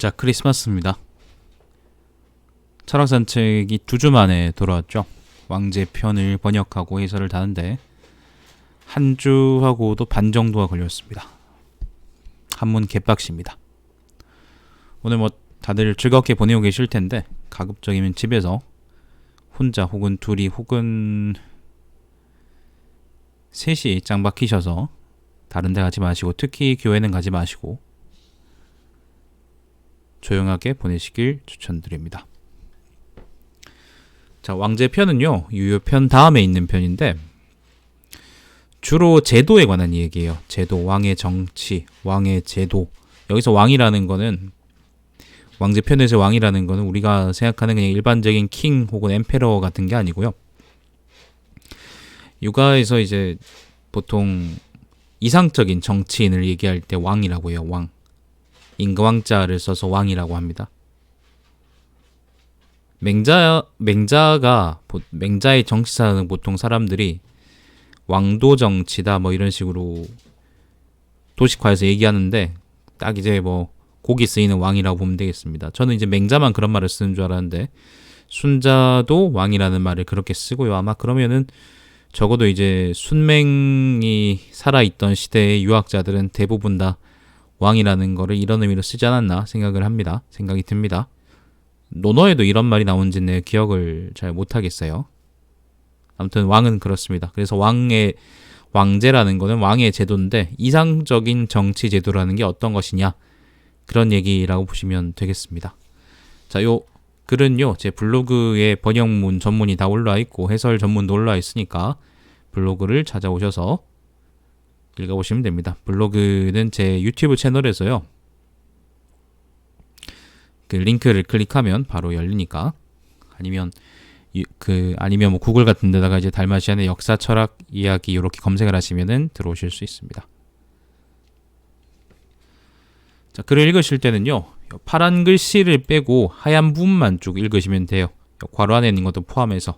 자, 크리스마스입니다. 철학산책이 2주 만에 돌아왔죠. 왕제 편을 번역하고 해설을 다는데 한 주하고도 반 정도가 걸렸습니다. 한문 개빡십니다. 오늘 다들 즐겁게 보내고 계실 텐데 가급적이면 집에서 혼자 혹은 둘이 혹은 셋이 짱 박히셔서 다른 데 가지 마시고, 특히 교회는 가지 마시고 조용하게 보내시길 추천드립니다. 자, 왕제편은요, 유효편 다음에 있는 편인데 주로 제도에 관한 얘기예요. 제도, 왕의 정치, 왕의 제도. 여기서 왕이라는 거는, 왕제편에서 왕이라는 거는 우리가 생각하는 그냥 일반적인 킹 혹은 엠페러 같은 게 아니고요. 육아에서 이제 보통 이상적인 정치인을 얘기할 때 왕이라고 해요. 왕. 임금왕자를 써서 왕이라고 합니다. 맹자의 정치사는 보통 사람들이 왕도 정치다 뭐 이런 식으로 도식화해서 얘기하는데, 딱 이제 곡이 쓰이는 왕이라고 보면 되겠습니다. 저는 이제 맹자만 그런 말을 쓰는 줄 알았는데 순자도 왕이라는 말을 그렇게 쓰고요. 아마 그러면은 적어도 이제 순맹이 살아있던 시대의 유학자들은 대부분 다 왕이라는 거를 이런 의미로 쓰지 않았나 생각이 듭니다. 논어에도 이런 말이 나온지는 내 기억을 잘 못하겠어요. 아무튼 왕은 그렇습니다. 그래서 왕제라는 거는 왕의 제도인데, 이상적인 정치 제도라는 게 어떤 것이냐, 그런 얘기라고 보시면 되겠습니다. 자, 요 글은요, 제 블로그에 번역문 전문이 다 올라와 있고 해설 전문도 올라와 있으니까 블로그를 찾아오셔서 읽어보시면 됩니다. 블로그는 제 유튜브 채널에서요, 그 링크를 클릭하면 바로 열리니까, 아니면 구글 같은 데다가 이제 달마시안의 역사 철학 이야기 이렇게 검색을 하시면은 들어오실 수 있습니다. 자, 글을 읽으실 때는요, 파란 글씨를 빼고 하얀 부분만 쭉 읽으시면 돼요. 괄호 안에 있는 것도 포함해서.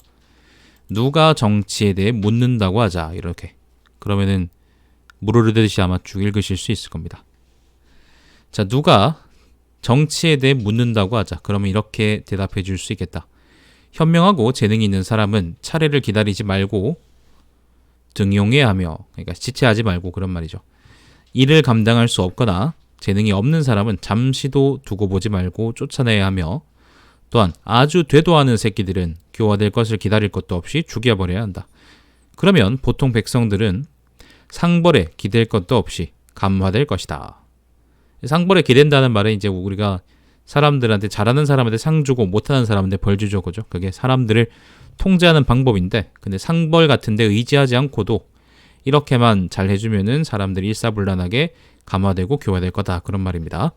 누가 정치에 대해 묻는다고 하자, 이렇게. 그러면은 무르르듯이 아마 쭉 읽으실 수 있을 겁니다. 자, 누가 정치에 대해 묻는다고 하자. 그러면 이렇게 대답해 줄 수 있겠다. 현명하고 재능이 있는 사람은 차례를 기다리지 말고 등용해야 하며, 그러니까 지체하지 말고, 그런 말이죠. 일을 감당할 수 없거나 재능이 없는 사람은 잠시도 두고 보지 말고 쫓아내야 하며, 또한 아주 되도하는 새끼들은 교화될 것을 기다릴 것도 없이 죽여버려야 한다. 그러면 보통 백성들은 상벌에 기댈 것도 없이 감화될 것이다. 상벌에 기댄다는 말은 이제 우리가 사람들한테, 잘하는 사람한테 상 주고 못하는 사람한테 벌 주죠, 그죠? 그게 사람들을 통제하는 방법인데, 근데 상벌 같은 데 의지하지 않고도 이렇게만 잘 해주면은 사람들이 일사불란하게 감화되고 교화될 거다, 그런 말입니다.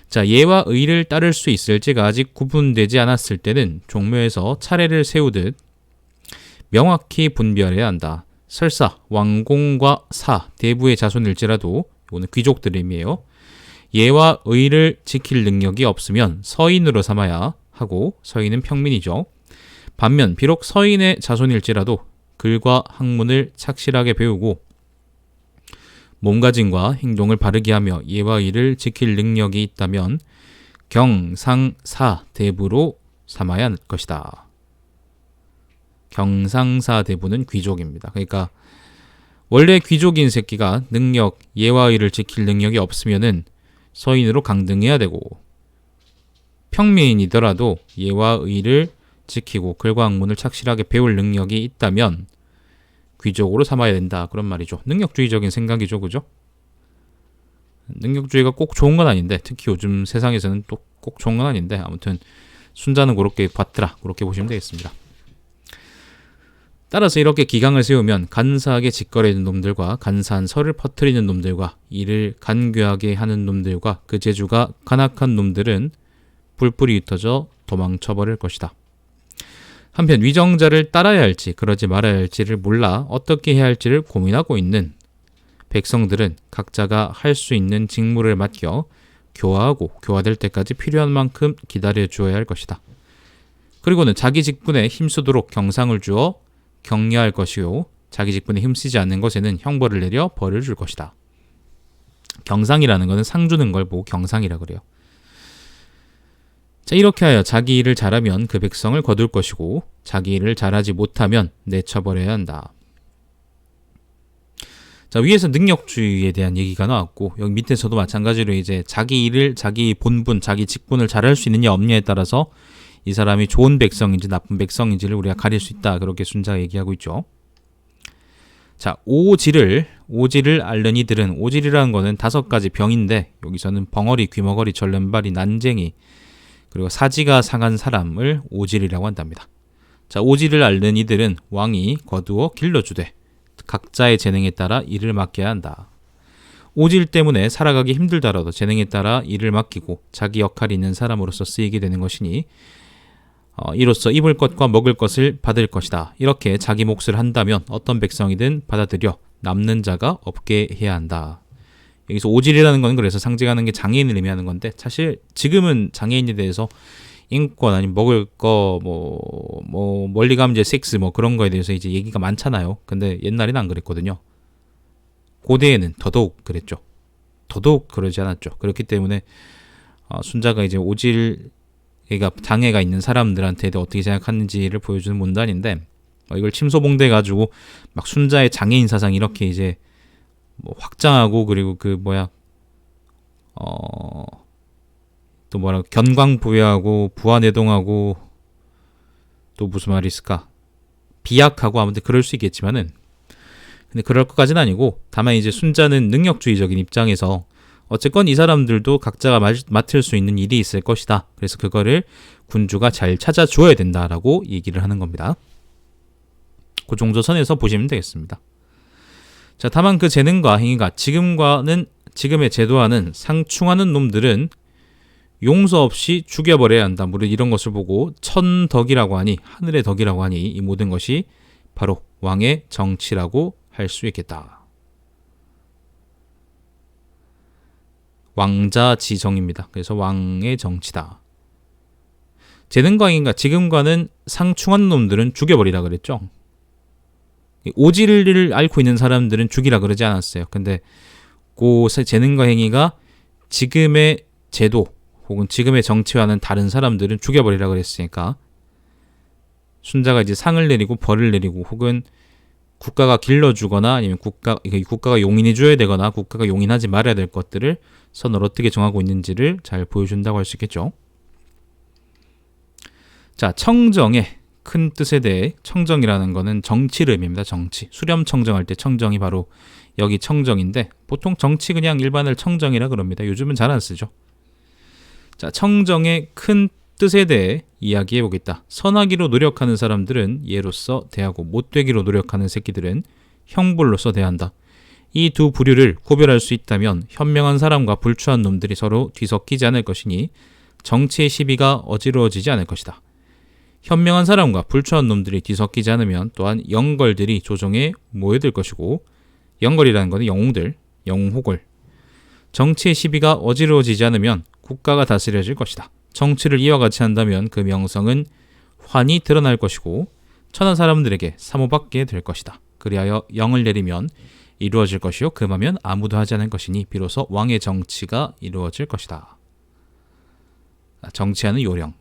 자, 예와 의를 따를 수 있을지가 아직 구분되지 않았을 때는 종묘에서 차례를 세우듯 명확히 분별해야 한다. 설사 왕공과 사, 대부의 자손일지라도, 이거는 귀족들 의미예요. 예와 의를 지킬 능력이 없으면 서인으로 삼아야 하고, 서인은 평민이죠. 반면 비록 서인의 자손일지라도 글과 학문을 착실하게 배우고 몸가짐과 행동을 바르게 하며 예와 의를 지킬 능력이 있다면 경상사 대부로 삼아야 할 것이다. 경상사 대부는 귀족입니다. 그러니까 원래 귀족인 새끼가 예와 의를 지킬 능력이 없으면은 서인으로 강등해야 되고, 평민이더라도 예와 의를 지키고 글과 학문을 착실하게 배울 능력이 있다면 귀족으로 삼아야 된다, 그런 말이죠. 능력주의적인 생각이죠, 그죠? 능력주의가 꼭 좋은 건 아닌데, 특히 요즘 세상에서는 또 꼭 좋은 건 아닌데, 아무튼 순자는 그렇게 봤더라, 그렇게 보시면 되겠습니다. 따라서 이렇게 기강을 세우면 간사하게 짓거리는 놈들과 간사한 설을 퍼뜨리는 놈들과 이를 간교하게 하는 놈들과 그 재주가 간악한 놈들은 뿔뿔이 흩어져 도망쳐버릴 것이다. 한편 위정자를 따라야 할지 그러지 말아야 할지를 몰라 어떻게 해야 할지를 고민하고 있는 백성들은 각자가 할 수 있는 직무를 맡겨 교화하고 교화될 때까지 필요한 만큼 기다려 주어야 할 것이다. 그리고는 자기 직분에 힘쓰도록 경상을 주어 격려할 것이요, 자기 직분에 힘쓰지 않는 것에는 형벌을 내려 벌을 줄 것이다. 경상이라는 것은 상 주는 걸 보고 경상이라 그래요. 자, 이렇게 하여 자기 일을 잘하면 그 백성을 거둘 것이고 자기 일을 잘하지 못하면 내쳐버려야 한다. 자, 위에서 능력주의에 대한 얘기가 나왔고 여기 밑에서도 마찬가지로 이제 자기 일을 자기 본분, 자기 직분을 잘할 수 있느냐 없느냐에 따라서 이 사람이 좋은 백성인지 나쁜 백성인지를 우리가 가릴 수 있다. 그렇게 순자가 얘기하고 있죠. 자, 오지를 앓는 이들은, 오질이라는 거는 5가지 병인데 여기서는 벙어리, 귀머거리, 절름발이, 난쟁이, 그리고 사지가 상한 사람을 오질이라고 한답니다. 자, 오지를 앓는 이들은 왕이 거두어 길러주되 각자의 재능에 따라 일을 맡겨야 한다. 오질 때문에 살아가기 힘들더라도 재능에 따라 일을 맡기고 자기 역할이 있는 사람으로서 쓰이게 되는 것이니 이로써 입을 것과 먹을 것을 받을 것이다. 이렇게 자기 몫을 한다면 어떤 백성이든 받아들여 남는 자가 없게 해야 한다. 여기서 오질이라는 건 그래서 상징하는 게 장애인을 의미하는 건데 사실 지금은 장애인에 대해서 인권 아니면 먹을 거 멀리 가면 이제 섹스 그런 거에 대해서 이제 얘기가 많잖아요. 근데 옛날에는 안 그랬거든요. 고대에는 더더욱 그랬죠. 더더욱 그러지 않았죠. 그렇기 때문에 순자가 이제 오질 장애가 있는 사람들한테 어떻게 생각하는지를 보여주는 문단인데 이걸 침소봉대 가지고 막 순자의 장애인 사상 이렇게 이제 확장하고 그리고 또 견광부회하고 부하내동하고 또 무슨 말이 있을까? 비약하고 아무튼 그럴 수 있겠지만은 근데 그럴 것까지는 아니고 다만 이제 순자는 능력주의적인 입장에서 어쨌건 이 사람들도 각자가 맡을 수 있는 일이 있을 것이다. 그래서 그거를 군주가 잘 찾아주어야 된다라고 얘기를 하는 겁니다. 그 정도 선에서 보시면 되겠습니다. 자, 다만 그 재능과 행위가 지금의 제도와는 상충하는 놈들은 용서 없이 죽여버려야 한다. 무릇 이런 것을 보고 천덕이라고 하니 하늘의 덕이라고 하니 이 모든 것이 바로 왕의 정치라고 할 수 있겠다. 왕자지정입니다. 그래서 왕의 정치다. 재능과 행위가 지금과는 상충하는 놈들은 죽여버리라 그랬죠. 오지를 앓고 있는 사람들은 죽이라 그러지 않았어요. 근데 그 재능과 행위가 지금의 제도 혹은 지금의 정치와는 다른 사람들은 죽여버리라 그랬으니까 순자가 이제 상을 내리고 벌을 내리고 혹은 국가가 길러주거나 아니면 국가가 용인해줘야 되거나 국가가 용인하지 말아야 될 것들을 선을 어떻게 정하고 있는지를 잘 보여준다고 할 수 있겠죠. 자, 청정의 큰 뜻에 대해 청정이라는 거는 정치를 의미합니다. 정치. 수렴 청정할 때 청정이 바로 여기 청정인데 보통 정치 그냥 일반을 청정이라 그럽니다. 요즘은 잘 안 쓰죠. 자, 청정의 큰 뜻에 대해 이야기해 보겠다. 선하기로 노력하는 사람들은 예로서 대하고 못되기로 노력하는 새끼들은 형벌로서 대한다. 이 두 부류를 구별할 수 있다면 현명한 사람과 불추한 놈들이 서로 뒤섞이지 않을 것이니 정치의 시비가 어지러워지지 않을 것이다. 현명한 사람과 불추한 놈들이 뒤섞이지 않으면 또한 영걸들이 조정에 모여들 것이고 영걸이라는 것은 영웅들, 영웅호걸. 정치의 시비가 어지러워지지 않으면 국가가 다스려질 것이다. 정치를 이와 같이 한다면 그 명성은 환히 드러날 것이고 천한 사람들에게 사모받게 될 것이다. 그리하여 영을 내리면 이루어질 것이요 금하면 아무도 하지 않을 것이니 비로소 왕의 정치가 이루어질 것이다. 정치하는 요령.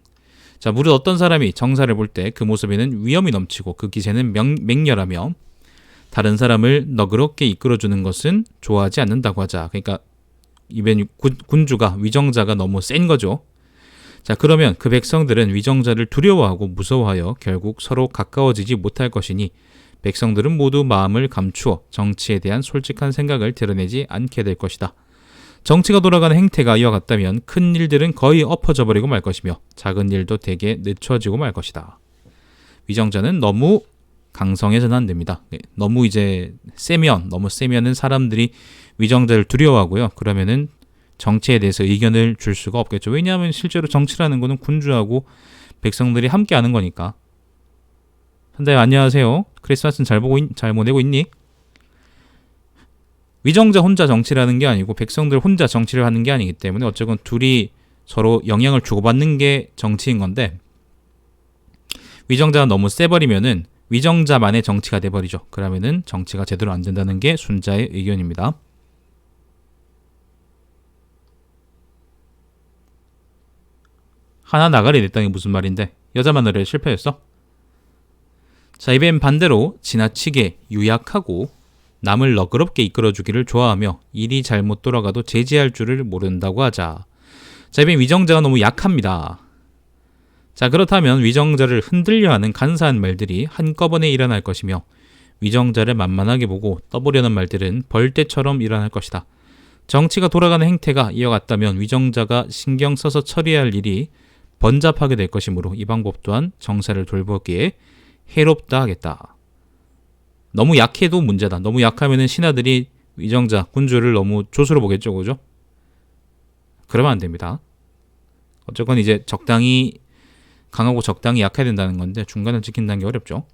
자, 무릇 어떤 사람이 정사를 볼 때 그 모습에는 위엄이 넘치고 그 기세는 맹렬하며 다른 사람을 너그럽게 이끌어주는 것은 좋아하지 않는다고 하자. 그러니까 이번 군주가 위정자가 너무 센 거죠. 자, 그러면 그 백성들은 위정자를 두려워하고 무서워하여 결국 서로 가까워지지 못할 것이니 백성들은 모두 마음을 감추어 정치에 대한 솔직한 생각을 드러내지 않게 될 것이다. 정치가 돌아가는 행태가 이와 같다면 큰 일들은 거의 엎어져 버리고 말 것이며 작은 일도 대개 늦춰지고 말 것이다. 위정자는 너무 강성해서는 안 됩니다. 너무 세면은 사람들이 위정자를 두려워하고요. 그러면은 정치에 대해서 의견을 줄 수가 없겠죠. 왜냐하면 실제로 정치라는 거는 군주하고 백성들이 함께 하는 거니까. 선생님 안녕하세요. 크리스마스는 잘 보내고 있니? 위정자 혼자 정치를 하는 게 아니고 백성들 혼자 정치를 하는 게 아니기 때문에 어쨌건 둘이 서로 영향을 주고받는 게 정치인 건데 위정자가 너무 세버리면은 위정자만의 정치가 돼버리죠. 그러면은 정치가 제대로 안 된다는 게 순자의 의견입니다. 하나 나가리 냈다는 게 무슨 말인데 여자 마누라에 실패했어? 자, 이벤 반대로 지나치게 유약하고 남을 너그럽게 이끌어주기를 좋아하며 일이 잘못 돌아가도 제지할 줄을 모른다고 하자. 자, 이벤 위정자가 너무 약합니다. 자, 그렇다면 위정자를 흔들려하는 간사한 말들이 한꺼번에 일어날 것이며 위정자를 만만하게 보고 떠보려는 말들은 벌떼처럼 일어날 것이다. 정치가 돌아가는 행태가 이어갔다면 위정자가 신경 써서 처리해야 할 일이 번잡하게 될 것이므로 이 방법 또한 정사를 돌보기에 해롭다 하겠다. 너무 약해도 문제다. 너무 약하면은 신하들이 위정자, 군주를 너무 조수로 보겠죠, 그죠? 그러면 안 됩니다. 어쨌건 이제 적당히 강하고 적당히 약해야 된다는 건데 중간을 지킨다는 게 어렵죠.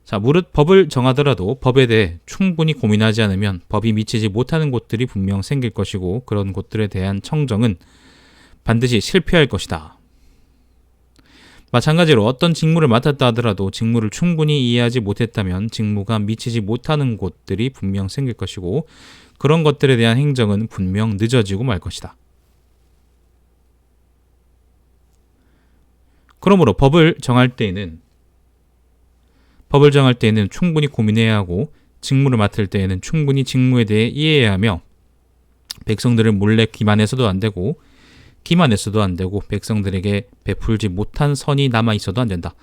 자, 무릇 법을 정하더라도 법에 대해 충분히 고민하지 않으면 법이 미치지 못하는 곳들이 분명 생길 것이고 그런 곳들에 대한 청정은 반드시 실패할 것이다. 마찬가지로 어떤 직무를 맡았다 하더라도 직무를 충분히 이해하지 못했다면 직무가 미치지 못하는 곳들이 분명 생길 것이고 그런 것들에 대한 행정은 분명 늦어지고 말 것이다. 그러므로 법을 정할 때에는 충분히 고민해야 하고 직무를 맡을 때에는 충분히 직무에 대해 이해해야 하며 백성들을 몰래 기만해서도 안 되고 백성들에게 베풀지 못한 선이 남아 있어도 안 된다.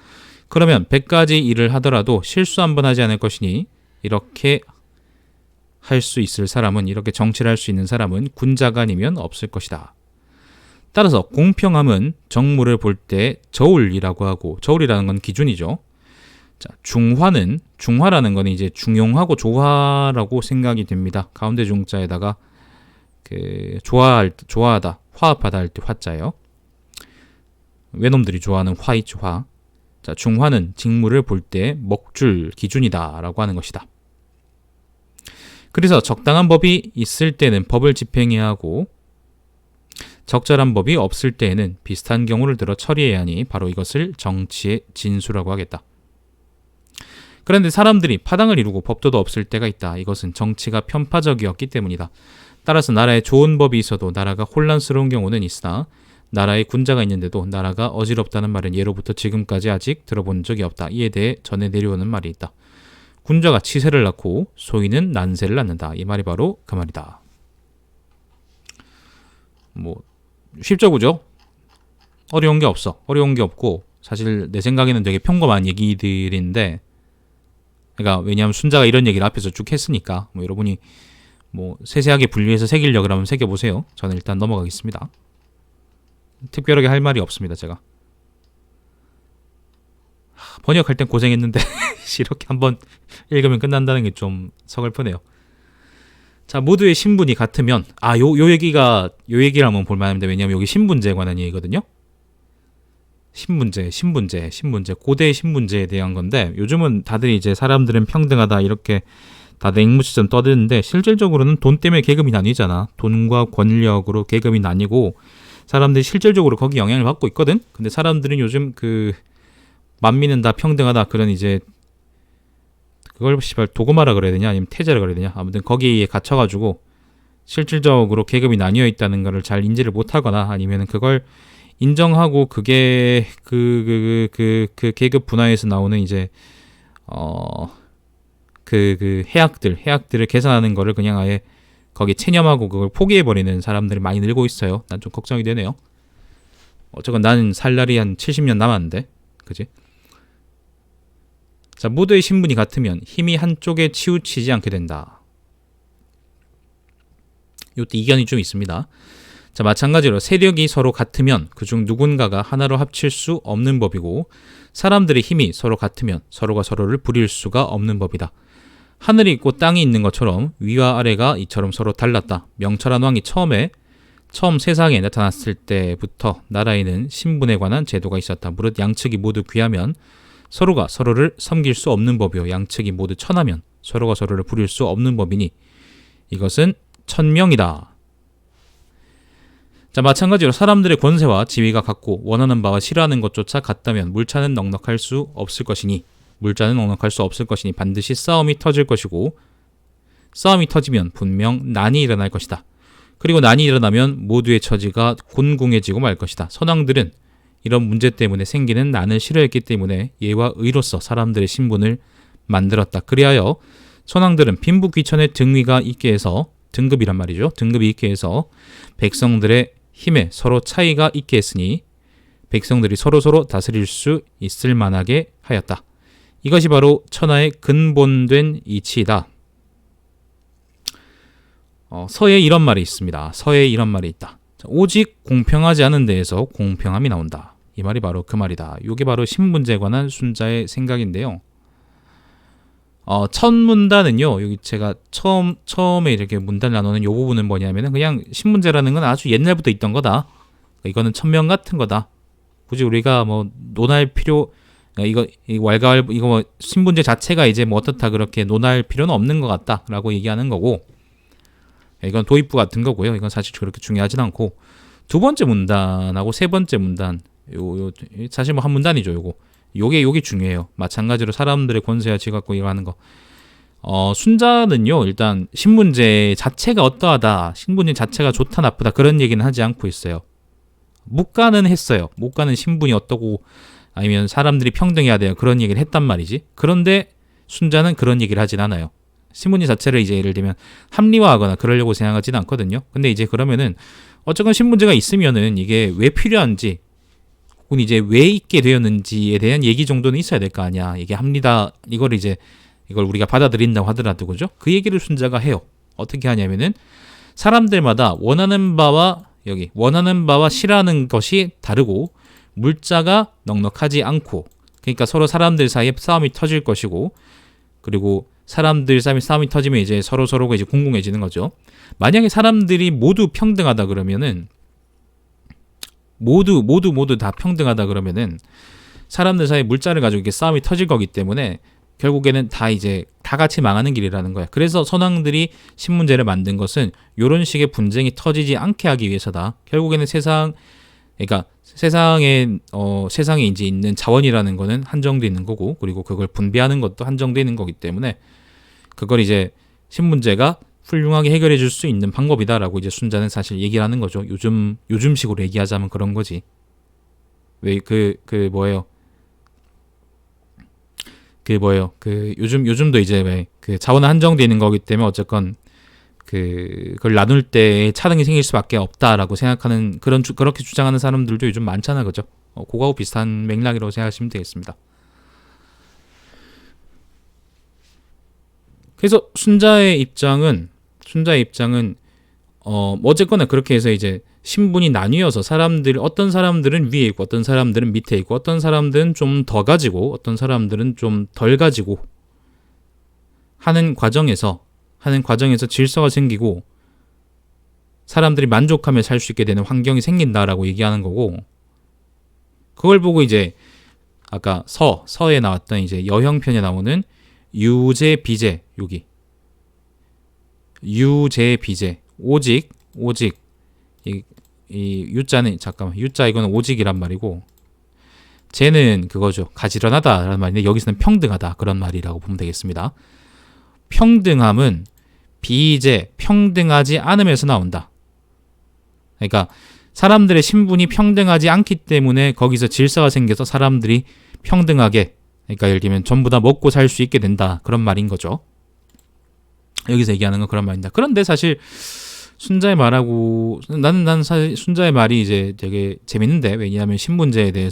그러면 100가지 일을 하더라도 실수 한 번 하지 않을 것이니 이렇게 할 수 있을 사람은 이렇게 정치를 할 수 있는 사람은 군자가 아니면 없을 것이다. 따라서 공평함은 정무를 볼 때 저울이라고 하고 저울이라는 건 기준이죠. 자, 중화라는 건 이제 중용하고 조화라고 생각이 됩니다. 가운데 중자에다가 좋아하다, 화합하다 할 때 화자예요. 외놈들이 좋아하는 화이죠, 화. 자, 중화는 직무를 볼 때 먹줄 기준이다라고 하는 것이다. 그래서 적당한 법이 있을 때는 법을 집행해야 하고 적절한 법이 없을 때에는 비슷한 경우를 들어 처리해야 하니 바로 이것을 정치의 진수라고 하겠다. 그런데 사람들이 파당을 이루고 법도도 없을 때가 있다. 이것은 정치가 편파적이었기 때문이다. 따라서 나라에 좋은 법이 있어도 나라가 혼란스러운 경우는 있으나 나라에 군자가 있는데도 나라가 어지럽다는 말은 예로부터 지금까지 아직 들어본 적이 없다. 이에 대해 전해 내려오는 말이 있다. 군자가 치세를 낳고 소인은 난세를 낳는다. 이 말이 바로 그 말이다. 쉽죠, 그죠? 어려운 게 없어. 어려운 게 없고 사실 내 생각에는 되게 평범한 얘기들인데 그러니까 왜냐하면 순자가 이런 얘기를 앞에서 쭉 했으니까 여러분이 세세하게 분류해서 새기려고 하면 새겨보세요. 저는 일단 넘어가겠습니다. 특별하게 할 말이 없습니다. 제가 번역할 땐 고생했는데 이렇게 한번 읽으면 끝난다는 게 좀 서글프네요. 자, 모두의 신분이 같으면 요 얘기를 한번 볼만합니다. 왜냐하면 여기 신분제에 관한 얘기거든요. 신분제, 고대 신분제에 대한 건데 요즘은 다들 이제 사람들은 평등하다 이렇게 다들 앵무새처럼 떠드는데 실질적으로는 돈 때문에 계급이 나뉘잖아. 돈과 권력으로 계급이 나뉘고 사람들이 실질적으로 거기 영향을 받고 있거든. 근데 사람들은 요즘 만민은 다 평등하다 그런 이제 그걸 도구마라 그래야 되냐 아니면 태자라 그래야 되냐 아무튼 거기에 갇혀가지고 실질적으로 계급이 나뉘어 있다는 거를 잘 인지를 못하거나 아니면 그걸 인정하고 그게 그 계급 분화에서 나오는 이제 해악들을 계산하는 거를 그냥 아예 거기 체념하고 그걸 포기해버리는 사람들이 많이 늘고 있어요. 난 좀 걱정이 되네요. 어쨌건 나는 살 날이 한 70년 남았는데 그지? 자, 모두의 신분이 같으면 힘이 한쪽에 치우치지 않게 된다. 이것도 이견이 좀 있습니다. 자, 마찬가지로 세력이 서로 같으면 그중 누군가가 하나로 합칠 수 없는 법이고 사람들의 힘이 서로 같으면 서로가 서로를 부릴 수가 없는 법이다. 하늘이 있고 땅이 있는 것처럼 위와 아래가 이처럼 서로 달랐다. 명철한 왕이 처음 세상에 나타났을 때부터 나라에는 신분에 관한 제도가 있었다. 무릇 양측이 모두 귀하면 서로가 서로를 섬길 수 없는 법이요 양측이 모두 천하면 서로가 서로를 부릴 수 없는 법이니 이것은 천명이다. 자, 마찬가지로 사람들의 권세와 지위가 같고 원하는 바와 싫어하는 것조차 같다면 물자는 넉넉할 수 없을 것이니 반드시 싸움이 터질 것이고 싸움이 터지면 분명 난이 일어날 것이다. 그리고 난이 일어나면 모두의 처지가 곤궁해지고 말 것이다. 선왕들은 이런 문제 때문에 생기는 난을 싫어했기 때문에 예와 의로서 사람들의 신분을 만들었다. 그리하여 선왕들은 빈부 귀천의 등위가 있게 해서 등급이란 말이죠. 등급이 있게 해서 백성들의 힘에 서로 차이가 있게 했으니 백성들이 서로서로 다스릴 수 있을 만하게 하였다. 이것이 바로 천하의 근본된 이치이다. 서에 이런 말이 있습니다. 서에 이런 말이 있다. 오직 공평하지 않은 데에서 공평함이 나온다. 이 말이 바로 그 말이다. 이게 바로 신분제에 관한 순자의 생각인데요. 첫 문단은요, 여기 제가 처음에 이렇게 문단을 나누는 이 부분은 뭐냐면은 그냥 신분제라는 건 아주 옛날부터 있던 거다. 이거는 천명 같은 거다. 굳이 우리가 뭐 논할 필요, 이거 뭐 신분제 자체가 이제 뭐 어떻다 그렇게 논할 필요는 없는 것 같다라고 얘기하는 거고, 이건 도입부 같은 거고요. 이건 사실 그렇게 중요하진 않고, 두 번째 문단하고 세 번째 문단, 사실 뭐 한 문단이죠. 요게 중요해요. 마찬가지로 사람들의 권세와 지각고 이거 하는 거. 순자는요, 일단 신분제 자체가 어떠하다, 신분제 자체가 좋다 나쁘다 그런 얘기는 하지 않고 있어요. 묵가는 했어요. 묵가는 신분이 어떠고 아니면 사람들이 평등해야 돼요. 그런 얘기를 했단 말이지. 그런데 순자는 그런 얘기를 하진 않아요. 신분제 자체를 이제 예를 들면 합리화하거나 그러려고 생각하진 않거든요. 근데 이제 그러면은 어쨌건 신분제가 있으면은 이게 왜 필요한지 혹은 이제 왜 있게 되었는지에 대한 얘기 정도는 있어야 될 거 아니야. 이게 합니다. 이걸 우리가 받아들인다고 하더라도 그죠? 그 얘기를 순자가 해요. 어떻게 하냐면은 사람들마다 원하는 바와 싫어하는 것이 다르고 물자가 넉넉하지 않고, 그러니까 서로 사람들 사이에 싸움이 터질 것이고, 그리고 사람들 사이에 싸움이 터지면 이제 서로가 이제 궁궁해지는 거죠. 만약에 사람들이 모두 평등하다 그러면은 모두 다 평등하다 그러면은 사람들 사이에 물자를 가지고 이렇게 싸움이 터질 거기 때문에 결국에는 다 같이 망하는 길이라는 거야. 그래서 선왕들이 신분제를 만든 것은 이런 식의 분쟁이 터지지 않게 하기 위해서다. 결국에는 세상에 이제 있는 자원이라는 거는 한정되어 있는 거고, 그리고 그걸 분배하는 것도 한정되어 있는 거기 때문에 그걸 이제 신분제가 훌륭하게 해결해 줄 수 있는 방법이다라고 이제 순자는 사실 얘기를 하는 거죠. 요즘식으로 얘기하자면 그런 거지. 요즘도 이제 왜 자원은 한정되어 있는 거기 때문에 어쨌건 그걸 나눌 때 차등이 생길 수밖에 없다라고 생각하는 그렇게 주장하는 사람들도 요즘 많잖아, 그죠? 그거하고 비슷한 맥락이라고 생각하시면 되겠습니다. 그래서 순자의 입장은 어쨌거나 그렇게 해서 이제 신분이 나뉘어서 어떤 사람들은 위에 있고 어떤 사람들은 밑에 있고 어떤 사람들은 좀 더 가지고 어떤 사람들은 좀 덜 가지고 하는 과정에서 질서가 생기고 사람들이 만족하며 살 수 있게 되는 환경이 생긴다라고 얘기하는 거고, 그걸 보고 이제 아까 서에 나왔던 이제 여형편에 나오는 유제 비제, 여기 유제 비제, 오직 이 유자는 유자 이거는 오직이란 말이고, 제는 그거죠. 가지런하다라는 말인데 여기서는 평등하다 그런 말이라고 보면 되겠습니다. 평등함은 비제, 평등하지 않음에서 나온다. 그러니까 사람들의 신분이 평등하지 않기 때문에 거기서 질서가 생겨서 사람들이 평등하게, 그러니까 예를 들면 전부 다 먹고 살 수 있게 된다 그런 말인 거죠. 여기서 얘기하는 건 그런 말입니다. 그런데 사실 순자의 말하고 나는 사실 순자의 말이 이제 되게 재밌는데, 왜냐하면 신분제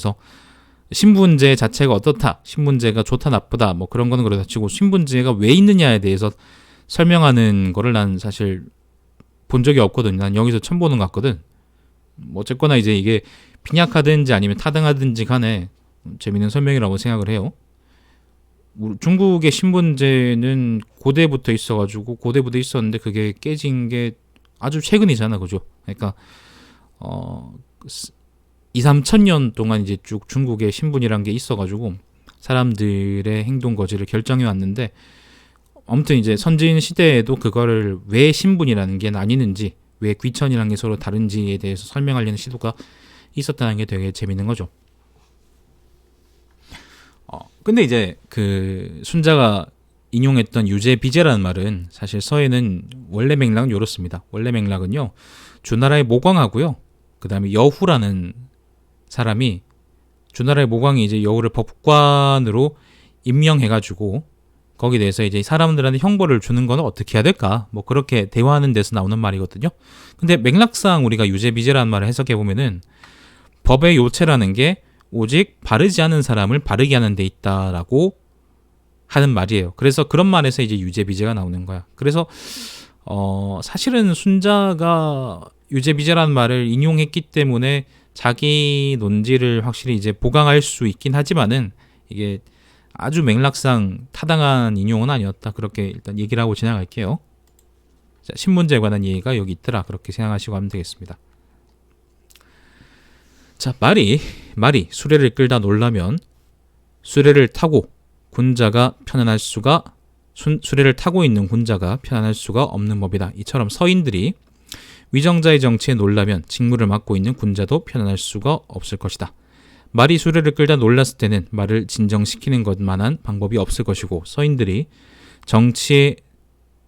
자체가 어떻다, 신분제가 좋다 나쁘다 뭐 그런 거는 그렇다 치고 신분제가 왜 있느냐에 대해서 설명하는 거를 난 사실 본 적이 없거든. 난 여기서 처음 보는 것 같거든. 뭐 어쨌거나 이제 이게 빈약하든지 아니면 타당하든지 간에 재밌는 설명이라고 생각을 해요. 중국의 신분제는 고대부터 있었는데 그게 깨진 게 아주 최근이잖아, 그죠? 그러니까 2-3천 년 동안 이제 쭉 중국의 신분이란 게 있어가지고 사람들의 행동 거지를 결정해 왔는데, 아무튼 이제 선진 시대에도 그거를 왜 신분이라는 게 나뉘는지, 왜 귀천이라는 게 서로 다른지에 대해서 설명하려는 시도가 있었다는 게 되게 재밌는 거죠. 근데 이제 그 순자가 인용했던 유제 비제라는 말은 사실 서에는 원래 맥락은 이렇습니다. 원래 맥락은요, 주나라의 모광하고요, 그 다음에 여후라는 사람이 주나라의 모광이 이제 여우를 법관으로 임명해가지고 거기에 대해서 이제 사람들한테 형벌을 주는 거는 어떻게 해야 될까? 뭐 그렇게 대화하는 데서 나오는 말이거든요. 근데 맥락상 우리가 유죄비죄라는 말을 해석해 보면은 법의 요체라는 게 오직 바르지 않은 사람을 바르게 하는 데 있다라고 하는 말이에요. 그래서 그런 말에서 이제 유죄비죄가 나오는 거야. 그래서 사실은 순자가 유죄비죄라는 말을 인용했기 때문에 자기 논지를 확실히 이제 보강할 수 있긴 하지만은 이게 아주 맥락상 타당한 인용은 아니었다. 그렇게 일단 얘기를 하고 지나갈게요. 자, 신문제에 관한 얘기가 여기 있더라. 그렇게 생각하시고 하면 되겠습니다. 자, 말이 수레를 끌다 놀라면 수레를 타고 군자가 편안할 수가 수레를 타고 있는 군자가 편안할 수가 없는 법이다. 이처럼 서인들이 위정자의 정치에 놀라면 직무를 맡고 있는 군자도 편안할 수가 없을 것이다. 말이 수레를 끌다 놀랐을 때는 말을 진정시키는 것만한 방법이 없을 것이고 서인들이 정치에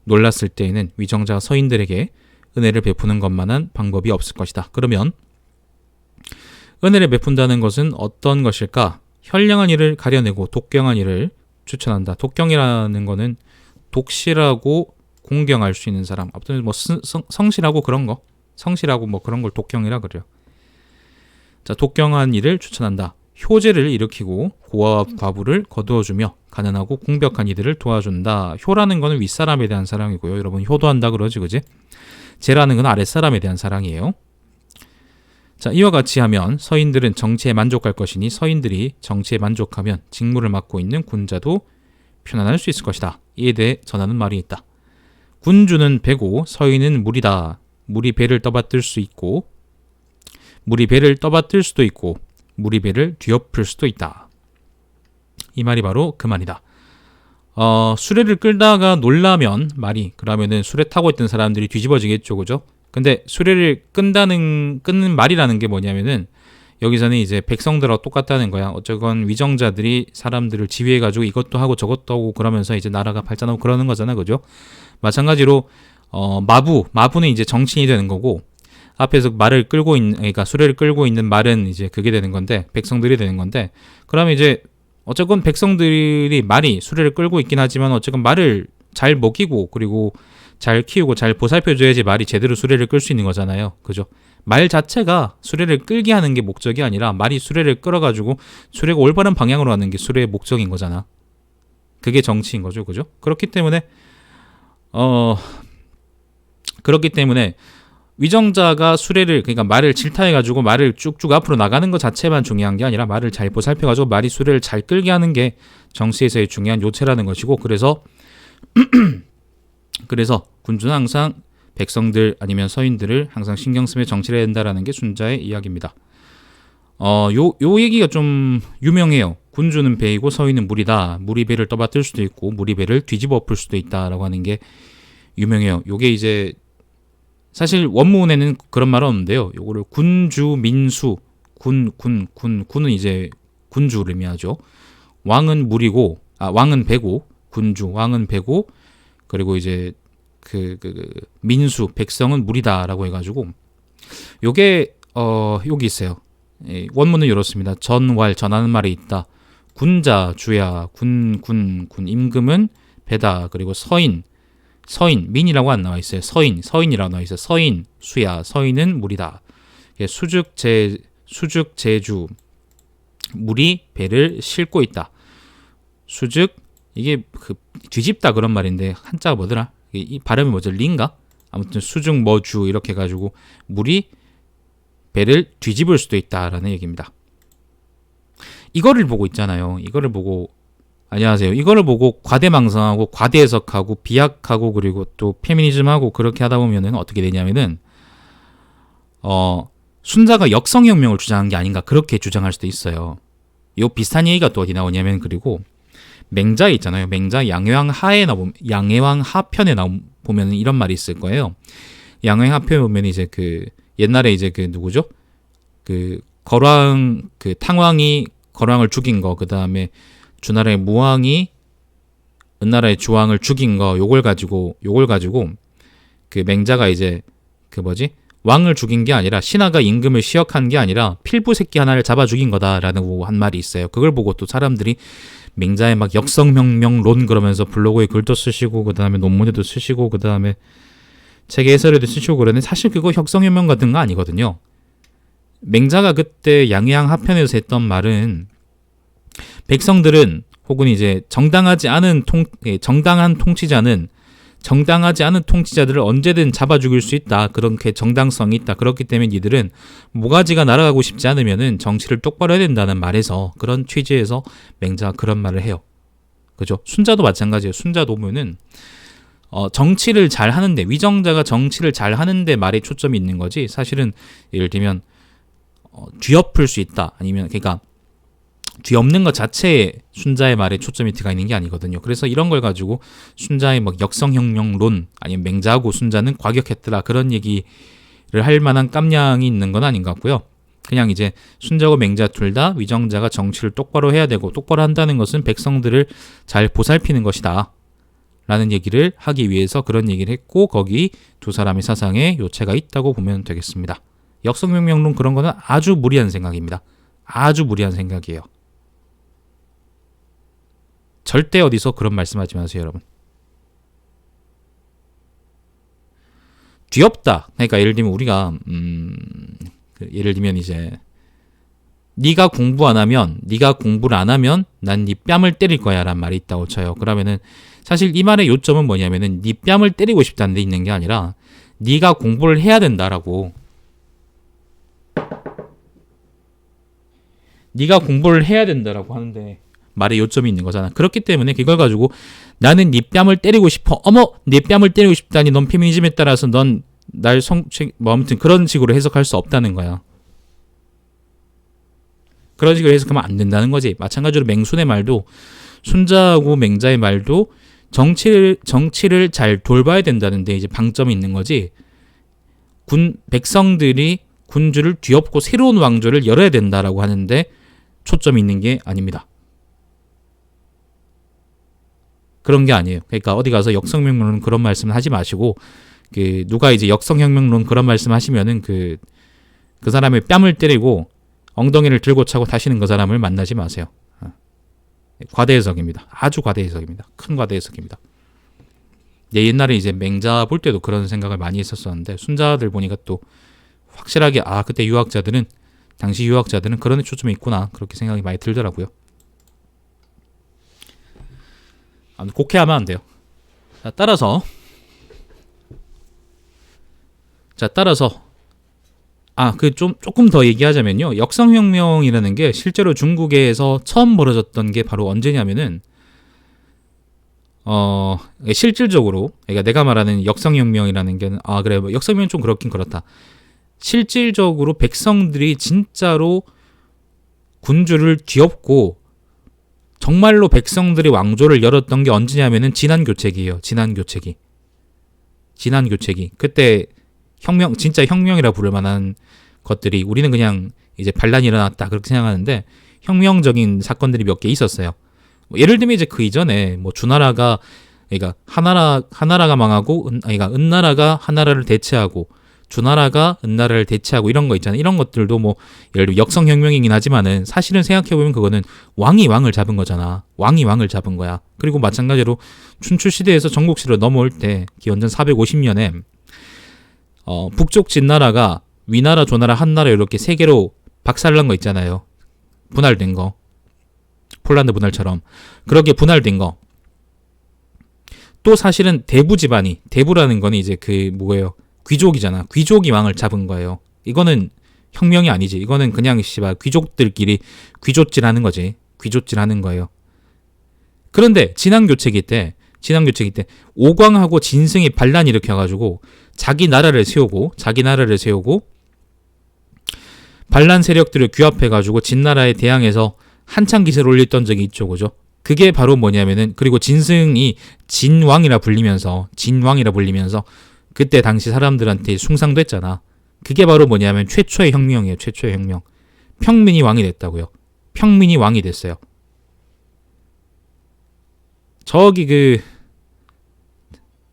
놀랐을 때에는 위정자가 서인들에게 은혜를 베푸는 것만한 방법이 없을 것이다. 그러면 은혜를 베푼다는 것은 어떤 것일까? 현량한 일을 가려내고 독경한 일을 추천한다. 독경이라는 거는 독실하고 공경할 수 있는 사람, 아무튼 뭐 성실하고 그런 거, 성실하고 뭐 그런 걸 독경이라 그래요. 자, 독경한 일을 추천한다. 효제를 일으키고 고아와 과부를 거두어주며 가난하고 궁벽한 이들을 도와준다. 효라는 거는 윗사람에 대한 사랑이고요. 여러분 효도한다 그러지, 그지? 제라는 건 아랫사람에 대한 사랑이에요. 자, 이와 같이 하면 서인들은 정치에 만족할 것이니 서인들이 정치에 만족하면 직무를 맡고 있는 군자도 편안할 수 있을 것이다. 이에 대해 전하는 말이 있다. 군주는 배고 서인은 물이다. 물이 배를 떠받들 수 있고 물이 배를 떠받들 수도 있고 물이 배를 뒤엎을 수도 있다. 이 말이 바로 그 말이다. 수레를 끌다가 놀라면 말이 그러면은 수레 타고 있던 사람들이 뒤집어지겠죠, 그죠? 근데 수레를 끄는 말이라는 게 뭐냐면은 여기서는 이제 백성들하고 똑같다는 거야. 어쨌건 위정자들이 사람들을 지휘해가지고 이것도 하고 저것도 하고 그러면서 이제 나라가 발전하고 그러는 거잖아, 그죠? 마찬가지로 마부는 이제 정치인이 되는 거고 앞에서 말을 끌고 있는, 그러니까 수레를 끌고 있는 말은 이제 그게 되는 건데 백성들이 되는 건데 그러면 이제 어쨌건 백성들이 말이 수레를 끌고 있긴 하지만 어쨌건 말을 잘 먹이고 그리고 잘 키우고 잘 보살펴줘야지 말이 제대로 수레를 끌 수 있는 거잖아요. 그죠? 말 자체가 수레를 끌게 하는 게 목적이 아니라 말이 수레를 끌어가지고 수레가 올바른 방향으로 가는 게 수레의 목적인 거잖아. 그게 정치인 거죠. 그죠? 그렇기 때문에 위정자가 수레를 그러니까 말을 질타해가지고 말을 쭉쭉 앞으로 나가는 것 자체만 중요한 게 아니라 말을 잘 보살펴가지고 말이 수레를 잘 끌게 하는 게 정치에서의 중요한 요체라는 것이고 그래서 군주는 항상 백성들 아니면 서인들을 항상 신경 쓰며 정치를 해야 된다라는 게 순자의 이야기입니다. 요 얘기가 좀 유명해요. 군주는 배이고 서인은 물이다. 물이 배를 떠받들 수도 있고 물이 배를 뒤집어 엎을 수도 있다라고 하는 게 유명해요. 요게 이제 사실 원문에는 그런 말은 없는데요. 요거를 군주 민수 군은 이제 군주를 의미하죠. 왕은 물이고 왕은 배고 군주 왕은 배고 그리고 이제 민수 백성은 물이다라고 해가지고 요게 여기 있어요. 원문은 이렇습니다. 전왈 전하는 말이 있다. 군자 주야 군 임금은 배다. 그리고 서인 민이라고 안 나와 있어요. 서인이라고 나와 있어요. 서인 수야 서인은 물이다. 수죽 제주 물이 배를 싣고 있다. 수죽 이게 뒤집다 그런 말인데 한자가 뭐더라? 이 발음이 뭐죠? 리인가? 아무튼 수죽 머주 이렇게 해가지고 물이 배를 뒤집을 수도 있다라는 얘기입니다. 이거를 보고 있잖아요. 이거를 보고 과대망상하고 과대해석하고 비약하고 그리고 또 페미니즘하고 그렇게 하다 보면은 어떻게 되냐면은 순자가 역성혁명을 주장한 게 아닌가 그렇게 주장할 수도 있어요. 요 비슷한 얘기가 또 어디 나오냐면 그리고 맹자에 있잖아요. 맹자 양해왕 하편에 보면 이런 말이 있을 거예요. 양해왕 하편에 보면 이제 옛날에 이제 누구죠? 탕왕이 거왕을 죽인 거, 그 다음에 주나라의 무왕이 은나라의 주왕을 죽인 거, 요걸 가지고 맹자가 이제 왕을 죽인 게 아니라 신하가 임금을 시역한 게 아니라 필부 새끼 하나를 잡아 죽인 거다라는 한 말이 있어요. 그걸 보고 또 사람들이 맹자의 막 역성혁명론 그러면서 블로그에 글도 쓰시고 그 다음에 논문에도 쓰시고 그 다음에 책의 해설에도 쓰시고 그러는데 사실 그거 혁성혁명 같은 거 아니거든요. 맹자가 그때 양양하편에서 했던 말은 백성들은 혹은 이제 정당한 통치자는 정당하지 않은 통치자들을 언제든 잡아 죽일 수 있다. 그렇게 정당성이 있다. 그렇기 때문에 이들은 모가지가 날아가고 싶지 않으면은 정치를 똑바로 해야 된다는 말에서 그런 취지에서 맹자가 그런 말을 해요. 그죠? 순자도 마찬가지예요. 순자도 보면은 정치를 잘 하는데 위정자가 정치를 잘 하는데 말에 초점이 있는 거지. 사실은 예를 들면 뒤엎을 수 있다. 아니면 그러니까 뒤엎는 것 자체에 순자의 말에 초점이 들어가 있는 게 아니거든요. 그래서 이런 걸 가지고 순자의 막 역성혁명론 아니면 맹자하고 순자는 과격했더라 그런 얘기를 할 만한 깜냥이 있는 건 아닌 것 같고요. 그냥 이제 순자고 맹자 둘 다 위정자가 정치를 똑바로 해야 되고 똑바로 한다는 것은 백성들을 잘 보살피는 것이다 라는 얘기를 하기 위해서 그런 얘기를 했고 거기 두 사람의 사상에 요체가 있다고 보면 되겠습니다. 역성혁명론 그런 거는 아주 무리한 생각입니다. 아주 무리한 생각이에요. 절대 어디서 그런 말씀하지 마세요, 여러분. 뒤엎다. 그러니까 예를 들면 우리가 예를 들면 이제 네가 공부 안 하면 네가 공부를 안 하면 난 네 뺨을 때릴 거야라는 말이 있다고 쳐요. 그러면은 사실 이 말의 요점은 뭐냐면은 네 뺨을 때리고 싶다는 데 있는 게 아니라 네가 공부를 해야 된다라고. 네가 공부를 해야 된다라고 하는데 말에 요점이 있는 거잖아. 그렇기 때문에 그걸 가지고 나는 네 뺨을 때리고 싶어. 어머, 네 뺨을 때리고 싶다니 넌 페미니즘에 따라서 넌 날 뭐 아무튼 그런 식으로 해석할 수 없다는 거야. 그런 식으로 해석하면 안 된다는 거지. 마찬가지로 맹순의 말도 순자하고 맹자의 말도 정치를 잘 돌봐야 된다는데 이제 방점이 있는 거지. 백성들이 군주를 뒤엎고 새로운 왕조를 열어야 된다라고 하는데 초점이 있는 게 아닙니다. 그런 게 아니에요. 그러니까 어디 가서 역성혁명론 그런 말씀을 하지 마시고 누가 이제 역성혁명론 그런 말씀 하시면은 그 사람의 뺨을 때리고 엉덩이를 들고 차고 타시는 그 사람을 만나지 마세요. 과대해석입니다. 아주 과대해석입니다. 큰 과대해석입니다. 옛날에 이제 맹자 볼 때도 그런 생각을 많이 했었었는데 순자들 보니까 또 확실하게 그때 당시 유학자들은 그런 초점이 있구나 그렇게 생각이 많이 들더라고요. 곡해하면 안 돼요. 따라서 조금 더 얘기하자면요. 역성혁명이라는 게 실제로 중국에서 처음 벌어졌던 게 바로 언제냐면은 실질적으로 그러니까 내가 말하는 역성혁명이라는 게 그래 역성혁명 좀 그렇긴 그렇다. 실질적으로 백성들이 진짜로 군주를 뒤엎고 정말로 백성들이 왕조를 열었던 게 언제냐면은 진안교체기예요. 진안교체기. 그때 진짜 혁명이라 부를 만한 것들이 우리는 그냥 이제 반란이 일어났다 그렇게 생각하는데 혁명적인 사건들이 몇 개 있었어요. 예를 들면 이제 그 이전에 뭐 주나라가 그러니까 하나라가 망하고 그러니까 은나라가 하나라를 대체하고 주나라가 은나라를 대체하고 이런 거 있잖아요. 이런 것들도 뭐 예를 들면 역성혁명이긴 하지만은 사실은 생각해보면 그거는 왕이 왕을 잡은 거잖아. 왕이 왕을 잡은 거야. 그리고 마찬가지로 춘추시대에서 전국시로 넘어올 때 기원전 450년에 북쪽 진나라가 위나라, 조나라, 한나라 이렇게 세 개로 박살난 거 있잖아요. 분할된 거. 폴란드 분할처럼. 그렇게 분할된 거. 또 사실은 대부 집안이, 대부라는 거는 이제 뭐예요? 귀족이잖아. 귀족이 왕을 잡은 거예요. 이거는 혁명이 아니지. 이거는 그냥 귀족들끼리 귀족질하는 거지. 귀족질하는 거예요. 그런데 진안교체기 때 오광하고 진승이 반란 일으켜가지고 자기 나라를 세우고 반란 세력들을 규합해가지고 진나라에 대항해서 한창 기세를 올렸던 적이 있죠, 그죠? 그게 바로 뭐냐면은 그리고 진승이 진왕이라 불리면서 그때 당시 사람들한테 숭상도 했잖아. 그게 바로 뭐냐면 최초의 혁명이에요. 최초의 혁명. 평민이 왕이 됐다고요. 평민이 왕이 됐어요. 저기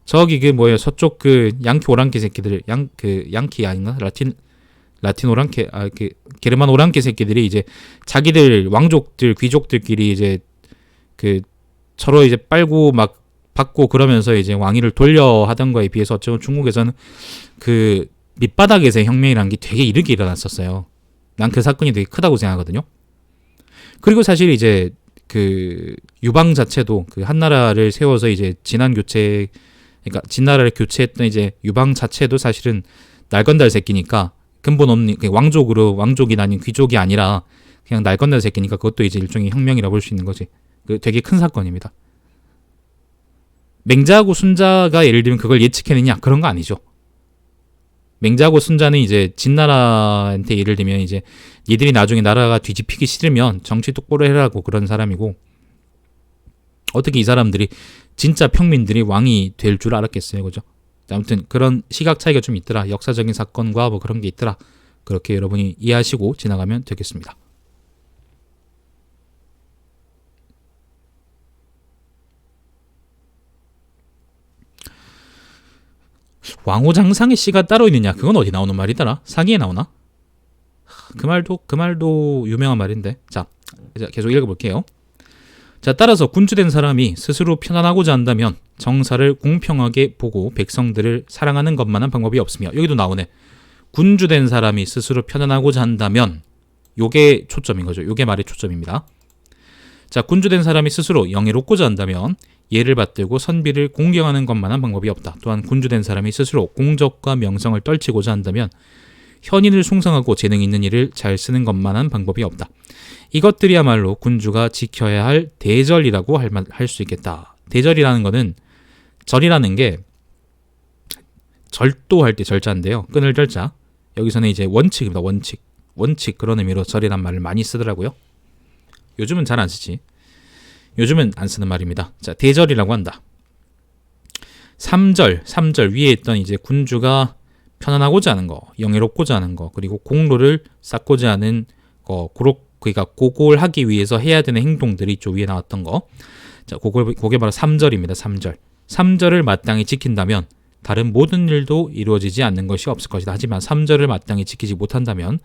저기 그 뭐예요? 서쪽 그 양키 오랑캐 새끼들 양키 아닌가? 라틴 오랑캐 그 게르만 오랑캐 새끼들이 이제 자기들 왕족들 귀족들끼리 이제 그 서로 이제 빨고 막 받고 그러면서 이제 왕위를 돌려 하던 거에 비해서 중국에서는 그 밑바닥에서의 혁명이라는 게 되게 이르게 일어났었어요. 난 그 사건이 되게 크다고 생각하거든요. 그리고 사실 이제 그 유방 자체도 그 한나라를 세워서 이제 그러니까 진나라를 교체했던 이제 유방 자체도 사실은 날 건달 새끼니까 근본 없는 왕족이 아닌 귀족이 아니라 그냥 날 건달 새끼니까 그것도 이제 일종의 혁명이라고 볼 수 있는 거지. 그 되게 큰 사건입니다. 맹자하고 순자가 예를 들면 그걸 예측해내냐 그런 거 아니죠. 맹자하고 순자는 이제 진나라한테 예를 들면 이제 얘들이 나중에 나라가 뒤집히기 싫으면 정치 똑바로 해라고 그런 사람이고, 어떻게 이 사람들이 진짜 평민들이 왕이 될 줄 알았겠어요, 그죠? 아무튼 그런 시각 차이가 좀 있더라. 역사적인 사건과 뭐 그런 게 있더라. 그렇게 여러분이 이해하시고 지나가면 되겠습니다. 왕호장상의 씨가 따로 있느냐? 그건 어디 나오는 말이더라? 사기에 나오나? 그 말도 유명한 말인데. 자, 이제 계속 읽어볼게요. 자, 따라서 군주된 사람이 스스로 편안하고자 한다면 정사를 공평하게 보고 백성들을 사랑하는 것만한 방법이 없으며, 여기도 나오네. 군주된 사람이 스스로 편안하고자 한다면, 요게 초점인 거죠. 요게 말의 초점입니다. 자, 군주된 사람이 스스로 영예롭고자 한다면 예를 받들고 선비를 공경하는 것만한 방법이 없다. 또한 군주된 사람이 스스로 공적과 명성을 떨치고자 한다면 현인을 숭상하고 재능 있는 일을 잘 쓰는 것만한 방법이 없다. 이것들이야말로 군주가 지켜야 할 대절이라고 할 수 있겠다. 대절이라는 거는, 절이라는 게 절도할 때 절자인데요. 끊을 절자. 여기서는 이제 원칙입니다. 원칙 그런 의미로 절이란 말을 많이 쓰더라고요. 요즘은 잘 안 쓰지. 요즘은 안 쓰는 말입니다. 자, 대절이라고 한다. 3절 위에 있던 이제 군주가 편안하고자 하는 거, 영예롭고자 하는 거, 그리고 공로를 쌓고자 하는 거, 그러니까 그걸 하기 위해서 해야 되는 행동들이 좀 위에 나왔던 거. 자, 그게 바로 3절입니다. 3절. 3절을 마땅히 지킨다면 다른 모든 일도 이루어지지 않는 것이 없을 것이다. 하지만 3절을 마땅히 지키지 못한다면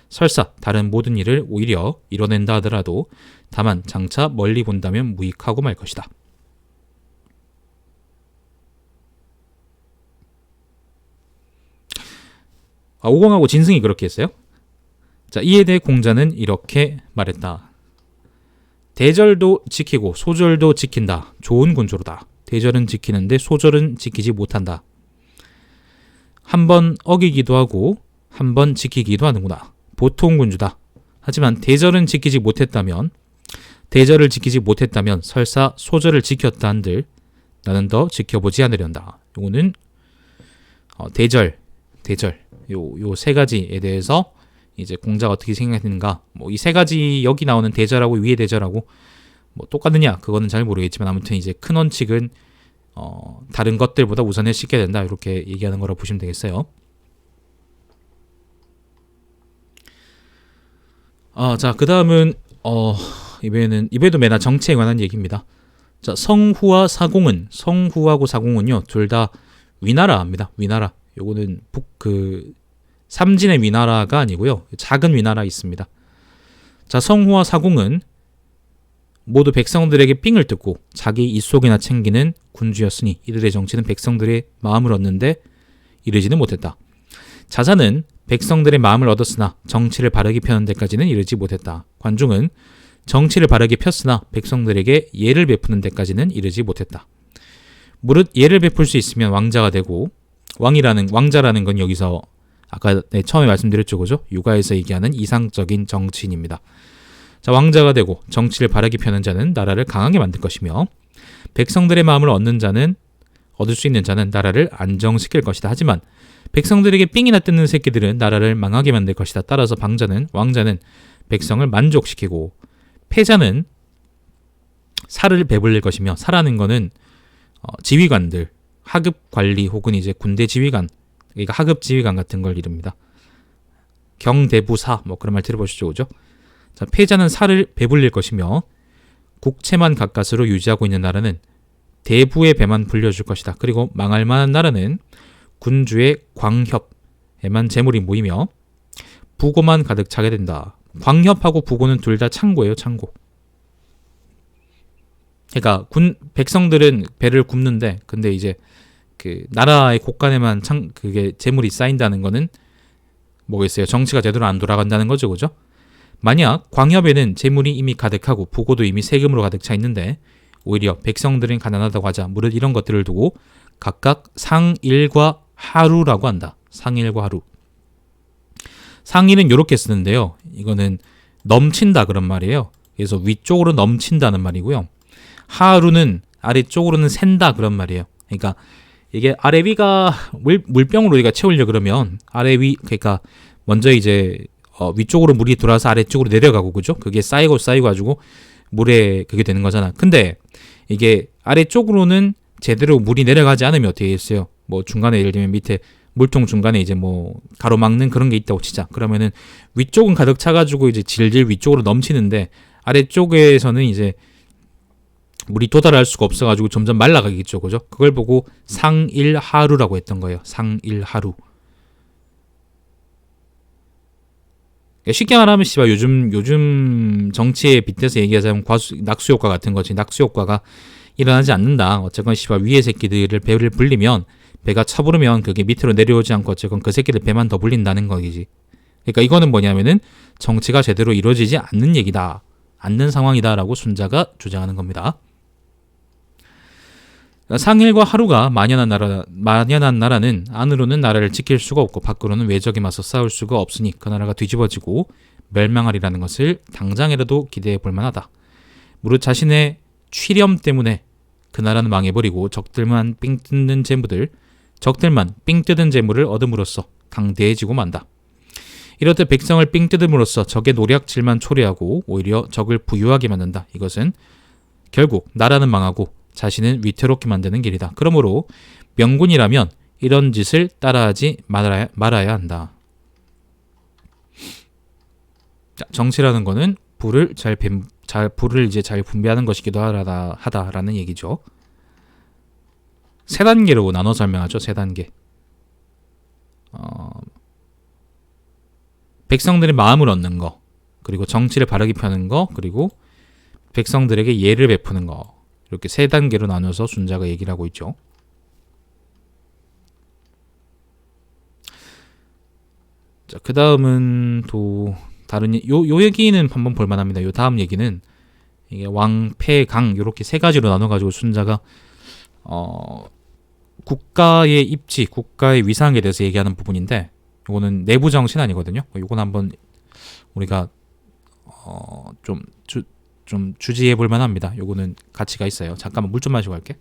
설사 다른 모든 일을 오히려 이뤄낸다 하더라도 다만 장차 멀리 본다면 무익하고 말 것이다. 오공하고 진승이 그렇게 했어요. 자, 이에 대해 공자는 이렇게 말했다. 대절도 지키고 소절도 지킨다. 좋은 군주로다. 대절은 지키는데 소절은 지키지 못한다. 한 번 어기기도 하고 한 번 지키기도 하는구나. 보통 군주다. 하지만 대절을 지키지 못했다면 설사 소절을 지켰다 한들 나는 더 지켜보지 않으련다. 요거는 대절 요 세 가지에 대해서 이제 공자가 어떻게 생각했는가, 뭐 이 세 가지 여기 나오는 대절하고 위에 대절하고 뭐 똑같느냐 그거는 잘 모르겠지만 아무튼 이제 큰 원칙은 다른 것들보다 우선을 싣게 된다, 이렇게 얘기하는 거라고 보시면 되겠어요. 자, 그 다음은 이번에도 매나 정치에 관한 얘기입니다. 자, 성후하고 사공은요 둘 다 위나라입니다. 위나라. 요거는 삼진의 위나라가 아니고요, 작은 위나라 있습니다. 자, 성후와 사공은 모두 백성들에게 삥을 뜯고 자기 입속이나 챙기는 군주였으니 이들의 정치는 백성들의 마음을 얻는데 이르지는 못했다. 자사는 백성들의 마음을 얻었으나 정치를 바르게 펴는 데까지는 이르지 못했다. 관중은 정치를 바르게 폈으나 백성들에게 예를 베푸는 데까지는 이르지 못했다. 무릇 예를 베풀 수 있으면 왕자가 되고, 왕자라는 건 여기서 아까 처음에 말씀드렸죠, 그죠? 육아에서 얘기하는 이상적인 정치인입니다. 자, 왕자가 되고 정치를 바르게 펴는 자는 나라를 강하게 만들 것이며 백성들의 마음을 얻을 수 있는 자는 나라를 안정시킬 것이다. 하지만 백성들에게 삥이나 뜯는 새끼들은 나라를 망하게 만들 것이다. 따라서 왕자는 백성을 만족시키고 패자는 사를 배불릴 것이며, 사라는 거는 지휘관들, 하급 관리 혹은 이제 군대 지휘관, 그러니까 하급 지휘관 같은 걸 이릅니다. 경대부사 뭐 그런 말 들어보시죠, 그죠? 자, 패자는 사를 배불릴 것이며 국채만 가까스로 유지하고 있는 나라는 대부의 배만 불려줄 것이다. 그리고 망할 만한 나라는 군주의 광협에만 재물이 모이며 부고만 가득 차게 된다. 광협하고 부고는 둘 다 창고예요, 창고. 그러니까 백성들은 배를 굽는데, 근데 이제 그 나라의 곳간에만 그게 재물이 쌓인다는 거는 뭐겠어요? 정치가 제대로 안 돌아간다는 거죠, 그죠? 만약 광협에는 재물이 이미 가득하고 부고도 이미 세금으로 가득 차 있는데 오히려 백성들은 가난하다고 하자. 무릇 이런 것들을 두고 각각 상일과 하루라고 한다. 상일과 하루. 상일은 이렇게 쓰는데요. 이거는 넘친다 그런 말이에요. 그래서 위쪽으로 넘친다는 말이고요. 하루는 아래쪽으로는 샌다 그런 말이에요. 그러니까 이게 아래 위가 물병으로 우리가 채우려 그러면 아래 위, 그러니까 먼저 이제 위쪽으로 물이 돌아서 아래쪽으로 내려가고, 그죠? 그게 쌓이고 가지고 물에 그게 되는 거잖아. 근데 이게 아래쪽으로는 제대로 물이 내려가지 않으면 어떻게 했어요? 뭐 중간에 예를 들면 밑에 물통 중간에 이제 뭐 가로막는 그런 게 있다고 치자. 그러면은 위쪽은 가득 차가지고 이제 질질 위쪽으로 넘치는데 아래쪽에서는 이제 물이 도달할 수가 없어가지고 점점 말라가겠죠, 그죠? 그걸 보고 상일하루라고 했던 거예요. 상일하루. 쉽게 말하면 씨발 요즘 정치에 빗대서 얘기하자면 낙수 효과 같은 거지. 낙수 효과가 일어나지 않는다. 어쨌건 씨발 위에 새끼들을 배를 불리면 배가 차부르면 그게 밑으로 내려오지 않고 어쨌건 그 새끼들 배만 더 불린다는 거지. 그러니까 이거는 뭐냐면은 정치가 제대로 이루어지지 않는 얘기다. 않는 상황이다라고 순자가 주장하는 겁니다. 상일과 하루가 만연한 나라는 안으로는 나라를 지킬 수가 없고 밖으로는 외적에 맞서 싸울 수가 없으니 그 나라가 뒤집어지고 멸망하리라는 것을 당장이라도 기대해 볼 만하다. 무릇 자신의 취렴 때문에 그 나라는 망해버리고 적들만 삥 뜯는 재물을 얻음으로써 강대해지고 만다. 이렇듯 백성을 삥 뜯음으로써 적의 노략질만 초래하고 오히려 적을 부유하게 만든다. 이것은 결국 나라는 망하고 자신은 위태롭게 만드는 길이다. 그러므로 명군이라면 이런 짓을 따라하지 말아야 한다. 자, 정치라는 거는 불을 잘 분배하는 것이기도 하다라는 얘기죠. 세 단계로 나눠 설명하죠. 세 단계. 백성들의 마음을 얻는 거, 그리고 정치를 바르게 펴는 거, 그리고 백성들에게 예를 베푸는 거. 이렇게 세 단계로 나눠서 순자가 얘기를 하고 있죠. 자, 그 다음은 또 다른 요 얘기는 한번 볼만합니다. 요 다음 얘기는 이게 왕패강 이렇게 세 가지로 나눠가지고 순자가 국가의 입지, 국가의 위상에 대해서 얘기하는 부분인데, 요거는 내부 정신 아니거든요. 요건 한번 우리가 좀 주지해 볼 만합니다. 요거는 가치가 있어요. 잠깐만 물 좀 마시고 갈게.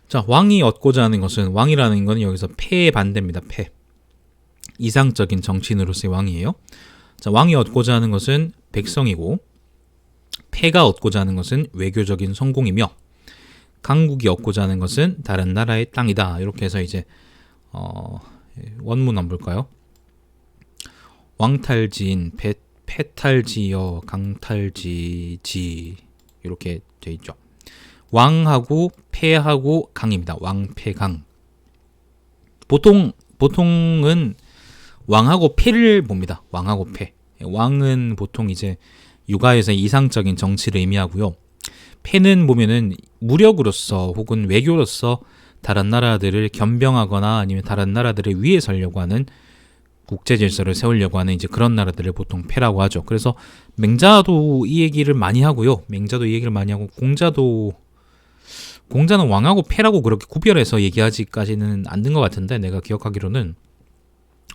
자, 왕이 얻고자 하는 것은, 왕이라는 건 여기서 패의 반대입니다. 패. 이상적인 정치인으로서의 왕이에요. 자, 왕이 얻고자 하는 것은 백성이고, 패가 얻고자 하는 것은 외교적인 성공이며, 강국이 얻고자 하는 것은 다른 나라의 땅이다. 이렇게 해서 이제 원문 한번 볼까요? 왕탈지인 패탈지여 강탈지지 이렇게 돼 있죠. 왕하고 패하고 강입니다. 왕패강. 보통은 왕하고 패를 봅니다. 왕하고 패. 왕은 보통 이제 육아에서 이상적인 정치를 의미하고요. 패는 보면은 무력으로서 혹은 외교로서 다른 나라들을 겸병하거나 아니면 다른 나라들을 위에 서려고 하는 국제 질서를 세우려고 하는 이제 그런 나라들을 보통 패라고 하죠. 그래서 맹자도 이 얘기를 많이 하고요. 맹자도 이 얘기를 많이 하고 공자는 왕하고 패라고 그렇게 구별해서 얘기하지까지는 않는 것 같은데, 내가 기억하기로는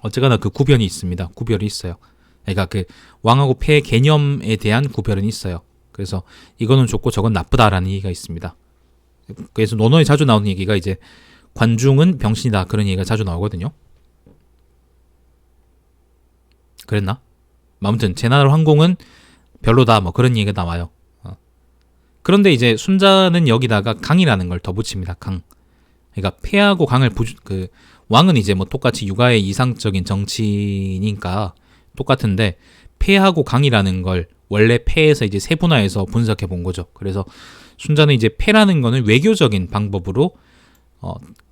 어쨌거나 그 구별이 있습니다. 구별이 있어요. 그러니까 그 왕하고 패의 개념에 대한 구별은 있어요. 그래서 이거는 좋고 저건 나쁘다라는 얘기가 있습니다. 그래서 논어에 자주 나오는 얘기가 이제 관중은 병신이다 그런 얘기가 자주 나오거든요. 그랬나? 아무튼 제나라 황공은 별로다 뭐 그런 얘기가 나와요. 그런데 이제 순자는 여기다가 강이라는 걸 더 붙입니다. 강. 그러니까 패하고 강을 왕은 이제 뭐 똑같이 육아의 이상적인 정치니까 똑같은데 폐하고 강이라는 걸 원래 폐에서 이제 세분화해서 분석해 본 거죠. 그래서 순자는 이제 폐라는 거는 외교적인 방법으로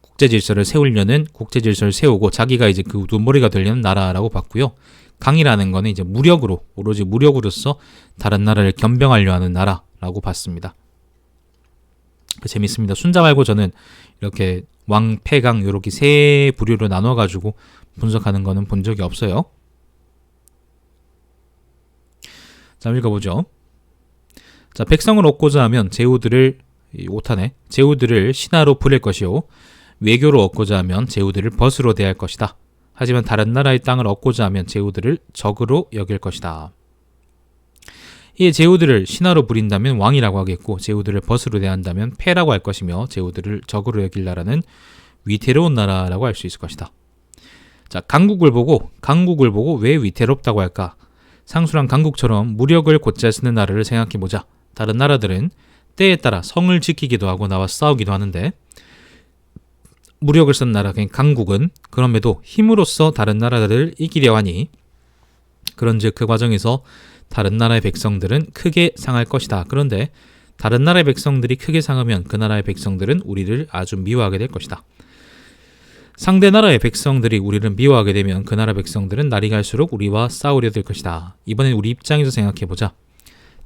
국제 질서를 세우려는 국제 질서를 세우고 자기가 이제 그 눈머리가 되려는 나라라고 봤고요. 강이라는 거는 이제 무력으로 오로지 무력으로서 다른 나라를 겸병하려 하는 나라라고 봤습니다. 재밌습니다. 순자 말고 저는 이렇게 왕, 폐, 강 이렇게 세 부류로 나눠 가지고 분석하는 거는 본 적이 없어요. 자, 읽어보죠. 자, 백성을 얻고자 하면 제후들을 5탄에 제후들을 신하로 부릴 것이요 외교로 얻고자 하면 제후들을 벗으로 대할 것이다. 하지만 다른 나라의 땅을 얻고자 하면 제후들을 적으로 여길 것이다. 이 제후들을 신하로 부린다면 왕이라고 하겠고 제후들을 벗으로 대한다면 폐라고 할 것이며 제후들을 적으로 여길 나라는 위태로운 나라라고 할 수 있을 것이다. 자, 강국을 보고 왜 위태롭다고 할까? 상수랑 강국처럼 무력을 곧잘 쓰는 나라를 생각해보자. 다른 나라들은 때에 따라 성을 지키기도 하고 나와 싸우기도 하는데 무력을 쓴 나라, 강국은 그럼에도 힘으로써 다른 나라들을 이기려 하니 그런즉 그 과정에서 다른 나라의 백성들은 크게 상할 것이다. 그런데 다른 나라의 백성들이 크게 상하면 그 나라의 백성들은 우리를 아주 미워하게 될 것이다. 상대 나라의 백성들이 우리를 미워하게 되면 그 나라 백성들은 날이 갈수록 우리와 싸우려 될 것이다. 이번엔 우리 입장에서 생각해보자.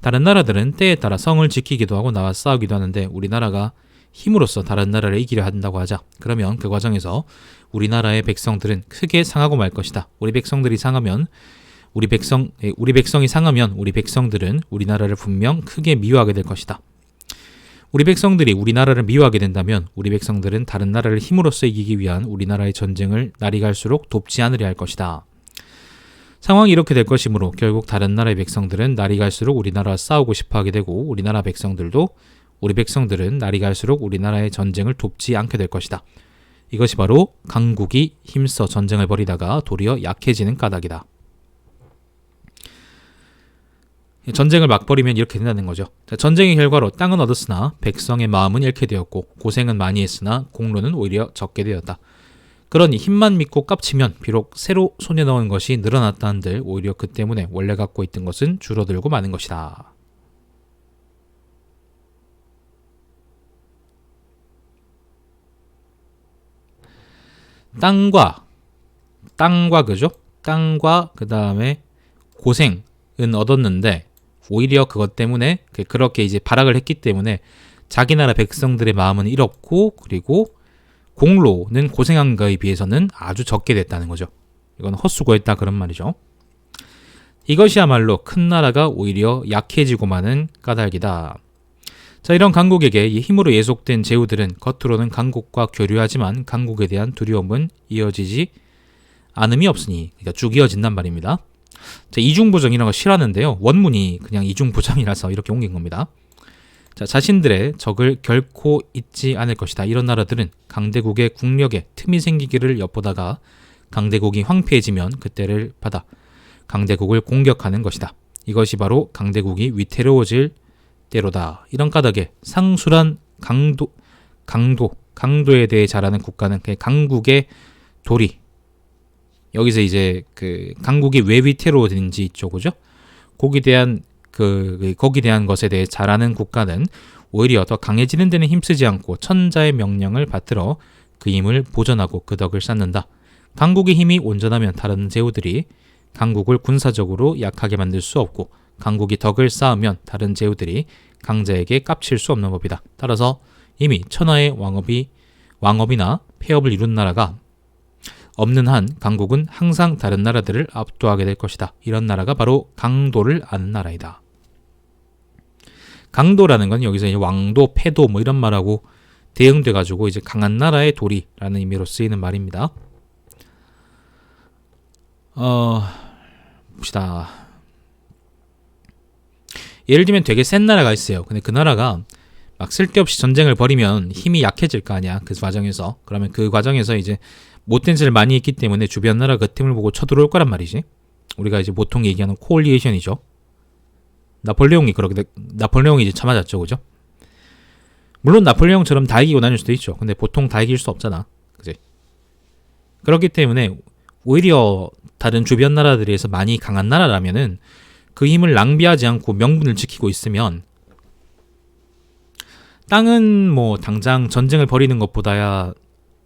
다른 나라들은 때에 따라 성을 지키기도 하고 나와 싸우기도 하는데 우리나라가 힘으로써 다른 나라를 이기려 한다고 하자. 그러면 그 과정에서 우리나라의 백성들은 크게 상하고 말 것이다. 우리 백성이 상하면 우리 백성들은 우리나라를 분명 크게 미워하게 될 것이다. 우리 백성들이 우리나라를 미워하게 된다면 우리 백성들은 다른 나라를 힘으로써 이기기 위한 우리나라의 전쟁을 날이 갈수록 돕지 않으려 할 것이다. 상황이 이렇게 될 것이므로 결국 다른 나라의 백성들은 날이 갈수록 우리나라와 싸우고 싶어 하게 되고 우리 백성들은 날이 갈수록 우리나라의 전쟁을 돕지 않게 될 것이다. 이것이 바로 강국이 힘써 전쟁을 벌이다가 도리어 약해지는 까닭이다. 전쟁을 막 벌이면 이렇게 된다는 거죠. 전쟁의 결과로 땅은 얻었으나 백성의 마음은 잃게 되었고 고생은 많이 했으나 공로는 오히려 적게 되었다. 그러니 힘만 믿고 깝치면 비록 새로 손에 넣은 것이 늘어났다 한들 오히려 그 때문에 원래 갖고 있던 것은 줄어들고 마는 것이다. 땅과 그죠? 땅과 그 다음에 고생은 얻었는데 오히려 그것 때문에 그렇게 이제 발악을 했기 때문에 자기 나라 백성들의 마음은 잃었고 그리고 공로는 고생한 거에 비해서는 아주 적게 됐다는 거죠. 이건 헛수고했다 그런 말이죠. 이것이야말로 큰 나라가 오히려 약해지고 마는 까닭이다. 자, 이런 강국에게 이 힘으로 예속된 제후들은 겉으로는 강국과 교류하지만 강국에 대한 두려움은 이어지지 않음이 없으니 그러니까 쭉 이어진단 말입니다. 자, 이중부정이라는 거 싫어하는데요. 원문이 그냥 이중부정이라서 이렇게 옮긴 겁니다. 자, 자신들의 적을 결코 잊지 않을 것이다. 이런 나라들은 강대국의 국력에 틈이 생기기를 엿보다가 강대국이 황폐해지면 그때를 받아 강대국을 공격하는 것이다. 이것이 바로 강대국이 위태로워질 때로다. 이런 까닭에 상술한 강도에 대해 잘하는 국가는 강국의 도리. 여기서 이제 그 강국이 왜 위태로워지는지 있죠, 그죠? 거기에 대한 것에 대해 잘하는 국가는 오히려 더 강해지는 데는 힘쓰지 않고 천자의 명령을 받들어 그 힘을 보존하고 그 덕을 쌓는다. 강국의 힘이 온전하면 다른 제후들이 강국을 군사적으로 약하게 만들 수 없고 강국이 덕을 쌓으면 다른 제후들이 강자에게 깝칠 수 없는 법이다. 따라서 이미 천하의 왕업이나 폐업을 이룬 나라가 없는 한 강국은 항상 다른 나라들을 압도하게 될 것이다. 이런 나라가 바로 강도를 아는 나라이다. 강도라는 건 여기서 이제 왕도, 패도 뭐 이런 말하고 대응돼 가지고 이제 강한 나라의 도리라는 의미로 쓰이는 말입니다. 봅시다. 예를 들면 되게 센 나라가 있어요. 근데 그 나라가 막 쓸데없이 전쟁을 벌이면 힘이 약해질 거 아니야. 그 과정에서. 그러면 그 과정에서 이제 못된 짓을 많이 했기 때문에 주변 나라 그 틈을 보고 쳐들어올 거란 말이지. 우리가 이제 보통 얘기하는 코올리에이션이죠. 나폴레옹이 이제 참아졌죠, 그죠? 물론 나폴레옹처럼 다 이기고 다닐 수도 있죠. 근데 보통 다 이길 수 없잖아, 그지? 그렇기 때문에 오히려 다른 주변 나라들에서 많이 강한 나라라면은 그 힘을 낭비하지 않고 명분을 지키고 있으면 땅은 뭐 당장 전쟁을 벌이는 것보다야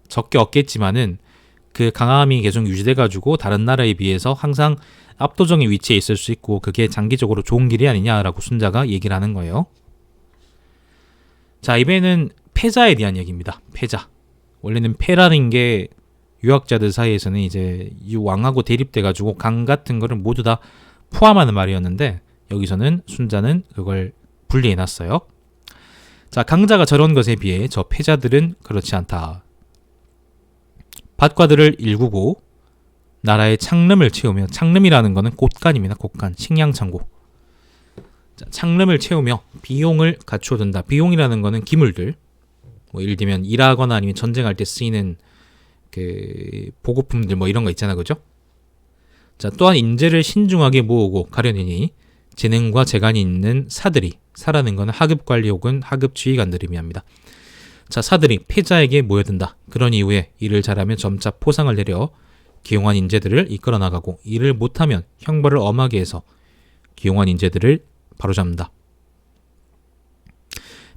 적게 얻겠지만은 그 강함이 계속 유지돼가지고 다른 나라에 비해서 항상 압도적인 위치에 있을 수 있고 그게 장기적으로 좋은 길이 아니냐라고 순자가 얘기를 하는 거예요. 자, 이번에는 패자에 대한 얘기입니다. 패자. 원래는 패라는 게 유학자들 사이에서는 이제 이 왕하고 대립돼가지고 강 같은 거를 모두 다 포함하는 말이었는데 여기서는 순자는 그걸 분리해놨어요. 자, 강자가 저런 것에 비해 저 패자들은 그렇지 않다. 밭과들을 일구고 나라의 창름을 채우며, 창름이라는 것은 곳간입니다. 곳간, 식량창고. 자, 창름을 채우며 비용을 갖추어둔다. 비용이라는 것은 기물들, 뭐 예를 들면 일하거나 아니면 전쟁할 때 쓰이는 그 보급품들 뭐 이런 거 있잖아, 그죠? 자, 또한 인재를 신중하게 모으고 가려내니 재능과 재간이 있는 사들이, 사라는 것은 하급관리 혹은 하급지휘관들을 의미합니다. 자, 사들이 패자에게 모여든다. 그런 이후에 일을 잘하면 점차 포상을 내려 기용한 인재들을 이끌어 나가고 일을 못하면 형벌을 엄하게 해서 기용한 인재들을 바로잡는다.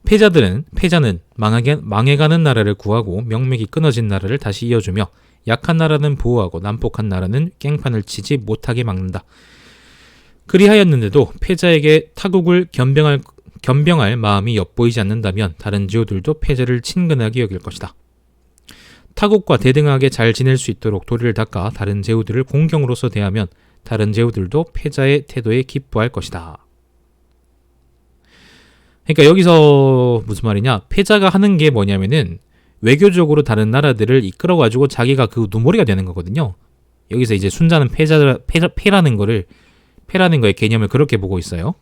패자는 망해가는 나라를 구하고 명맥이 끊어진 나라를 다시 이어주며 약한 나라는 보호하고 난폭한 나라는 깽판을 치지 못하게 막는다. 그리하였는데도 패자에게 타국을 겸병할 마음이 엿보이지 않는다면 다른 제후들도 패자를 친근하게 여길 것이다. 타국과 대등하게 잘 지낼 수 있도록 도리를 닦아 다른 제후들을 공경으로서 대하면 다른 제후들도 패자의 태도에 기뻐할 것이다. 그러니까 여기서 무슨 말이냐, 패자가 하는 게 뭐냐면은 외교적으로 다른 나라들을 이끌어가지고 자기가 그 눈머리가 되는 거거든요. 여기서 이제 순자는 패라는 거의 개념을 그렇게 보고 있어요.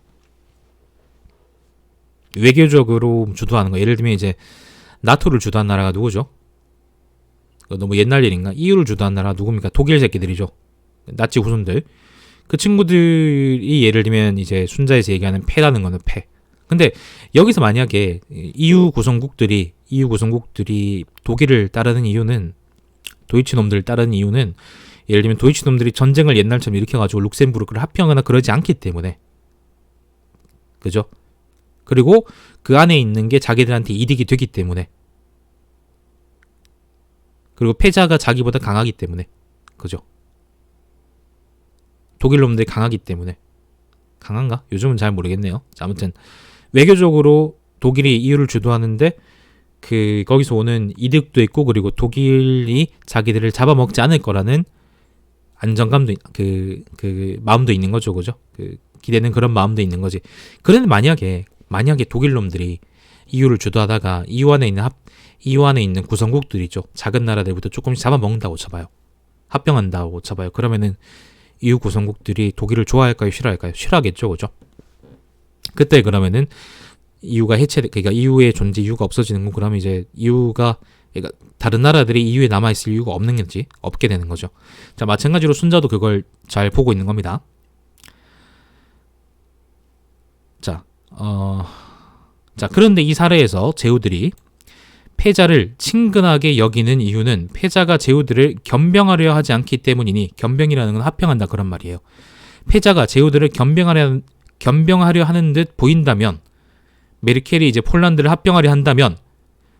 외교적으로 주도하는 거. 예를 들면 이제 나토를 주도한 나라가 누구죠? 너무 옛날 일인가? EU를 주도한 나라가 누굽니까? 독일 새끼들이죠. 나치 후손들. 그 친구들이 예를 들면 이제 순자에서 얘기하는 패라는 거는 패. 근데 여기서 만약에 EU 구성국들이 독일을 따르는 이유는, 도이치 놈들을 따르는 이유는, 예를 들면 도이치 놈들이 전쟁을 옛날처럼 일으켜가지고 룩셈부르크를 합병하거나 그러지 않기 때문에, 그죠? 그리고 그 안에 있는 게 자기들한테 이득이 되기 때문에, 그리고 패자가 자기보다 강하기 때문에, 그죠? 독일 놈들이 강하기 때문에. 강한가? 요즘은 잘 모르겠네요. 자, 아무튼 외교적으로 독일이 EU를 주도하는데 거기서 오는 이득도 있고, 그리고 독일이 자기들을 잡아먹지 않을 거라는 안정감도, 마음도 있는 거죠, 그죠? 기대는 그런 마음도 있는 거지. 그런데 만약에 독일 놈들이 EU를 주도하다가 EU 안에 있는 구성국들이죠, 작은 나라들부터 조금씩 잡아먹는다고 쳐봐요. 합병한다고 쳐봐요. 그러면은 EU 구성국들이 독일을 좋아할까요, 싫어할까요? 싫어하겠죠, 그죠? 그때 그러면은 그러니까 EU의 존재 이유가 없어지는 거. 그러면 이제 그러니까 다른 나라들이 EU에 남아있을 이유가 없게 되는 거죠. 자, 마찬가지로 순자도 그걸 잘 보고 있는 겁니다. 자, 그런데 이 사례에서 제후들이 패자를 친근하게 여기는 이유는 패자가 제후들을 겸병하려 하지 않기 때문이니, 겸병이라는 건 합병한다 그런 말이에요. 패자가 제후들을 겸병하려 하는 듯 보인다면, 메르켈이 이제 폴란드를 합병하려 한다면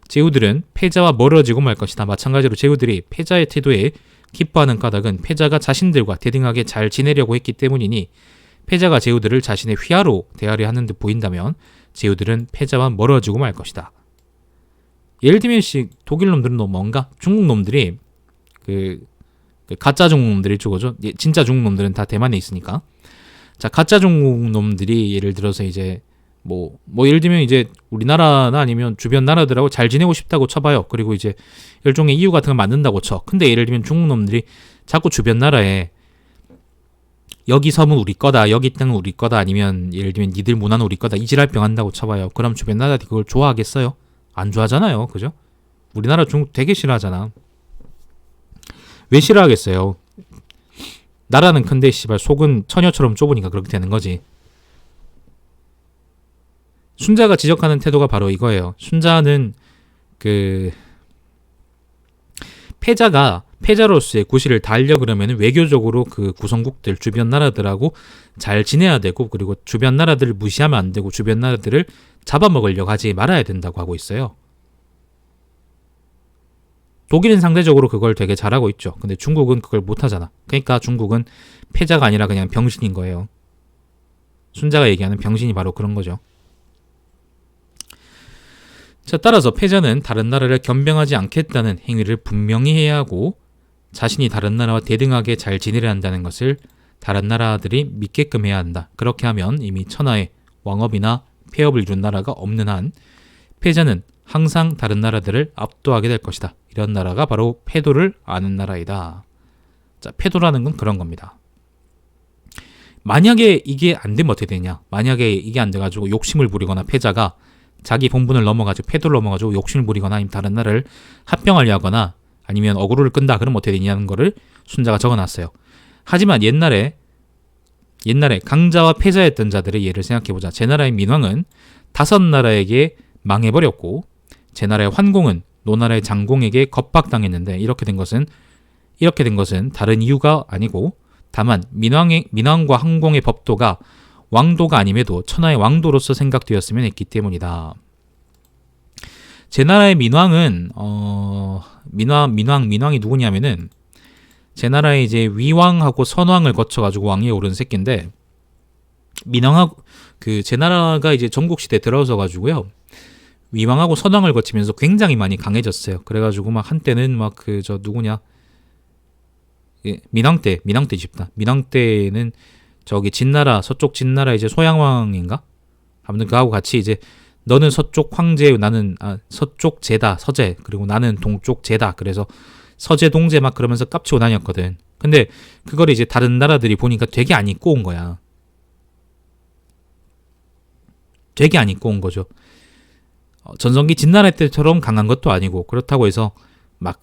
제후들은 패자와 멀어지고 말 것이다. 마찬가지로 제후들이 패자의 태도에 기뻐하는 까닭은 패자가 자신들과 대등하게 잘 지내려고 했기 때문이니, 패자가 제후들을 자신의 휘하로 대하려 하는 듯 보인다면 제후들은 패자와 멀어지고 말 것이다. 예를 들면 독일 놈들은 뭔가 중국 놈들이 그 가짜 중국 놈들이 쪽이죠. 진짜 중국 놈들은 다 대만에 있으니까. 자, 가짜 중국 놈들이 예를 들어서 이제 뭐 예를 들면 이제 우리나라나 아니면 주변 나라들하고 잘 지내고 싶다고 쳐봐요. 그리고 이제 일종의 이유 같은 걸 만든다고 쳐. 근데 예를 들면 중국 놈들이 자꾸 주변 나라에 여기 섬은 우리 거다, 여기 땅은 우리 거다, 아니면 예를 들면 니들 문화는 우리 거다, 이지랄병 한다고 쳐봐요. 그럼 주변 나라들이 그걸 좋아하겠어요? 안 좋아하잖아요, 그죠? 우리나라 중국 되게 싫어하잖아. 왜 싫어하겠어요? 나라는 큰데 씨발 속은 처녀처럼 좁으니까 그렇게 되는 거지. 순자가 지적하는 태도가 바로 이거예요. 순자는 패자가 패자로서의 구실을 달려 그러면 외교적으로 그 구성국들 주변 나라들하고 잘 지내야 되고, 그리고 주변 나라들을 무시하면 안 되고 주변 나라들을 잡아먹으려고 하지 말아야 된다고 하고 있어요. 독일은 상대적으로 그걸 되게 잘하고 있죠. 근데 중국은 그걸 못하잖아. 그러니까 중국은 패자가 아니라 그냥 병신인 거예요. 순자가 얘기하는 병신이 바로 그런 거죠. 자, 따라서 패자는 다른 나라를 겸병하지 않겠다는 행위를 분명히 해야 하고, 자신이 다른 나라와 대등하게 잘 지내려 한다는 것을 다른 나라들이 믿게끔 해야 한다. 그렇게 하면 이미 천하에 왕업이나 폐업을 이룬 나라가 없는 한 패자는 항상 다른 나라들을 압도하게 될 것이다. 이런 나라가 바로 패도를 아는 나라이다. 자, 패도라는 건 그런 겁니다. 만약에 이게 안 되면 어떻게 되냐? 만약에 이게 안 돼가지고 욕심을 부리거나 패자가 자기 본분을 넘어가지고 패도를 넘어가지고 욕심을 부리거나 아니면 다른 나라를 합병하려 하거나 아니면 어그로를 끈다. 그럼 어떻게 되냐는 거를 순자가 적어놨어요. 하지만 옛날에 강자와 패자였던 자들의 예를 생각해보자. 제 나라의 민왕은 5나라에게 망해버렸고, 제 나라의 환공은 노나라의 장공에게 겁박당했는데, 이렇게 된 것은 다른 이유가 아니고 다만 민왕과 항공의 법도가 왕도가 아님에도 천하의 왕도로서 생각되었으면 했기 때문이다. 제 나라의 민왕은 민왕이 누구냐면은 제 나라의 이제 위왕하고 선왕을 거쳐가지고 왕위에 오른 새끼인데, 민왕하고 제 나라가 이제 전국시대 들어서 가지고요, 위왕하고 선왕을 거치면서 굉장히 많이 강해졌어요. 그래가지고 막 한때는 막 누구냐, 민왕 집다. 민왕 때는 저기 진나라, 서쪽 진나라 이제 소양왕인가? 아무튼 그하고 같이 이제 너는 서쪽 황제, 나는 서쪽 제다, 서제, 그리고 나는 동쪽 제다. 그래서 서제 동제 막 그러면서 깝치고 다녔거든. 근데 그걸 이제 다른 나라들이 보니까 되게 안 입고 온 거야. 되게 안 입고 온 거죠. 전성기 진나라 때처럼 강한 것도 아니고, 그렇다고 해서 막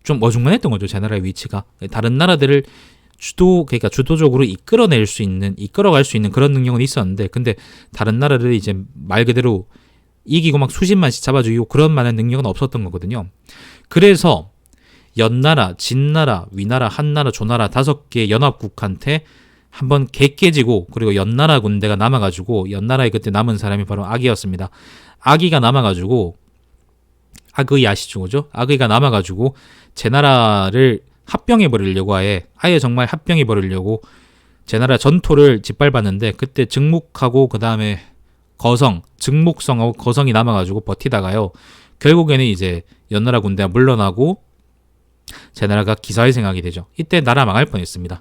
좀 어중간했던 거죠. 제 나라의 위치가. 다른 나라들을 그러니까 주도적으로 이끌어갈 수 있는 그런 능력은 있었는데, 근데 다른 나라를 이제 말 그대로 이기고 막 수십만씩 잡아주고 그런 많은 능력은 없었던 거거든요. 그래서 연나라, 진나라, 위나라, 한나라, 조나라 5개 연합국한테 한번 깨지고, 그리고 연나라 군대가 남아가지고, 연나라에 그때 남은 사람이 바로 아기였습니다. 아기가 남아가지고, 아그이 아시죠, 그죠? 아그이가 남아가지고 제 나라를 합병해버리려고 아예 정말 합병해버리려고 제 나라 전토를 짓밟았는데, 그때 증묵하고 그 다음에 증묵성하고 거성이 남아가지고 버티다가요, 결국에는 이제 연나라 군대가 물러나고 제 나라가 기사회생하게 되죠. 이때 나라 망할 뻔했습니다.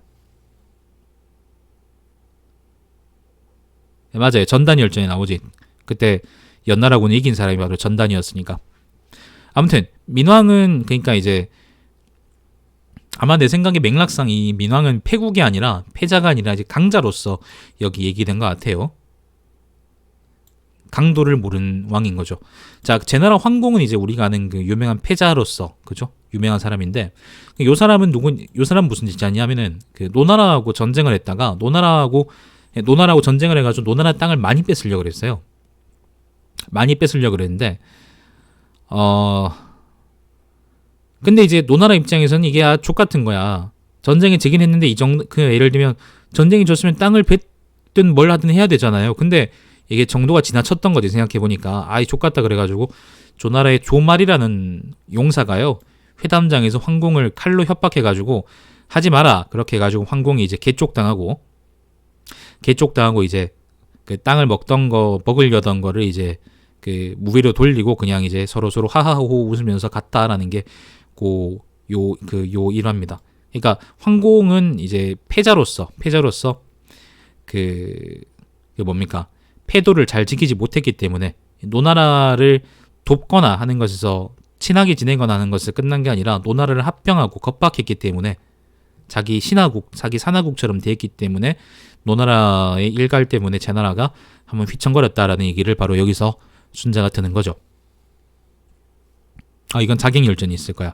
네, 맞아요. 전단열전에 나오지. 그때 연나라군이 이긴 사람이 바로 전단이었으니까. 아무튼 민왕은 그러니까 이제 아마 내 생각에 맥락상 이 민왕은 패국이 아니라 패자가 아니라 이제 강자로서 여기 얘기된 것 같아요. 강도를 모르는 왕인 거죠. 자, 제 나라 황공은 이제 우리가 아는 그 유명한 패자로서, 그죠? 유명한 사람인데, 요 사람 무슨 짓이 하냐면은 그 노나라하고 전쟁을 했다가 노나라하고 전쟁을 해가지고 노나라 땅을 많이 뺏으려고 그랬어요. 많이 뺏으려고 그랬는데, 근데 이제 노나라 입장에서는 이게 족같은 거야. 전쟁에 지긴 했는데 예를 들면 전쟁이 졌으면 땅을 뱉든 뭘 하든 해야 되잖아요. 근데 이게 정도가 지나쳤던 거지, 생각해보니까. 아이 족같다 그래가지고 조나라의 조말이라는 용사가요, 회담장에서 황공을 칼로 협박해가지고 하지 마라 그렇게 해가지고 황공이 이제 개쪽당하고 이제 그 땅을 먹으려던 거를 이제 그 무위로 돌리고 그냥 이제 서로 하하호호 웃으면서 갔다라는 게 요 일화입니다. 그러니까 황공은 이제 패자로서 뭡니까? 패도를 잘 지키지 못했기 때문에 노나라를 돕거나 하는 것에서 친하게 지내거나 하는 것을 끝난 게 아니라 노나라를 합병하고 겁박했기 때문에 자기 산하국처럼 되었기 때문에 노나라의 일갈 때문에 제 나라가 한번 휘청거렸다라는 얘기를 바로 여기서 순자가 드는 거죠. 이건 자객열전이 있을 거야.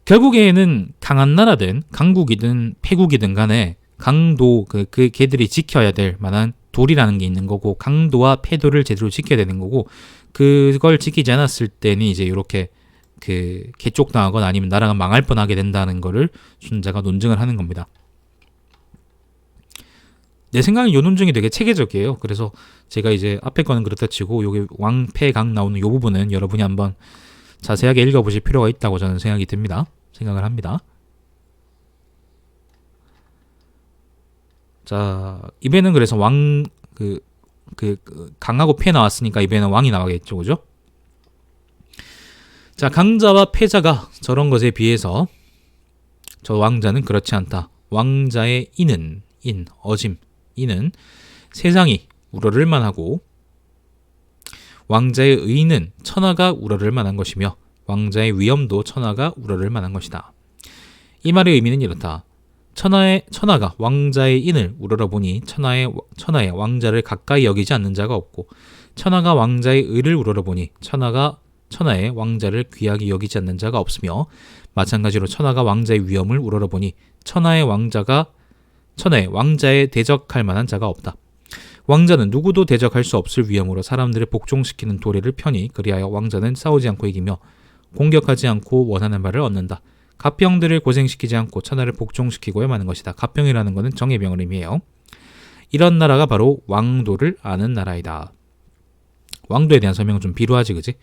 결국에는 강한 나라든 강국이든 패국이든 간에 강도 걔들이 지켜야 될 만한 도리라는 게 있는 거고, 강도와 패도를 제대로 지켜야 되는 거고, 그걸 지키지 않았을 때는 이제 이렇게 그 개쪽당하거나 아니면 나라가 망할 뻔하게 된다는 거를 순자가 논증을 하는 겁니다. 내 생각엔 요 논증이 되게 체계적이에요. 그래서 제가 이제 앞에 거는 그렇다 치고 여기 왕패강 나오는 요 부분은 여러분이 한번 자세하게 읽어보실 필요가 있다고 저는 생각을 합니다. 자, 입에는 그래서 강하고 패 나왔으니까 입에는 왕이 나와야겠죠, 그죠? 자, 강자와 패자가 저런 것에 비해서 저 왕자는 그렇지 않다. 왕자의 인은 이는 세상이 우러를 만하고 왕자의 의는 천하가 우러를 만한 것이며 왕자의 위엄도 천하가 우러를 만한 것이다. 이 말의 의미는 이렇다. 천하가 왕자의 인을 우러러보니 천하의 왕자를 가까이 여기지 않는 자가 없고 천하가 왕자의 의를 우러러보니 천하의 왕자를 귀하게 여기지 않는 자가 없으며 마찬가지로 천하가 왕자의 위엄을 우러러보니 천하의 왕자에 대적할 만한 자가 없다. 왕자는 누구도 대적할 수 없을 위엄으로 사람들을 복종시키는 도리를 펴니 그리하여 왕자는 싸우지 않고 이기며 공격하지 않고 원하는 바를 얻는다. 갑병들을 고생시키지 않고 천하를 복종시키고야 마는 것이다. 갑병이라는 것은 정예병을 의미해요. 이런 나라가 바로 왕도를 아는 나라이다. 왕도에 대한 설명은 좀 비루하지, 그지?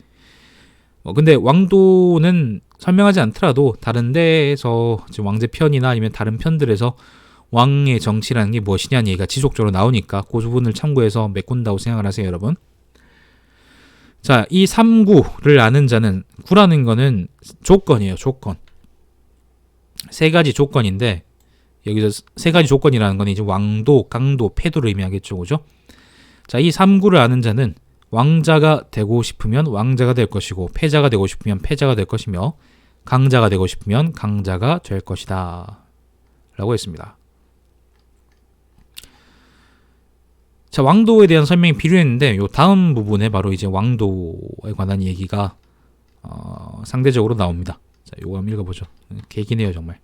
근데 왕도는 설명하지 않더라도 다른 데에서 지금 왕제 편이나 아니면 다른 편들에서 왕의 정치라는 게 무엇이냐는 얘기가 지속적으로 나오니까 그 부분을 참고해서 메꾼다고 생각을 하세요, 여러분. 자, 이 3구를 아는 자는, 구라는 거는 조건이에요, 조건. 세 가지 조건인데 여기서 세 가지 조건이라는 건 이제 왕도, 강도, 패도를 의미하겠죠, 그죠? 자, 이 3구를 아는 자는 왕자가 되고 싶으면 왕자가 될 것이고 패자가 되고 싶으면 패자가 될 것이며 강자가 되고 싶으면 강자가 될 것이다 라고 했습니다. 자, 왕도에 대한 설명이 필요했는데 요 다음 부분에 바로 이제 왕도에 관한 얘기가 상대적으로 나옵니다. 자, 요거 한번 읽어보죠. 개기네요, 정말.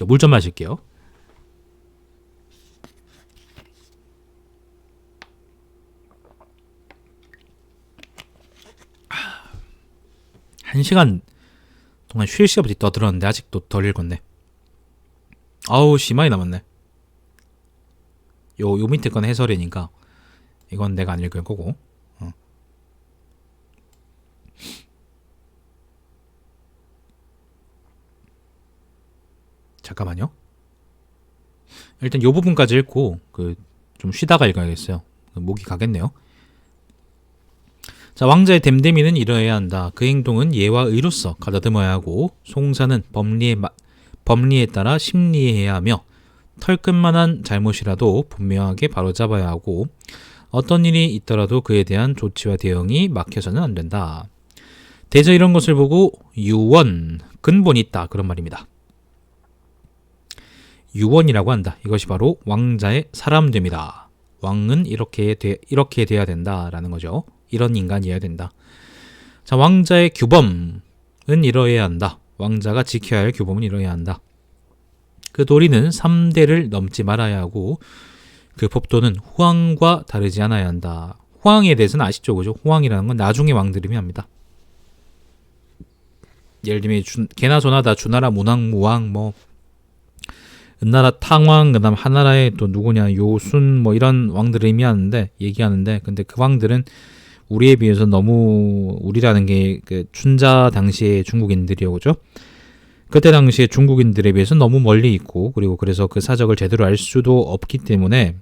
물 좀 마실게요. 한 시간 동안 쉴 새 없이 떠들었는데 아직도 덜 읽었네. 아우, 심하게 남았네. 요 밑에 건 해설이니까 이건 내가 안 읽을 거고. 잠깐만요. 일단 요 부분까지 읽고 좀 쉬다가 읽어야겠어요. 목이 가겠네요. 자, 왕자의 됨됨이는 이러해야 한다. 그 행동은 예와 의로서 가다듬어야 하고 송사는 법리에 따라 심리해야 하며 털끝만한 잘못이라도 분명하게 바로잡아야 하고 어떤 일이 있더라도 그에 대한 조치와 대응이 막혀서는 안 된다. 대저 이런 것을 보고 유원, 근본이 있다, 그런 말입니다. 유원이라고 한다. 이것이 바로 왕자의 사람됨이다. 왕은 이렇게 돼야 된다라는 거죠. 이런 인간이어야 된다. 자, 왕자의 규범은 이러해야 한다. 왕자가 지켜야 할 규범은 이러해야 한다. 그 도리는 3대를 넘지 말아야 하고 그 법도는 후왕과 다르지 않아야 한다. 후왕에 대해서는 아시죠, 그죠? 후왕이라는 건 나중에 왕들 의미합니다. 예를 들면 개나 소나 다 주나라 문왕, 무왕, 은나라 탕왕, 그다음 하나라의 또 누구냐 요순 이런 왕들을 얘기하는데 근데 그 왕들은 우리에 비해서 너무 우리라는 게 그 춘자 당시의 중국인들이요, 그죠? 그때 당시에 중국인들에 비해서 너무 멀리 있고 그리고 그래서 그 사적을 제대로 알 수도 없기 때문에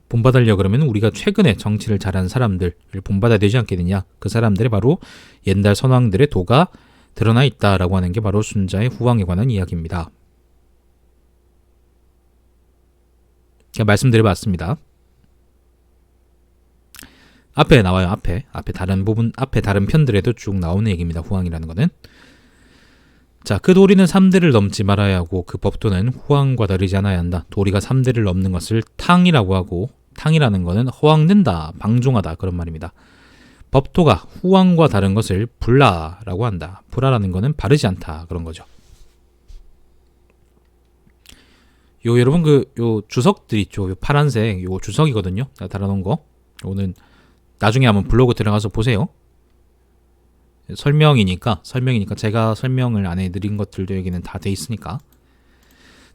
본받으려 그러면 우리가 최근에 정치를 잘한 사람들을 본받아야 되지 않겠느냐. 그 사람들이 바로 옛날 선왕들의 도가 드러나 있다라고 하는 게 바로 순자의 후왕에 관한 이야기입니다. 말씀드려봤습니다. 앞에 나와요. 앞에 다른 편들에도 쭉 나오는 얘기입니다. 후왕이라는 거는. 자, 그 도리는 3대를 넘지 말아야 하고 그 법도는 후왕과 다르지 않아야 한다. 도리가 3대를 넘는 것을 탕이라고 하고 탕이라는 거는 허황된다, 방종하다, 그런 말입니다. 법도가 후왕과 다른 것을 불라라고 한다. 불라라는 거는 바르지 않다, 그런 거죠. 여러분 요 주석들 있죠. 요 파란색 요 주석이거든요. 제가 달아놓은 거. 요거는 나중에 한번 블로그 들어가서 보세요. 설명이니까 제가 설명을 안 해드린 것들도 여기는 다 돼 있으니까.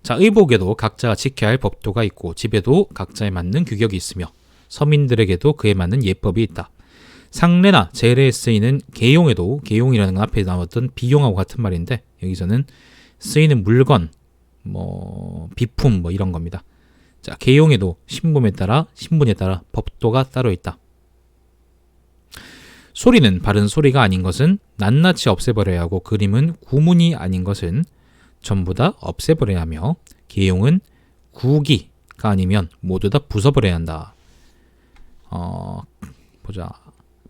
자, 의복에도 각자가 지켜야 할 법도가 있고 집에도 각자에 맞는 규격이 있으며 서민들에게도 그에 맞는 예법이 있다. 상례나 제례에 쓰이는 계용에도, 계용이라는 건 앞에 나왔던 비용하고 같은 말인데 여기서는 쓰이는 물건, 비품 이런 겁니다. 자, 계용에도 신분에 따라 법도가 따로 있다. 소리는 바른 소리가 아닌 것은 낱낱이 없애버려야 하고 그림은 구문이 아닌 것은 전부 다 없애버려야 하며 계용은 구기가 아니면 모두 다 부숴버려야 한다. 보자.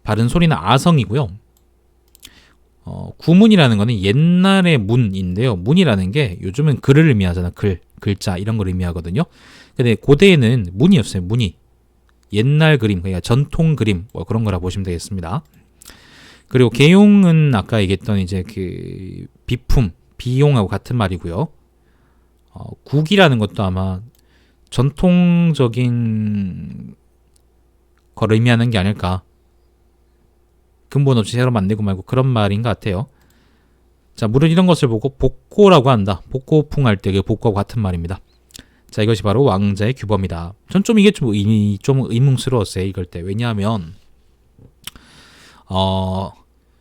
바른 소리는 아성이고요. 구문이라는 거는 옛날의 문인데요. 문이라는 게 요즘은 글을 의미하잖아. 글자 이런 걸 의미하거든요. 근데 고대에는 문이었어요. 문이. 옛날 그림, 그러니까 전통 그림 그런 거라 보시면 되겠습니다. 그리고 계용은 아까 얘기했던 이제 그 비품, 비용하고 같은 말이고요. 국이라는 것도 아마 전통적인 걸 의미하는 게 아닐까. 근본 없이 새로 만들고 말고 그런 말인 것 같아요. 자, 물은 이런 것을 보고 복고라고 한다. 복고풍 할 때 그 복고와 같은 말입니다. 자, 이것이 바로 왕자의 규범이다. 전 좀 이게 좀 의문스러웠어요. 이걸 때. 왜냐하면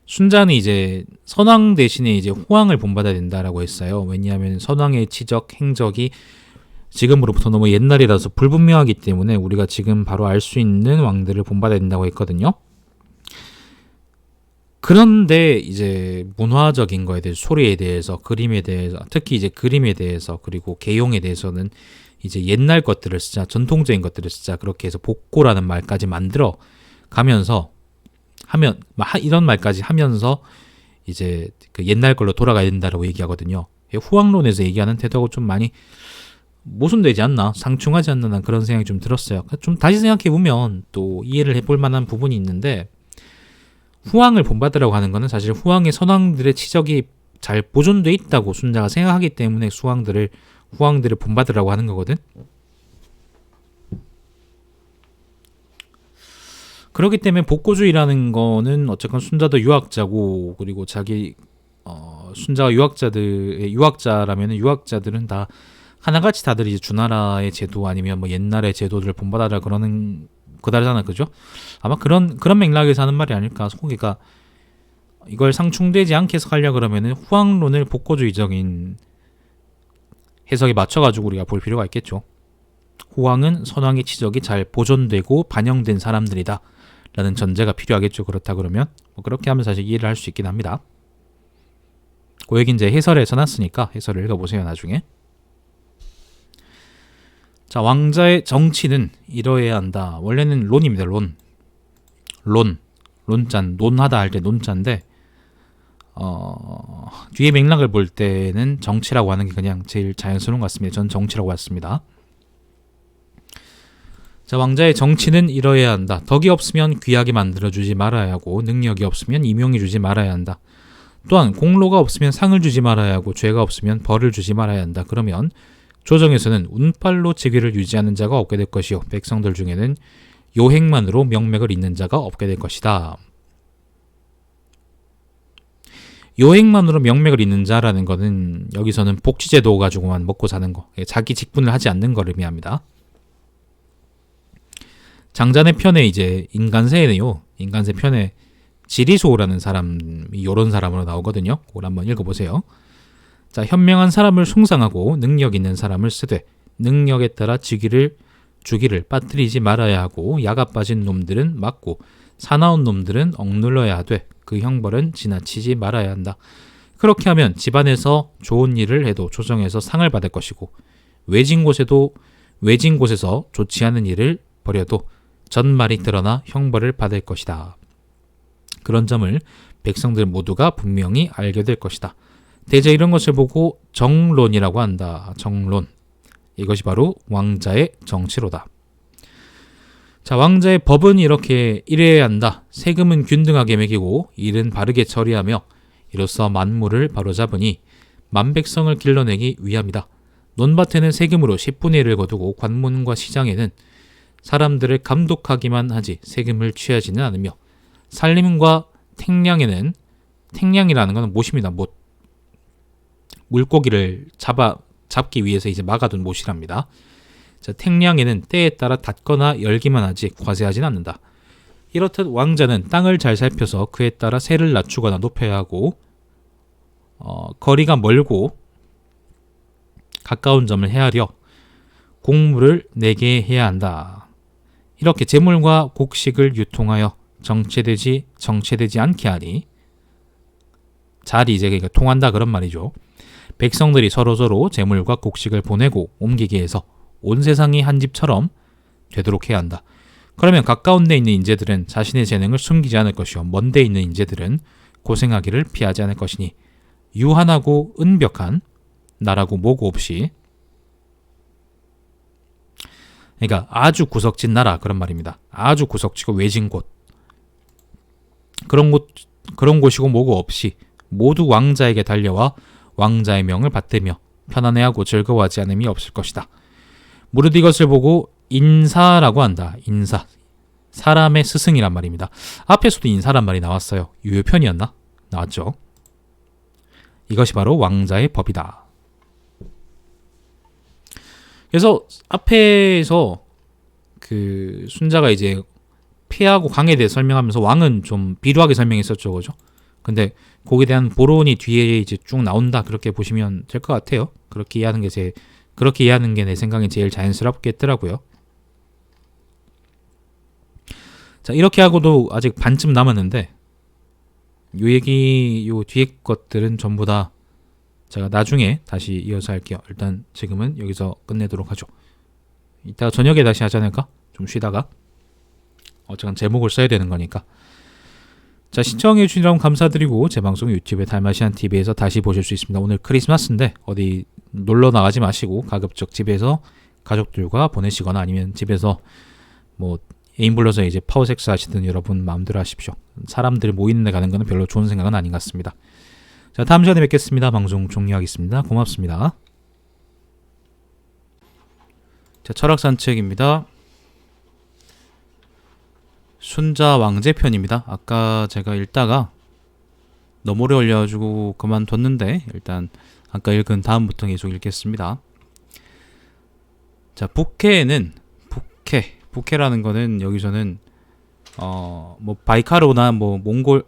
순자는 이제 선왕 대신에 이제 호왕을 본받아야 된다라고 했어요. 왜냐하면 선왕의 치적, 행적이 지금으로부터 너무 옛날이라서 불분명하기 때문에 우리가 지금 바로 알 수 있는 왕들을 본받아야 된다고 했거든요. 그런데 이제 문화적인 거에 대해서, 소리에 대해서, 그림에 대해서, 특히 이제 그림에 대해서, 그리고 계용에 대해서는 이제 옛날 것들을 쓰자, 전통적인 것들을 쓰자, 그렇게 해서 복고라는 말까지 만들어 가면서 이런 말까지 하면서 이제 그 옛날 걸로 돌아가야 된다라고 얘기하거든요. 후왕론에서 얘기하는 태도하고 좀 많이 모순되지 않나, 상충하지 않나, 난 그런 생각이 좀 들었어요. 좀 다시 생각해 보면 또 이해를 해볼 만한 부분이 있는데, 후왕을 본받으라고 하는 것은 사실 후왕의 선왕들의 치적이 잘 보존돼 있다고 순자가 생각하기 때문에 후왕들을 본받으라고 하는 거거든. 그렇기 때문에 복고주의라는 거는 어쨌건 순자도 유학자고, 그리고 순자가 유학자라면 유학자들은 다 하나같이 다들 이제 주나라의 제도 아니면 옛날의 제도들을 본받아라 그러는 그다르잖아, 그죠? 아마 그런 맥락에서 하는 말이 아닐까. 그러니까 이걸 상충되지 않게 해석하려고 그러면은 후왕론을 복고주의적인 해석에 맞춰가지고 우리가 볼 필요가 있겠죠. 후왕은 선왕의 치적이 잘 보존되고 반영된 사람들이다 라는 전제가 필요하겠죠. 그렇다 그러면 그렇게 하면 사실 이해를 할 수 있긴 합니다. 그 얘기 이제 해설에 써놨으니까 해설을 읽어보세요, 나중에. 자, 왕자의 정치는 이뤄야 한다. 원래는 론입니다. 론짠, 논하다 할 때 논자인데 뒤에 맥락을 볼 때는 정치라고 하는 게 그냥 제일 자연스러운 것 같습니다. 전 정치라고 봤습니다. 자, 왕자의 정치는 이뤄야 한다. 덕이 없으면 귀하게 만들어주지 말아야 하고 능력이 없으면 임용해주지 말아야 한다. 또한 공로가 없으면 상을 주지 말아야 하고 죄가 없으면 벌을 주지 말아야 한다. 그러면 조정에서는 운빨로 직위를 유지하는 자가 없게 될 것이요 백성들 중에는 요행만으로 명맥을 잇는 자가 없게 될 것이다. 요행만으로 명맥을 잇는 자라는 것은 여기서는 복지제도 가지고만 먹고 사는 거, 자기 직분을 하지 않는 걸 의미합니다. 장자의 편에 이제 인간세네요. 인간세 편에 지리소라는 사람이 이런 사람으로 나오거든요. 그걸 한번 읽어보세요. 자, 현명한 사람을 숭상하고 능력 있는 사람을 쓰되 능력에 따라 주기를 빠뜨리지 말아야 하고 야가 빠진 놈들은 맞고 사나운 놈들은 억눌러야 하되 그 형벌은 지나치지 말아야 한다. 그렇게 하면 집안에서 좋은 일을 해도 조정에서 상을 받을 것이고 외진 곳에서 좋지 않은 일을 벌여도 전말이 드러나 형벌을 받을 것이다. 그런 점을 백성들 모두가 분명히 알게 될 것이다. 대제 이런 것을 보고 정론이라고 한다. 정론. 이것이 바로 왕자의 정치로다. 자, 왕자의 법은 이래야 한다. 세금은 균등하게 매기고 일은 바르게 처리하며 이로써 만물을 바로잡으니 만백성을 길러내기 위함이다. 논밭에는 세금으로 10분의 1을 거두고 관문과 시장에는 사람들을 감독하기만 하지 세금을 취하지는 않으며 산림과 택량에는 탱량이라는 거는 못입니다. 못. 물고기를 잡기 위해서 이제 막아둔 못이랍니다. 자, 탱량에는 때에 따라 닫거나 열기만 하지 과세하진 않는다. 이렇듯 왕자는 땅을 잘 살펴서 그에 따라 새를 낮추거나 높여야 하고 거리가 멀고 가까운 점을 헤아려 곡물을 내게 해야 한다. 이렇게 재물과 곡식을 유통하여 정체되지 않게 하니 잘 이제 그러니까 통한다 그런 말이죠. 백성들이 서로서로 재물과 곡식을 보내고 옮기게 해서 온 세상이 한 집처럼 되도록 해야 한다. 그러면 가까운 데 있는 인재들은 자신의 재능을 숨기지 않을 것이요 먼 데 있는 인재들은 고생하기를 피하지 않을 것이니 유한하고 은벽한 나라고 뭐고 없이, 그러니까 아주 구석진 나라 그런 말입니다. 아주 구석지고 외진 곳, 그런 곳이고 뭐고 없이 모두 왕자에게 달려와 왕자의 명을 받들며 편안해하고 즐거워하지 않음이 없을 것이다. 무릇 이것을 보고 인사라고 한다. 인사, 사람의 스승이란 말입니다. 앞에서도 인사란 말이 나왔어요. 유효편이었나? 나왔죠. 이것이 바로 왕자의 법이다. 그래서 앞에서 그 순자가 이제 폐하고 강에 대해 설명하면서 왕은 좀 비루하게 설명했었죠, 그죠? 근데 거기에 대한 보론이 뒤에 이제 쭉 나온다, 그렇게 보시면 될 것 같아요. 그렇게 이해하는 게 내 생각엔 제일 자연스럽겠더라고요. 자, 이렇게 하고도 아직 반쯤 남았는데 요 뒤에 것들은 전부 다 제가 나중에 다시 이어서 할게요. 일단 지금은 여기서 끝내도록 하죠. 이따가 저녁에 다시 하지 않을까? 좀 쉬다가. 어쨌든 제목을 써야 되는 거니까. 자, 시청해주신 여러분 감사드리고 제 방송 유튜브에 달마시안TV에서 다시 보실 수 있습니다. 오늘 크리스마스인데 어디 놀러 나가지 마시고 가급적 집에서 가족들과 보내시거나 아니면 집에서 뭐 애인 불러서 이제 파워섹스 하시든 여러분 마음대로 하십시오. 사람들 모이는 데 가는 거는 별로 좋은 생각은 아닌 것 같습니다. 자, 다음 시간에 뵙겠습니다. 방송 종료하겠습니다. 고맙습니다. 자, 철학산책입니다. 순자 왕제편입니다. 아까 제가 읽다가 너무 오래 걸려가지고 그만뒀는데 일단 아까 읽은 다음부터 계속 읽겠습니다. 자, 북해라는 거는 여기서는 뭐 바이카로나 뭐 몽골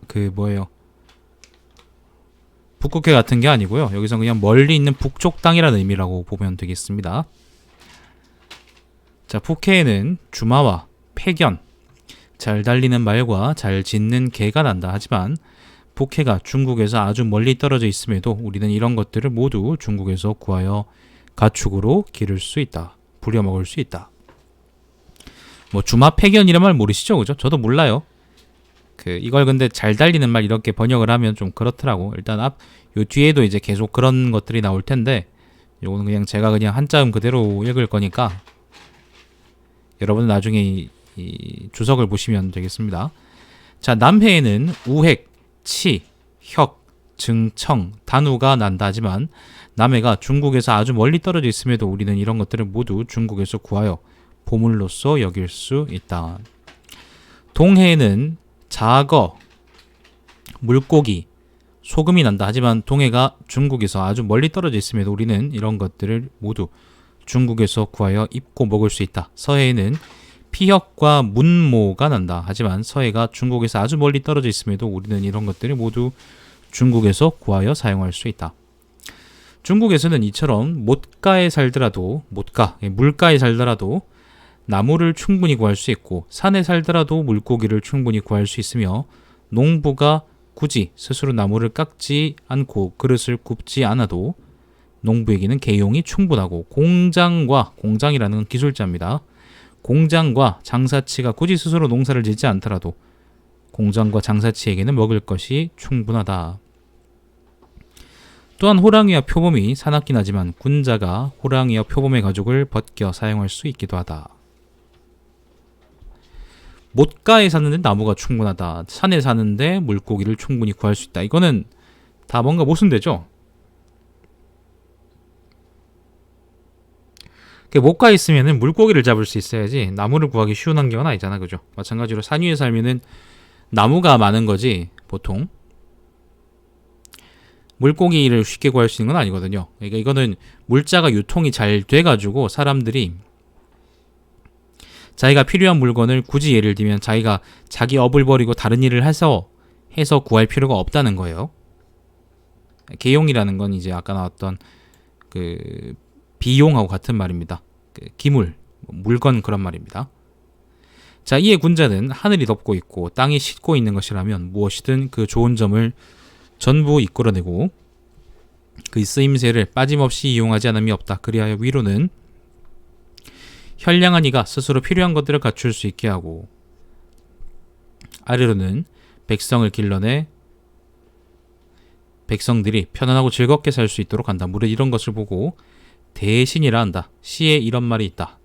북극해 같은 게 아니고요. 여기서 그냥 멀리 있는 북쪽 땅이라는 의미라고 보면 되겠습니다. 자, 북해에는 주마와 패견, 잘 달리는 말과 잘 짖는 개가 난다. 하지만 북해가 중국에서 아주 멀리 떨어져 있음에도 우리는 이런 것들을 모두 중국에서 구하여 가축으로 기를 수 있다. 부려먹을 수 있다. 뭐 주마 패견이란 말 모르시죠? 그죠? 저도 몰라요. 이걸 근데 잘 달리는 말 이렇게 번역을 하면 좀 그렇더라고. 일단 요 뒤에도 이제 계속 그런 것들이 나올 텐데 요거는 그냥 제가 그냥 한자음 그대로 읽을 거니까 여러분은 나중에 이 주석을 보시면 되겠습니다. 자, 남해에는 우획, 치, 혁, 증, 청, 단우가 난다. 하지만 남해가 중국에서 아주 멀리 떨어져 있음에도 우리는 이런 것들을 모두 중국에서 구하여 보물로서 여길 수 있다. 동해에는 자거, 물고기, 소금이 난다. 하지만 동해가 중국에서 아주 멀리 떨어져 있음에도 우리는 이런 것들을 모두 중국에서 구하여 입고 먹을 수 있다. 서해에는 피혁과 문모가 난다. 하지만 서해가 중국에서 아주 멀리 떨어져 있음에도 우리는 이런 것들을 모두 중국에서 구하여 사용할 수 있다. 중국에서는 이처럼 물가에 살더라도 나무를 충분히 구할 수 있고 산에 살더라도 물고기를 충분히 구할 수 있으며 농부가 굳이 스스로 나무를 깎지 않고 그릇을 굽지 않아도 농부에게는 개용이 충분하고 공장이라는 건 기술자입니다. 공장과 장사치가 굳이 스스로 농사를 짓지 않더라도 공장과 장사치에게는 먹을 것이 충분하다. 또한 호랑이와 표범이 사납긴 하지만 군자가 호랑이와 표범의 가죽을 벗겨 사용할 수 있기도 하다. 못가에 사는데 나무가 충분하다. 산에 사는데 물고기를 충분히 구할 수 있다. 이거는 다 뭔가 모순되죠? 못가 있으면은 물고기를 잡을 수 있어야지 나무를 구하기 쉬운 환경은 아니잖아, 그죠? 마찬가지로 산 위에 살면은 나무가 많은 거지 보통. 물고기를 쉽게 구할 수 있는 건 아니거든요. 그러니까 이거는 물자가 유통이 잘 돼가지고 사람들이 자기가 필요한 물건을 굳이 예를 들면 자기가 자기 업을 버리고 다른 일을 해서 구할 필요가 없다는 거예요. 개용이라는 건 이제 아까 나왔던 그 비용하고 같은 말입니다. 그 기물, 물건 그런 말입니다. 자, 이에 군자는 하늘이 덮고 있고 땅이 씻고 있는 것이라면 무엇이든 그 좋은 점을 전부 이끌어내고 그 쓰임새를 빠짐없이 이용하지 않음이 없다. 그리하여 위로는 현량한 이가 스스로 필요한 것들을 갖출 수 있게 하고 아래로는 백성을 길러내 백성들이 편안하고 즐겁게 살 수 있도록 한다. 무릇 이런 것을 보고 대신이라 한다. 시에 이런 말이 있다.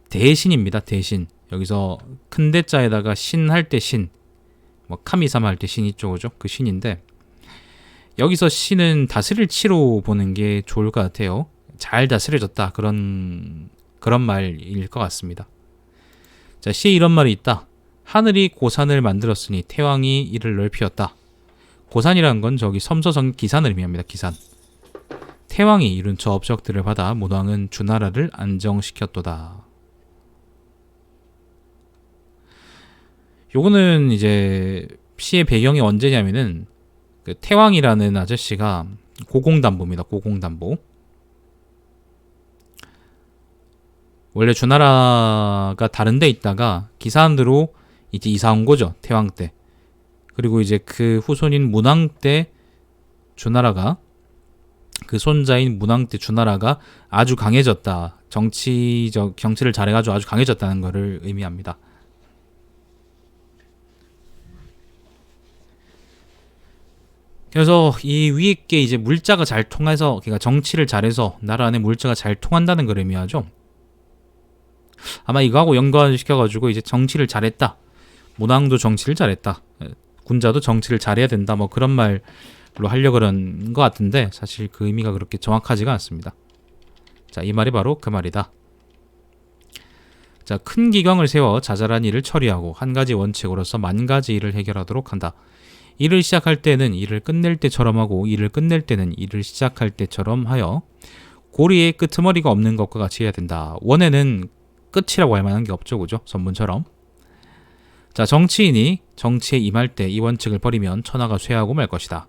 대신입니다. 대신. 여기서 큰 대자에다가 신 할 때 신, 뭐 카미사마 할 때 신 있죠, 그죠? 그 신인데 여기서 신은 다스릴 치로 보는 게 좋을 것 같아요. 잘 다스려졌다. 그런 말일 것 같습니다. 자, 시에 이런 말이 있다. 하늘이 고산을 만들었으니 태왕이 이를 넓히었다. 고산이라는 건 저기 섬서성 기산을 의미합니다. 기산. 태왕이 이룬 저 업적들을 받아 문왕은 주나라를 안정시켰도다. 요거는 이제 시의 배경이 언제냐면은 그 태왕이라는 아저씨가 고공담보입니다. 고공담보. 원래 주나라가 다른 데 있다가 기산으로 이제 이사 온 거죠. 태왕 때. 그리고 이제 그 후손인 문왕 때 주나라가 그 손자인 문왕 때 주나라가 아주 강해졌다. 정치를 잘해가지고 아주 강해졌다는 것을 의미합니다. 그래서 이 위에 게 이제 물자가 잘 통해서, 그러니까 정치를 잘해서 나라 안에 물자가 잘 통한다는 걸 의미하죠. 아마 이거하고 연관시켜가지고 이제 정치를 잘했다. 문왕도 정치를 잘했다. 군자도 정치를 잘해야 된다. 뭐 그런 말로 하려고 그런 것 같은데 사실 그 의미가 그렇게 정확하지가 않습니다. 자, 이 말이 바로 그 말이다. 자, 큰 기강을 세워 자잘한 일을 처리하고 한 가지 원칙으로서 만 가지 일을 해결하도록 한다. 일을 시작할 때는 일을 끝낼 때처럼 하고 일을 끝낼 때는 일을 시작할 때처럼 하여 고리에 끄트머리가 없는 것과 같이 해야 된다. 원에는 끝이라고 할 만한 게 없죠, 그죠? 선문처럼. 자, 정치인이 정치에 임할 때 이 원칙을 버리면 천하가 쇠하고 말 것이다.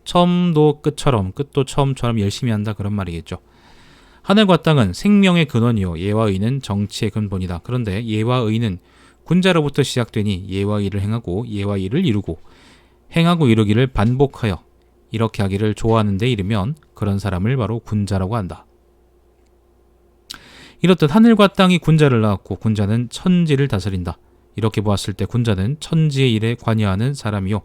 처음도 끝처럼 끝도 처음처럼 열심히 한다, 그런 말이겠죠. 하늘과 땅은 생명의 근원이요 예와 의는 정치의 근본이다. 그런데 예와 의는 군자로부터 시작되니 예와 의를 행하고 예와 의를 이루고 행하고 이루기를 반복하여 이렇게 하기를 좋아하는 데 이르면 그런 사람을 바로 군자라고 한다. 이렇듯 하늘과 땅이 군자를 낳았고 군자는 천지를 다스린다. 이렇게 보았을 때 군자는 천지의 일에 관여하는 사람이요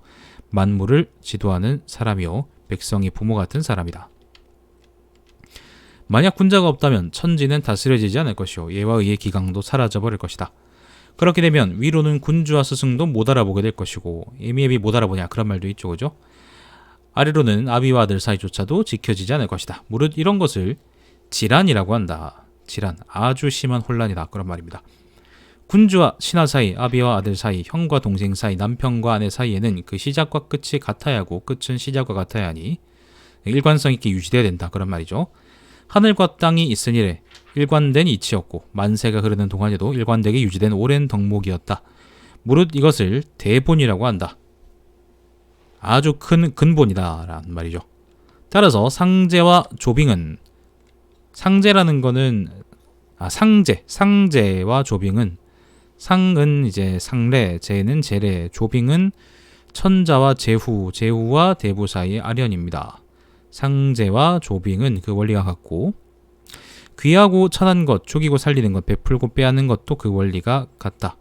만물을 지도하는 사람이요 백성의 부모 같은 사람이다. 만약 군자가 없다면 천지는 다스려지지 않을 것이요 예와 의의 기강도 사라져버릴 것이다. 그렇게 되면 위로는 군주와 스승도 못 알아보게 될 것이고 애미애미 못 알아보냐 그런 말도 있죠, 그죠? 아래로는 아비와 아들 사이조차도 지켜지지 않을 것이다. 무릇 이런 것을 질환이라고 한다. 질환, 아주 심한 혼란이다, 그런 말입니다. 군주와 신하 사이, 아비와 아들 사이, 형과 동생 사이, 남편과 아내 사이에는 그 시작과 끝이 같아야 하고 끝은 시작과 같아야 하니 일관성 있게 유지돼야 된다, 그런 말이죠. 하늘과 땅이 있으니래 일관된 이치였고 만세가 흐르는 동안에도 일관되게 유지된 오랜 덕목이었다. 무릇 이것을 대본이라고 한다. 아주 큰 근본이다 라는 말이죠. 따라서 상제와 조빙은, 상제라는 거는 상제와 조빙은, 상은 이제 상례, 제는 제례, 조빙은 천자와 제후와 대부 사이의 아련입니다. 상제와 조빙은 그 원리가 같고 귀하고 천한 것, 죽이고 살리는 것, 베풀고 빼앗는 것도 그 원리가 같다.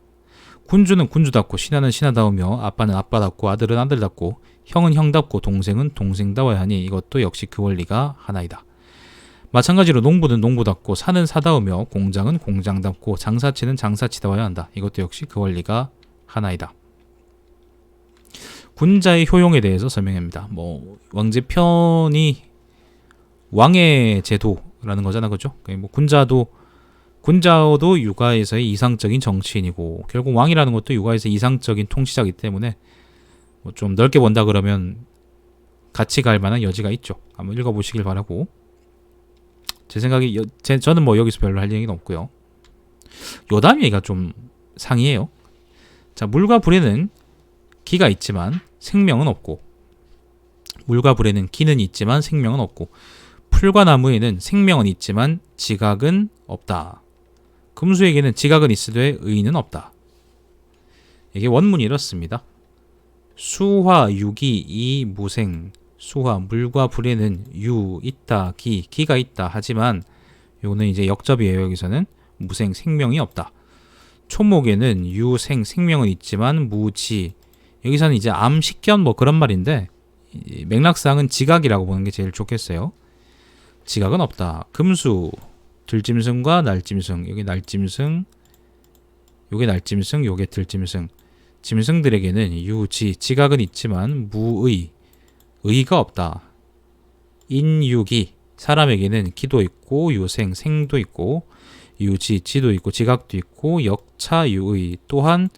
군주는 군주답고 신하는 신하다우며 아빠는 아빠답고 아들은 아들답고 형은 형답고 동생은 동생다워야 하니 이것도 역시 그 원리가 하나이다. 마찬가지로 농부는 농부답고 사는 사다우며 공장은 공장답고 장사치는 장사치다워야 한다. 이것도 역시 그 원리가 하나이다. 군자의 효용에 대해서 설명합니다. 왕제편이 왕의 제도라는 거잖아, 그죠? 뭐 군자도 육아에서의 이상적인 정치인이고 결국 왕이라는 것도 육아에서 이상적인 통치자이기 때문에 좀 넓게 본다 그러면 같이 갈 만한 여지가 있죠. 한번 읽어보시길 바라고. 제 생각에 저는 뭐 여기서 별로 할 얘기는 없고요. 요 다음 얘기가 좀 상이에요. 자, 물과 불에는 기가 있지만 생명은 없고, 물과 불에는 기는 있지만 생명은 없고, 풀과 나무에는 생명은 있지만 지각은 없다. 금수에게는 지각은 있으되 의는 없다. 이게 원문이 이렇습니다. 수화 유기 이 무생. 수화 물과 불에는 유 있다 기가 있다. 하지만 요거는 이제 역접이에요. 여기서는 무생 생명이 없다. 초목에는 유생 생명은 있지만 무지. 여기서는 이제 암식견 뭐 그런 말인데 맥락상은 지각이라고 보는 게 제일 좋겠어요. 지각은 없다. 금수 들짐승과 날짐승. 여기 날짐승, 요게 날짐승, 요게 들짐승. 짐승들에게는 유지 지각은 있지만 무의 의가 없다. 인유기 사람에게는 기도 있고 유생 생도 있고 유지 지도 있고 지각도 있고 역차 유의 또한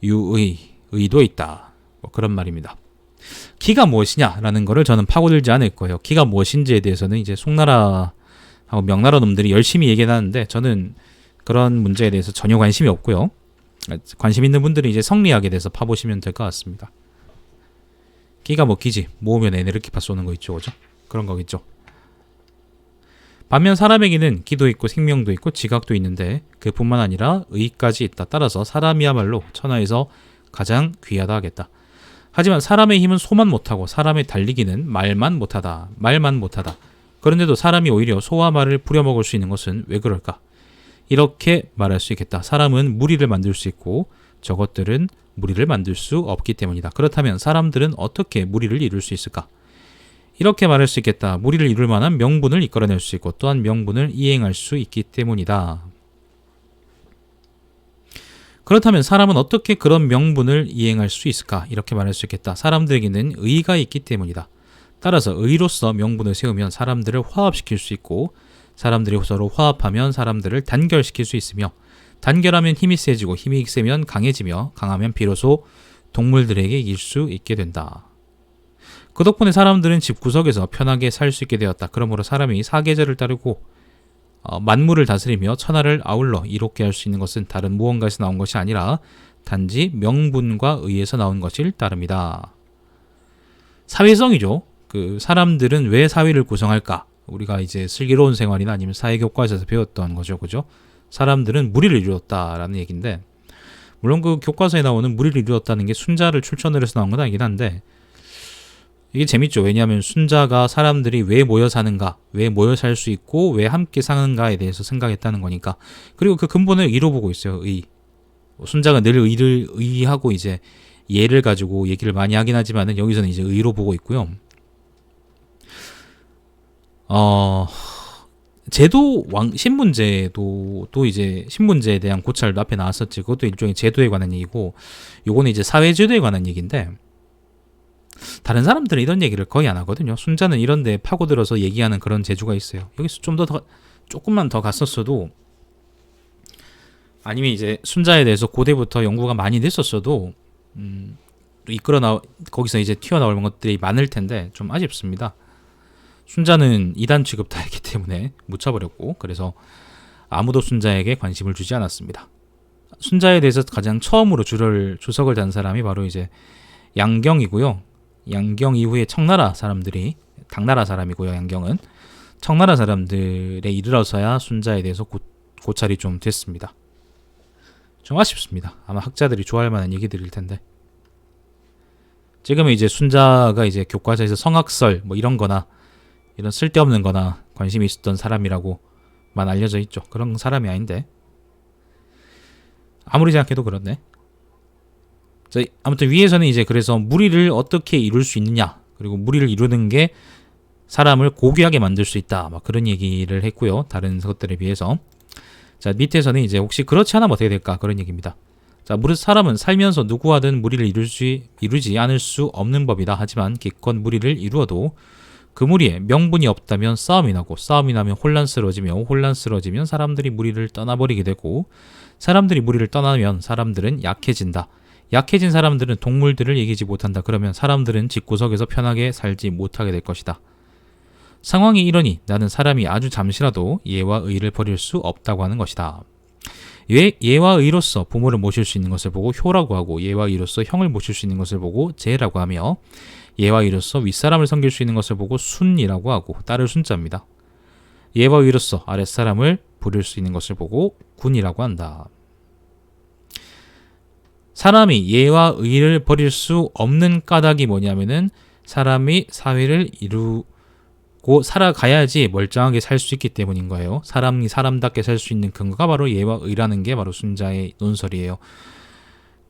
유의 의도 있다. 뭐 그런 말입니다. 기가 무엇이냐라는 거를 저는 파고들지 않을 거예요. 기가 무엇인지에 대해서는 이제 송나라하고 명나라 놈들이 열심히 얘기하는데 저는 그런 문제에 대해서 전혀 관심이 없고요. 관심 있는 분들은 이제 성리학에 대해서 파보시면 될 것 같습니다. 기가 뭐 기지 모으면 에네르기파 쏘는 거 있죠, 그죠? 그런 거겠죠. 반면 사람에게는 기도 있고 생명도 있고 지각도 있는데 그뿐만 아니라 의까지 있다. 따라서 사람이야말로 천하에서 가장 귀하다 하겠다. 하지만 사람의 힘은 소만 못하고 사람의 달리기는 말만 못하다. 그런데도 사람이 오히려 소와 말을 부려먹을 수 있는 것은 왜 그럴까? 이렇게 말할 수 있겠다. 사람은 무리를 만들 수 있고 저것들은 무리를 만들 수 없기 때문이다. 그렇다면 사람들은 어떻게 무리를 이룰 수 있을까? 이렇게 말할 수 있겠다. 무리를 이룰 만한 명분을 이끌어낼 수 있고 또한 명분을 이행할 수 있기 때문이다. 그렇다면 사람은 어떻게 그런 명분을 이행할 수 있을까? 이렇게 말할 수 있겠다. 사람들에게는 의가 있기 때문이다. 따라서 의로서 명분을 세우면 사람들을 화합시킬 수 있고 사람들이 서로 화합하면 사람들을 단결시킬 수 있으며 단결하면 힘이 세지고 힘이 세면 강해지며 강하면 비로소 동물들에게 이길 수 있게 된다. 그 덕분에 사람들은 집구석에서 편하게 살 수 있게 되었다. 그러므로 사람이 사계절을 따르고 만물을 다스리며 천하를 아울러 이롭게 할 수 있는 것은 다른 무언가에서 나온 것이 아니라 단지 명분과 의에서 나온 것일 따름이다. 사회성이죠. 그 사람들은 왜 사회를 구성할까? 우리가 이제 슬기로운 생활이나 아니면 사회교과서에서 배웠던 거죠. 그죠? 사람들은 무리를 이루었다라는 얘기인데 물론 그 교과서에 나오는 무리를 이루었다는 게 순자를 출처를 해서 나온 건 아니긴 한데 이게 재밌죠. 왜냐하면 순자가 사람들이 왜 모여 사는가, 왜 모여 살 수 있고 왜 함께 사는가에 대해서 생각했다는 거니까. 그리고 그 근본을 의로 보고 있어요. 의. 순자가 늘 의를 의하고 이제 예를 가지고 얘기를 많이 하긴 하지만은 여기서는 이제 의로 보고 있고요. 제도 신문제도 또 이제 신문제에 대한 고찰도 앞에 나왔었지. 그것도 일종의 제도에 관한 얘기고, 요거는 이제 사회제도에 관한 얘기인데 다른 사람들은 이런 얘기를 거의 안 하거든요. 순자는 이런 데 파고들어서 얘기하는 그런 재주가 있어요. 여기서 좀 더 조금만 더 갔었어도 아니면 이제 순자에 대해서 고대부터 연구가 많이 됐었어도 거기서 이제 튀어나올 것들이 많을 텐데 좀 아쉽습니다. 순자는 이단 취급자이기 때문에 묻혀버렸고 그래서 아무도 순자에게 관심을 주지 않았습니다. 순자에 대해서 가장 처음으로 주석을 단 사람이 바로 이제 양경이고요. 양경 이후에 청나라 사람들이, 당나라 사람이고요. 양경은 청나라 사람들에 이르러서야 순자에 대해서 고찰이 좀 됐습니다. 좀 아쉽습니다. 아마 학자들이 좋아할 만한 얘기들일 텐데 지금은 이제 순자가 이제 교과서에서 성악설 뭐 이런 거나 이런 쓸데없는 거나 관심이 있었던 사람이라고만 알려져 있죠. 그런 사람이 아닌데 아무리 생각해도 그렇네. 자, 아무튼 위에서는 이제 그래서 무리를 어떻게 이룰 수 있느냐, 그리고 무리를 이루는 게 사람을 고귀하게 만들 수 있다, 막 그런 얘기를 했고요. 다른 것들에 비해서. 자, 밑에서는 이제 혹시 그렇지 않으면 어떻게 될까, 그런 얘기입니다. 자, 사람은 살면서 누구와든 무리를 이루지 않을 수 없는 법이다. 하지만 기껏 무리를 이루어도 그 무리에 명분이 없다면 싸움이 나고, 싸움이 나면 혼란스러워지면 사람들이 무리를 떠나버리게 되고, 사람들이 무리를 떠나면 사람들은 약해진다. 약해진 사람들은 동물들을 이기지 못한다. 그러면 사람들은 집구석에서 편하게 살지 못하게 될 것이다. 상황이 이러니 나는 사람이 아주 잠시라도 예와 의를 버릴 수 없다고 하는 것이다. 예와 의로서 부모를 모실 수 있는 것을 보고 효라고 하고, 예와 의로서 형을 모실 수 있는 것을 보고 제라고 하며, 예와 의로서 윗사람을 섬길 수 있는 것을 보고 순이라고 하고, 따를 순자입니다. 예와 의로서 아랫사람을 부릴 수 있는 것을 보고 군이라고 한다. 사람이 예와 의를 버릴 수 없는 까닭이 뭐냐면은 사람이 사회를 이루고 살아가야지 멀쩡하게 살 수 있기 때문인 거예요. 사람이 사람답게 살 수 있는 근거가 바로 예와 의라는 게 바로 순자의 논설이에요.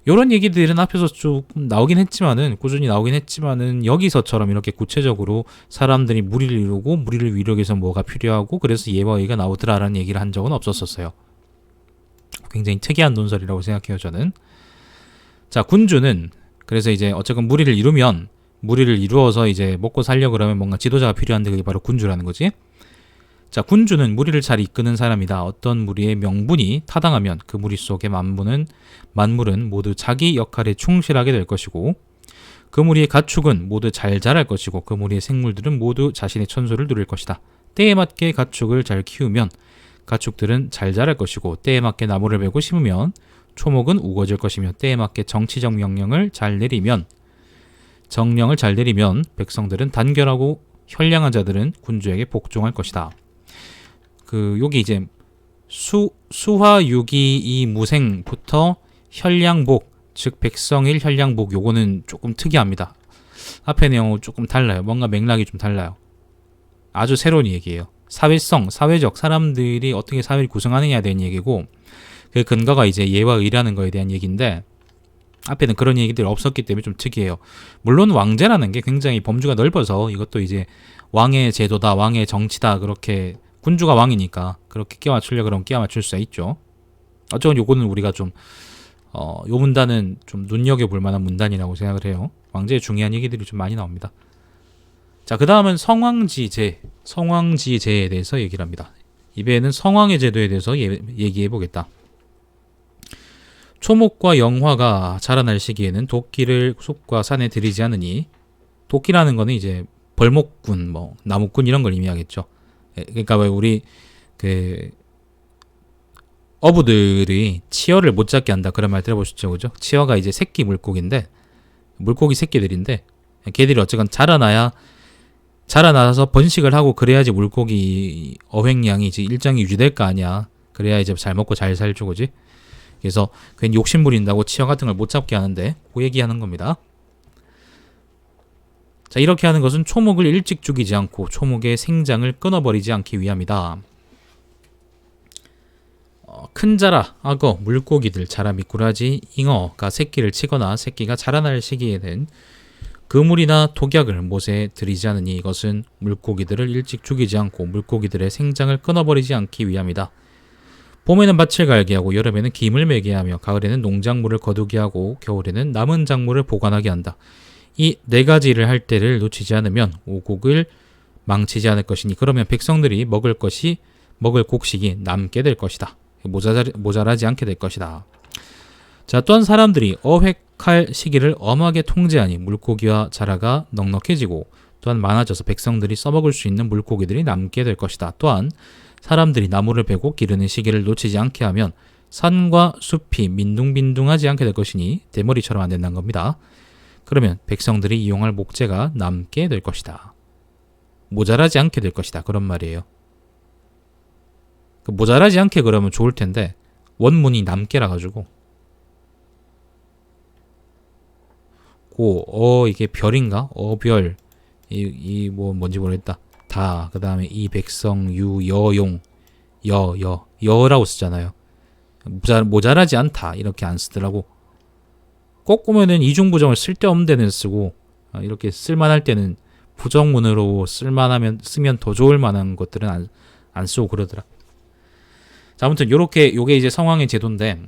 이런 얘기들은 앞에서 좀 나오긴 했지만은, 꾸준히 나오긴 했지만은, 여기서처럼 이렇게 구체적으로 사람들이 무리를 이루고 무리를 이루기 위해서 뭐가 필요하고 그래서 예와 의가 나오더라라는 얘기를 한 적은 없었었어요. 굉장히 특이한 논설이라고 생각해요, 저는. 자, 군주는 그래서 이제 어쨌건 무리를 이루어서 이제 먹고 살려 그러면 뭔가 지도자가 필요한데 그게 바로 군주라는 거지. 자, 군주는 무리를 잘 이끄는 사람이다. 어떤 무리의 명분이 타당하면 그 무리 속의 만물은 모두 자기 역할에 충실하게 될 것이고, 그 무리의 가축은 모두 잘 자랄 것이고, 그 무리의 생물들은 모두 자신의 천소를 누릴 것이다. 때에 맞게 가축을 잘 키우면 가축들은 잘 자랄 것이고, 때에 맞게 나무를 베고 심으면 초목은 우거질 것이며, 때에 맞게 정치적 정령을 잘 내리면 백성들은 단결하고 현량한 자들은 군주에게 복종할 것이다. 여기 이제 수화유기 무생부터 현량복, 즉 백성일 현량복, 요거는 조금 특이합니다. 앞에 내용은 조금 달라요. 뭔가 맥락이 좀 달라요. 아주 새로운 얘기예요. 사회적, 사람들이 어떻게 사회를 구성하느냐에 대한 얘기고, 그 근거가 이제 예와 의라는 거에 대한 얘기인데, 앞에는 그런 얘기들이 없었기 때문에 좀 특이해요. 물론 왕제라는 게 굉장히 범주가 넓어서 이것도 이제 왕의 제도다, 왕의 정치다, 그렇게 군주가 왕이니까 그렇게 끼워 맞추려고 그러면 끼워 맞출 수가 있죠. 어쩌면 요거는 우리가 좀 요 문단은 좀 눈여겨볼 만한 문단이라고 생각을 해요. 왕제의 중요한 얘기들이 좀 많이 나옵니다. 자, 그 다음은 성왕지제에 대해서 얘기를 합니다. 이번에는 성왕의 제도에 대해서 얘기해 보겠다. 초목과 영화가 자라날 시기에는 도끼를 숲과 산에 들이지 않으니, 도끼라는 거는 이제 벌목꾼, 나무꾼 이런 걸 의미하겠죠. 그러니까 왜 우리 어부들이 치어를 못 잡게 한다 그런 말 들어보셨죠, 그죠? 치어가 이제 새끼 물고기 새끼들인데, 걔들이 어쨌건 자라나서 번식을 하고 그래야지 물고기 어획량이 이제 일정이 유지될 거 아니야. 그래야 이제 잘 먹고 잘 살죠, 그지? 그래서 괜히 욕심 부린다고 치어 같은 걸 못 잡게 하는데 그 얘기하는 겁니다. 자, 이렇게 하는 것은 초목을 일찍 죽이지 않고 초목의 생장을 끊어버리지 않기 위함이다. 큰 자라, 악어, 물고기들, 자라, 미꾸라지, 잉어가 새끼를 치거나 새끼가 자라날 시기에는 그물이나 독약을 못에 들이지 않으니 이것은 물고기들을 일찍 죽이지 않고 물고기들의 생장을 끊어버리지 않기 위함이다. 봄에는 밭을 갈게 하고 여름에는 김을 매게 하며 가을에는 농작물을 거두게 하고 겨울에는 남은 작물을 보관하게 한다. 이 네 가지를 할 때를 놓치지 않으면 오곡을 망치지 않을 것이니 그러면 백성들이 먹을 곡식이 남게 될 것이다. 모자라지 않게 될 것이다. 자, 또한 사람들이 어획할 시기를 엄하게 통제하니 물고기와 자라가 넉넉해지고 또한 많아져서 백성들이 써먹을 수 있는 물고기들이 남게 될 것이다. 또한 사람들이 나무를 베고 기르는 시기를 놓치지 않게 하면 산과 숲이 민둥민둥하지 않게 될 것이니 대머리처럼 안 된다는 겁니다. 그러면 백성들이 이용할 목재가 남게 될 것이다. 모자라지 않게 될 것이다. 그런 말이에요. 모자라지 않게 그러면 좋을 텐데 원문이 남게라 가지고 이게 별인가? 어별 뭔지 모르겠다. 다, 그 다음에 이 백성, 여용, 여라고 쓰잖아요. 모자라지 않다 이렇게 안 쓰더라고. 꼭 보면은 이중부정을 쓸데없는 데는 쓰고 이렇게 쓸만할 때는 부정문으로 쓰면 더 좋을 만한 것들은 안 쓰고 그러더라. 자, 아무튼 요게 이제 성왕의 제도인데,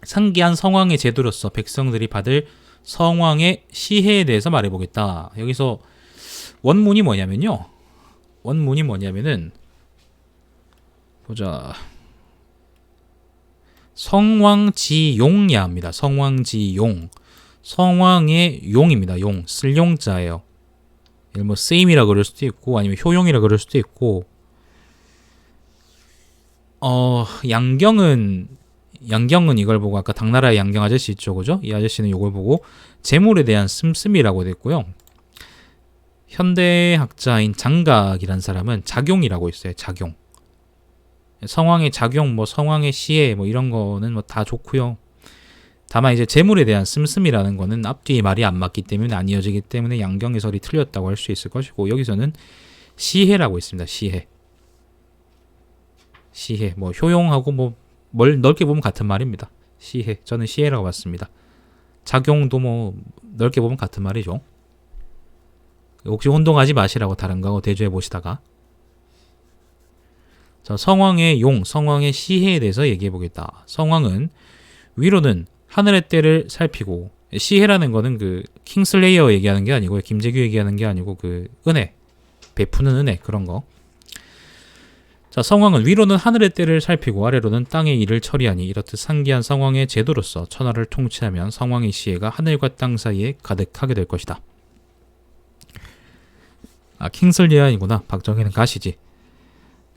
상기한 성왕의 제도로서 백성들이 받을 성왕의 시혜에 대해서 말해보겠다. 여기서 원문이 뭐냐면은 보자. 성왕지용야입니다. 성왕지용. 성왕의 용입니다. 용. 쓸 용자예요. 뭐 쓰임이라 그럴 수도 있고 아니면 효용이라 그럴 수도 있고 양경은 이걸 보고 아까 당나라의 양경 아저씨 있죠, 그죠? 이 아저씨는 이걸 보고 재물에 대한 씀씀이라고 됐고요. 현대학자인 장각이란 사람은 작용이라고 있어요. 작용. 성왕의 작용, 뭐 성왕의 시해, 뭐 이런 거는 뭐 다 좋고요. 다만 이제 재물에 대한 씀씀이라는 거는 앞뒤의 말이 안 맞기 때문에 안 이어지기 때문에 양경 해설이 틀렸다고 할 수 있을 것이고 여기서는 시해라고 있습니다. 시해. 뭐 효용하고 뭐 넓게 보면 같은 말입니다. 시해. 저는 시해라고 봤습니다. 작용도 뭐 넓게 보면 같은 말이죠. 혹시 혼동하지 마시라고 다른 거하고 대조해 보시다가 자, 성왕의 용, 성왕의 시해에 대해서 얘기해 보겠다. 성왕은 위로는 하늘의 때를 살피고 시해라는 거는 그 킹슬레이어 얘기하는 게 아니고 김재규 얘기하는 게 아니고 그 은혜, 베푸는 은혜 그런 거. 자, 성왕은 위로는 하늘의 때를 살피고 아래로는 땅의 일을 처리하니 이렇듯 상기한 성왕의 제도로서 천하를 통치하면 성왕의 시해가 하늘과 땅 사이에 가득하게 될 것이다. 킹슬레이어 아니구나. 박정희는 가시지.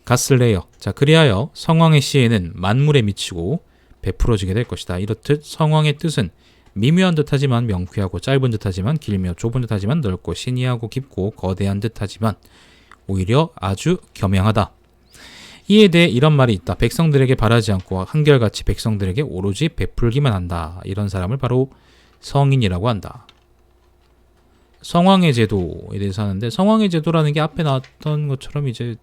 갓슬레이어. 자, 그리하여 성왕의 시해는 만물에 미치고 베풀어지게 될 것이다. 이렇듯 성왕의 뜻은 미묘한 듯하지만 명쾌하고 짧은 듯하지만 길며 좁은 듯하지만 넓고 신이하고 깊고 거대한 듯하지만 오히려 아주 겸양하다. 이에 대해 이런 말이 있다. 백성들에게 바라지 않고 한결같이 백성들에게 오로지 베풀기만 한다. 이런 사람을 바로 성인이라고 한다. 성왕의 제도에 대해서 하는데 성왕의 제도라는 게 앞에 나왔던 것처럼 이제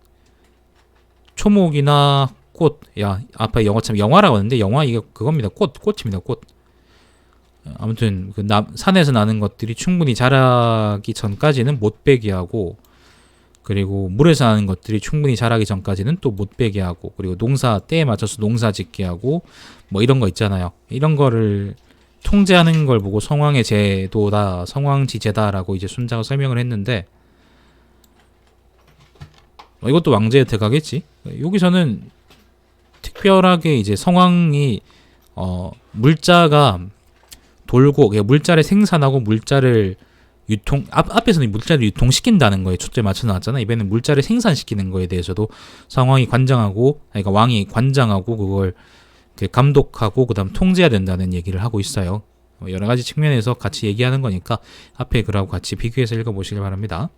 초목이나 꽃, 앞에 영어처럼 영화라고 하는데 영화 이게 그겁니다. 꽃입니다. 꽃. 아무튼 그 산에서 나는 것들이 충분히 자라기 전까지는 못 베게 하고 그리고 물에서 나는 것들이 충분히 자라기 전까지는 또 못 베게 하고 그리고 때에 맞춰서 농사 짓게 하고 뭐 이런 거 있잖아요. 이런 거를 통제하는 걸 보고 성왕의 제도다, 성왕지제다라고 이제 순자가 설명을 했는데 이것도 왕제에 들어가겠지. 여기서는 특별하게 이제 성왕이 물자가 돌고 물자를 생산하고 물자를 앞에서는 물자를 유통시킨다는 거에 초점을 맞춰 놨잖아. 이번에는 물자를 생산시키는 거에 대해서도 성왕이 관장하고 그러니까 왕이 관장하고 그걸 감독하고 그다음 통제해야 된다는 얘기를 하고 있어요. 여러 가지 측면에서 같이 얘기하는 거니까 앞에 글하고 같이 비교해서 읽어보시길 바랍니다.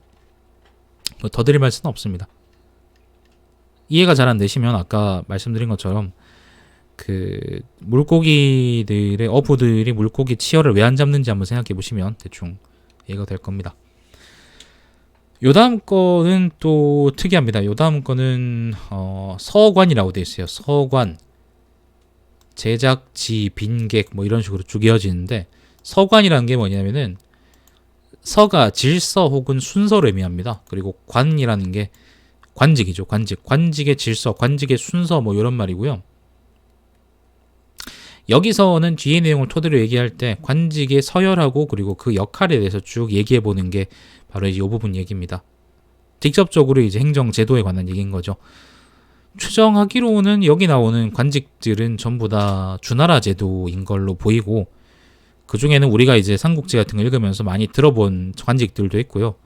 더 드릴 말씀은 없습니다. 이해가 잘 안 되시면 아까 말씀드린 것처럼 그 물고기들의 어부들이 물고기 치어를 왜 안 잡는지 한번 생각해 보시면 대충 이해가 될 겁니다. 요 다음 거는 또 특이합니다. 요 다음 거는 서관이라고 되어 있어요. 서관, 제작지, 빈객 뭐 이런 식으로 쭉 이어지는데 서관이라는 게 뭐냐면은 서가 질서 혹은 순서를 의미합니다. 그리고 관이라는 게 관직이죠. 관직의 질서, 관직의 순서 뭐 이런 말이고요. 여기서는 뒤의 내용을 토대로 얘기할 때 관직의 서열하고 그리고 그 역할에 대해서 쭉 얘기해 보는 게 바로 이제 이 부분 얘기입니다. 직접적으로 이제 행정 제도에 관한 얘기인 거죠. 추정하기로는 여기 나오는 관직들은 전부 다 주나라 제도인 걸로 보이고 그 중에는 우리가 이제 삼국지 같은 거 읽으면서 많이 들어본 관직들도 있고요.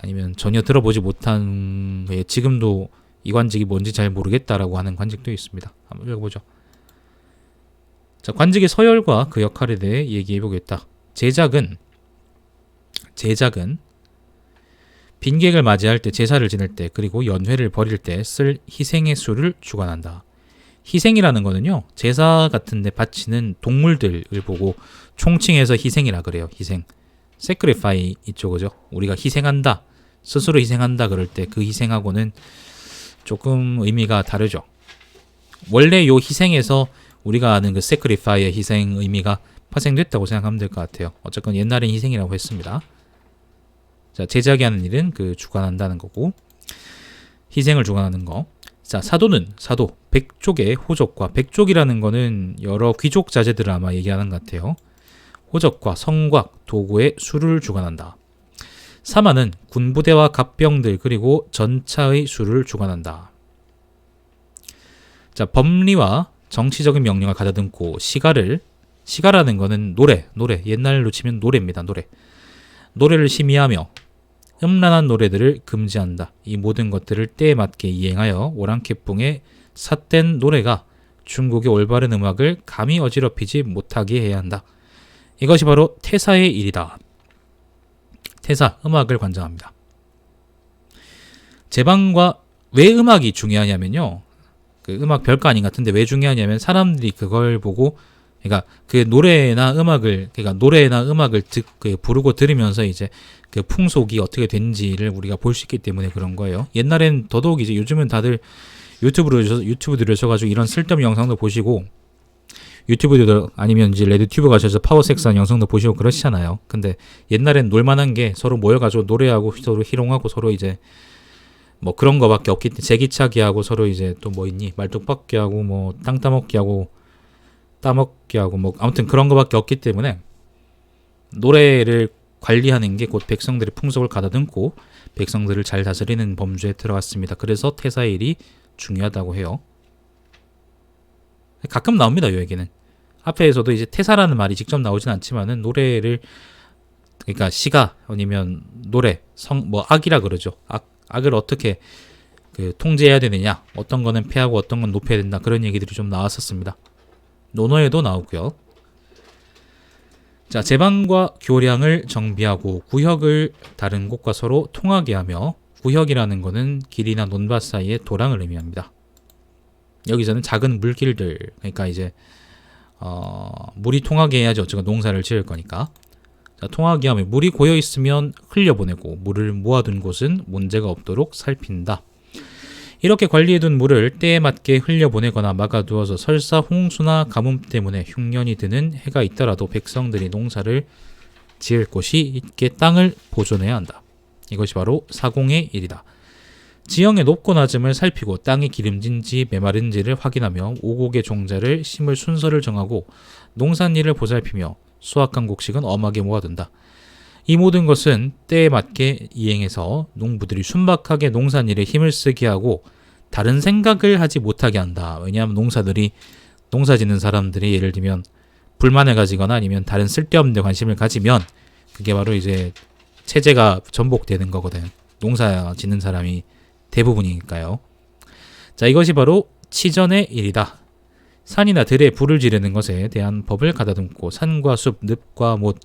아니면 전혀 들어보지 못한 지금도 이 관직이 뭔지 잘 모르겠다라고 하는 관직도 있습니다. 한번 읽어보죠. 자, 관직의 서열과 그 역할에 대해 얘기해 보겠다. 제작은 빈객을 맞이할 때 제사를 지낼 때 그리고 연회를 벌일 때 쓸 희생의 수를 주관한다. 희생이라는 거는요. 제사 같은 데 바치는 동물들을 보고 총칭해서 희생이라 그래요. 희생. sacrifice 있죠. 그죠? 우리가 희생한다. 스스로 희생한다 그럴 때 그 희생하고는 조금 의미가 다르죠. 원래 요 희생에서 우리가 아는 그 sacrifice의 희생 의미가 파생됐다고 생각하면 될 것 같아요. 어쨌건 옛날엔 희생이라고 했습니다. 자, 제작이 하는 일은 그 주관한다는 거고 희생을 주관하는 거. 자, 사도는 백족의 호적과 백족이라는 거는 여러 귀족 자제들을 아마 얘기하는 것 같아요. 호적과 성곽, 도구의 수를 주관한다. 사마는 군부대와 갑병들 그리고 전차의 수를 주관한다. 자, 법리와 정치적인 명령을 가다듬고 시가라는 거는 노래 옛날로 치면 노래입니다. 노래를 심의하며 음란한 노래들을 금지한다. 이 모든 것들을 때에 맞게 이행하여 오랑캐풍의 삿된 노래가 중국의 올바른 음악을 감히 어지럽히지 못하게 해야 한다. 이것이 바로 태사의 일이다. 태사, 음악을 관장합니다. 제방과 왜 음악이 중요하냐면요. 그 음악 별거 아닌 것 같은데 왜 중요하냐면 사람들이 그걸 보고 그러니까 그 노래나 음악을 부르고 들으면서 이제 그 풍속이 어떻게 된지를 우리가 볼 수 있기 때문에 그런 거예요. 옛날엔 더더욱 이제 요즘은 다들 유튜브 들으셔가지고 이런 쓸데없는 영상도 보시고 유튜브도 아니면 이제 레드튜브 가셔서 파워섹스한 영상도 보시고 그러시잖아요. 근데 옛날엔 놀만한 게 서로 모여가지고 노래하고 서로 희롱하고 서로 이제 뭐 그런 거밖에 없기 때문에 제기차기 하고 서로 이제 또 뭐 있니 말뚝박기 하고 뭐 땅 따먹기 하고 따먹기 하고 뭐 아무튼 그런 거밖에 없기 때문에 노래를 관리하는 게 곧 백성들의 풍속을 가다듬고 백성들을 잘 다스리는 범주에 들어갔습니다. 그래서 태사의 일이 중요하다고 해요. 가끔 나옵니다. 이 얘기는. 앞에서도 이제 태사라는 말이 직접 나오진 않지만은 노래를 그러니까 시가 아니면 노래 뭐 악이라 그러죠. 악을 어떻게 그 통제해야 되느냐, 어떤 거는 폐하고 어떤 건 높여야 된다 그런 얘기들이 좀 나왔었습니다. 논어에도 나오고요. 자, 제방과 교량을 정비하고 구역을 다른 곳과 서로 통하게 하며 구역이라는 거는 길이나 논밭 사이의 도랑을 의미합니다. 여기서는 작은 물길들 그러니까 이제 물이 통하게 해야지 어쩌고 농사를 지을 거니까 자, 통하게 하며 물이 고여 있으면 흘려보내고 물을 모아둔 곳은 문제가 없도록 살핀다. 이렇게 관리해둔 물을 때에 맞게 흘려보내거나 막아두어서 설사 홍수나 가뭄 때문에 흉년이 드는 해가 있더라도 백성들이 농사를 지을 곳이 있게 땅을 보존해야 한다. 이것이 바로 사공의 일이다. 지형의 높고 낮음을 살피고 땅이 기름진지 메마른지를 확인하며 오곡의 종자를 심을 순서를 정하고 농산일을 보살피며 수확한 곡식은 엄하게 모아둔다. 이 모든 것은 때에 맞게 이행해서 농부들이 순박하게 농산일에 힘을 쓰게 하고 다른 생각을 하지 못하게 한다. 왜냐하면 농사 짓는 사람들이 예를 들면 불만을 가지거나 아니면 다른 쓸데없는 데 관심을 가지면 그게 바로 이제 체제가 전복되는 거거든. 농사 짓는 사람이 대부분이니까요. 자, 이것이 바로 치전의 일이다. 산이나 들에 불을 지르는 것에 대한 법을 가다듬고 산과 숲, 늪과 못,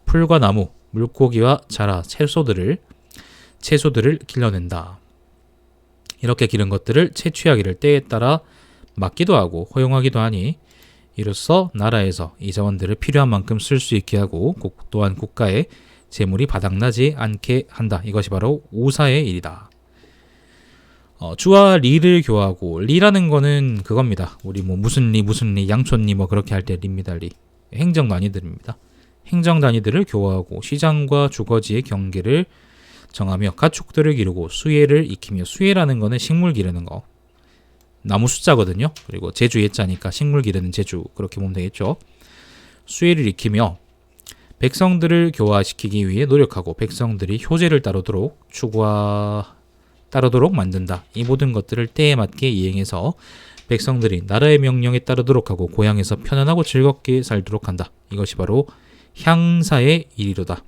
풀과 나무, 물고기와 자라, 채소들을 길러낸다. 이렇게 기른 것들을 채취하기를 때에 따라 막기도 하고 허용하기도 하니 이로써 나라에서 이 자원들을 필요한 만큼 쓸 수 있게 하고 또한 국가의 재물이 바닥나지 않게 한다. 이것이 바로 우사의 일이다. 주와 리를 교하고 리라는 거는 그겁니다. 우리 뭐 무슨 리 양촌리 뭐 그렇게 할 때 리입니다. 리. 행정 단위들입니다. 행정 단위들을 교화하고 시장과 주거지의 경계를 정하며 가축들을 기르고 수예를 익히며 수예라는 거는 식물 기르는 거. 나무 숫자거든요. 그리고 제주 예자니까 식물 기르는 제주 그렇게 보면 되겠죠. 수예를 익히며 백성들을 교화시키기 위해 노력하고 백성들이 효제를 따르도록 따르도록 만든다. 이 모든 것들을 때에 맞게 이행해서 백성들이 나라의 명령에 따르도록 하고 고향에서 편안하고 즐겁게 살도록 한다. 이것이 바로 향사의 일이로다.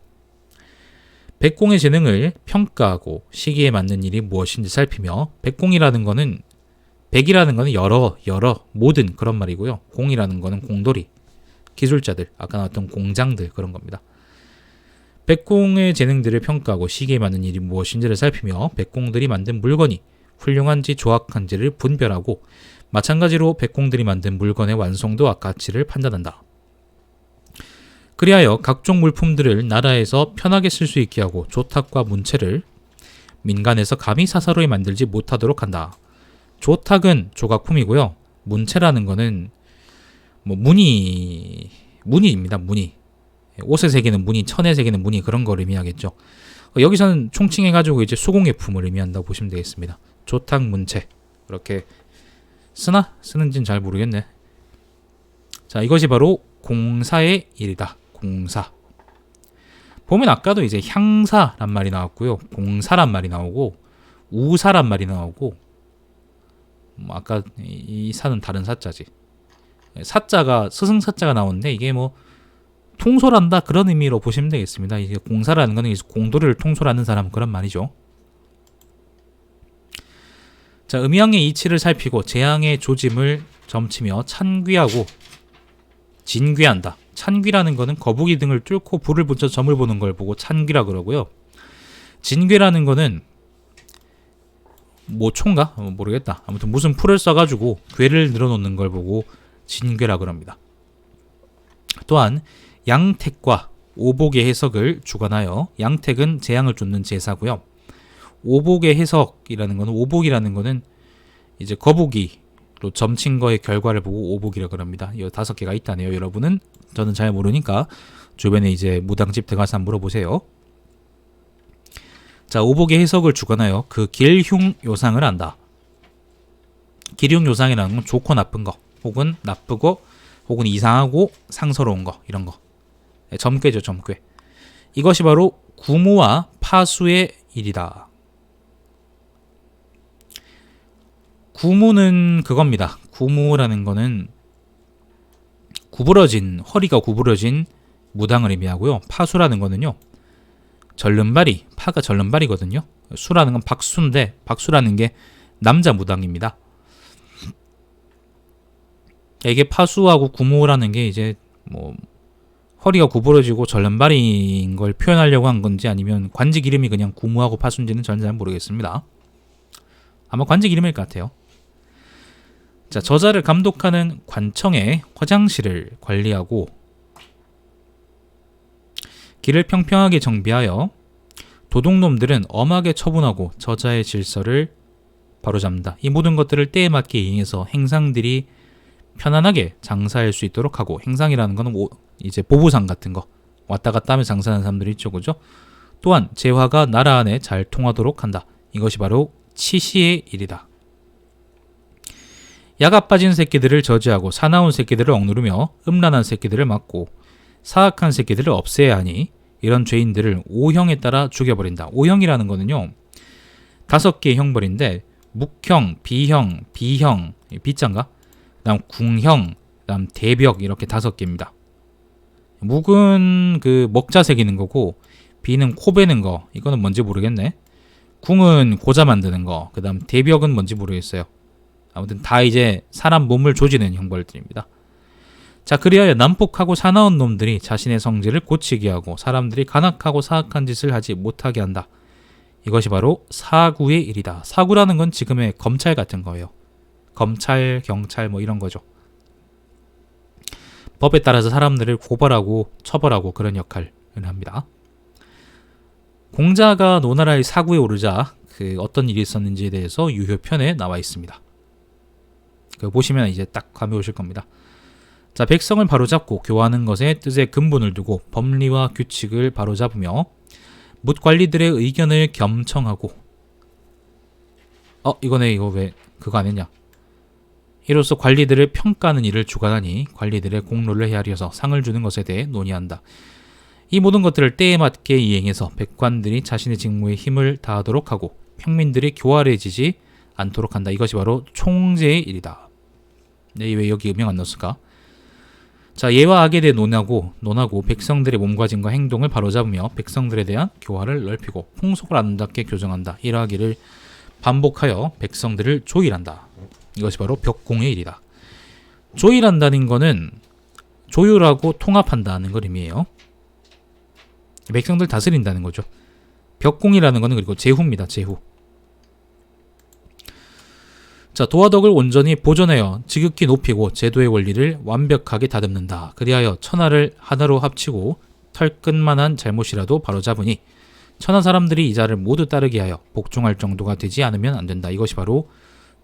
백공의 재능을 평가하고 시기에 맞는 일이 무엇인지 살피며 백공이라는 거는 백이라는 거는 여러 모든 그런 말이고요. 공이라는 거는 공돌이 기술자들 아까 나왔던 공장들 그런 겁니다. 백공의 재능들을 평가하고 시기에 맞는 일이 무엇인지를 살피며 백공들이 만든 물건이 훌륭한지 조악한지를 분별하고 마찬가지로 백공들이 만든 물건의 완성도와 가치를 판단한다. 그리하여 각종 물품들을 나라에서 편하게 쓸 수 있게 하고 조탁과 문체를 민간에서 감히 사사로이 만들지 못하도록 한다. 조탁은 조각품이고요. 문체라는 거는 뭐 무늬입니다. 무늬. 옷에 새기는 무늬, 천에 새기는 무늬 그런 걸 의미하겠죠. 여기서는 총칭해가지고 이제 수공예품을 의미한다고 보시면 되겠습니다. 조탁, 문체 그렇게 쓰는지는 잘 모르겠네. 자, 이것이 바로 공사의 일이다. 공사. 보면 아까도 이제 향사란 말이 나왔고요. 공사란 말이 나오고 우사란 말이 나오고 아까 이 사는 다른 사자지. 사자가 스승사자가 나오는데 이게 뭐 통솔한다 그런 의미로 보시면 되겠습니다. 이게 공사라는 거는 공도를 통솔하는 사람 그런 말이죠. 자, 음양의 이치를 살피고 재앙의 조짐을 점치며 찬귀하고 진귀한다. 찬귀라는 거는 거북이 등을 뚫고 불을 붙여 점을 보는 걸 보고 찬귀라 그러고요. 진귀라는 거는 뭐 총가? 모르겠다. 아무튼 무슨 풀을 써가지고 괴를 늘어놓는 걸 보고 진괴라 그럽니다. 또한 양택과 오복의 해석을 주관하여 양택은 재앙을 쫓는 제사고요. 오복의 해석이라는 거는 오복이라는 거는 이제 거북이로 점친 거의 결과를 보고 오복이라 그럽니다. 이 5개가 있다네요. 여러분은 저는 잘 모르니까 주변에 이제 무당집 들어가서 한번 물어보세요. 자, 오복의 해석을 주관하여 그 길흉 요상을 한다. 길흉 요상이라는 건 좋고 나쁜 거, 혹은 나쁘고, 혹은 이상하고 상서로운 거, 이런 거. 점괘죠, 점괘. 이것이 바로 구무와 파수의 일이다. 구무는 그겁니다. 구무라는 거는 구부러진, 허리가 구부러진 무당을 의미하고요. 파수라는 거는요, 절름발이, 파가 절름발이거든요. 수라는 건 박수인데, 박수라는 게 남자 무당입니다. 이게 파수하고 구무라는 게 이제 뭐 허리가 구부러지고 절름발인 걸 표현하려고 한 건지 아니면 관직 이름이 그냥 구무하고 파수인지는 저는 잘 모르겠습니다. 아마 관직 이름일 것 같아요. 자, 저자를 감독하는 관청의 화장실을 관리하고 길을 평평하게 정비하여 도둑놈들은 엄하게 처분하고 저자의 질서를 바로잡는다. 이 모든 것들을 때에 맞게 이행해서 행상들이 편안하게 장사할 수 있도록 하고, 행상이라는 거는 이제 보부상 같은 거 왔다 갔다 하며 장사하는 사람들이 있죠, 그죠? 또한 재화가 나라 안에 잘 통하도록 한다. 이것이 바로 치시의 일이다. 야가 빠진 새끼들을 저지하고 사나운 새끼들을 억누르며 음란한 새끼들을 막고 사악한 새끼들을 없애야 하니 이런 죄인들을 오형에 따라 죽여버린다. 오형이라는 거는요, 5개의 형벌인데 묵형, 비형, 비형, 비자인가? 그다음 궁형, 그다음 대벽 이렇게 5개입니다. 묵은 그 먹자 새기는 거고, 비는 코 베는 거, 이거는 뭔지 모르겠네. 궁은 고자 만드는 거, 그다음 대벽은 뭔지 모르겠어요. 아무튼 다 이제 사람 몸을 조지는 형벌들입니다. 자, 그리하여 난폭하고 사나운 놈들이 자신의 성질을 고치게 하고 사람들이 간악하고 사악한 짓을 하지 못하게 한다. 이것이 바로 사구의 일이다. 사구라는 건 지금의 검찰 같은 거예요. 검찰, 경찰 뭐 이런 거죠. 법에 따라서 사람들을 고발하고 처벌하고 그런 역할을 합니다. 공자가 노나라의 사구에 오르자 그 어떤 일이 있었는지에 대해서 유효편에 나와 있습니다. 그 보시면 이제 딱 감이 오실 겁니다. 자, 백성을 바로잡고 교화하는 것에 뜻의 근본을 두고 법리와 규칙을 바로잡으며 묻 관리들의 의견을 겸청하고, 이거네, 이거 왜 그거 안 했냐? 이로써 관리들을 평가하는 일을 주관하니 관리들의 공로를 헤아려서 상을 주는 것에 대해 논의한다. 이 모든 것들을 때에 맞게 이행해서 백관들이 자신의 직무에 힘을 다하도록 하고 평민들이 교활해지지 않도록 한다. 이것이 바로 총재의 일이다. 네, 왜 여기 음영 안 넣었을까? 자, 예와 악에 대해 논하고 백성들의 몸가짐과 행동을 바로잡으며 백성들에 대한 교화를 넓히고 풍속을 아름답게 교정한다. 이러하기를 반복하여 백성들을 조일한다. 이것이 바로 벽공의 일이다. 조일한다는 거는 조율하고 통합한다는 걸 의미해요. 백성들 다스린다는 거죠. 벽공이라는 거는 그리고 제후입니다. 제후. 자, 도화덕을 온전히 보존하여 지극히 높이고 제도의 원리를 완벽하게 다듬는다. 그리하여 천하를 하나로 합치고 털끝만한 잘못이라도 바로잡으니 천하 사람들이 이 자를 모두 따르게 하여 복종할 정도가 되지 않으면 안 된다. 이것이 바로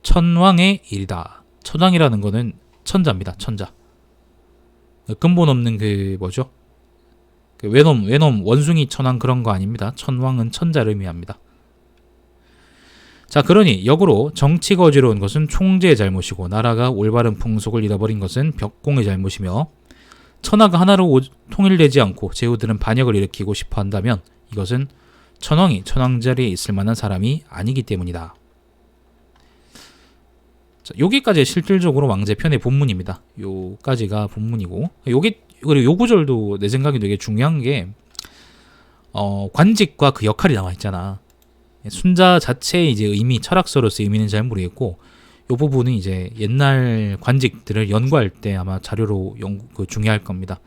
천왕의 일이다. 천왕이라는 거는 천자입니다. 천자. 근본 없는 그 뭐죠? 그 외놈 원숭이 천왕 그런 거 아닙니다. 천왕은 천자를 의미합니다. 자, 그러니 역으로 정치가 어지러운 것은 총재의 잘못이고 나라가 올바른 풍속을 잃어버린 것은 벽공의 잘못이며 천하가 하나로 통일되지 않고 제후들은 반역을 일으키고 싶어 한다면 이것은 천왕이 천왕 자리에 있을 만한 사람이 아니기 때문이다. 자, 여기까지 실질적으로 왕제 편의 본문입니다. 요까지가 본문이고, 그리고 요 구절도 내 생각에 되게 중요한 게 관직과 그 역할이 나와 있잖아. 순자 자체의 이제 의미, 철학서로서의 의미는 잘 모르겠고, 요 부분은 이제 옛날 관직들을 연구할 때 아마 자료로 중요할 겁니다.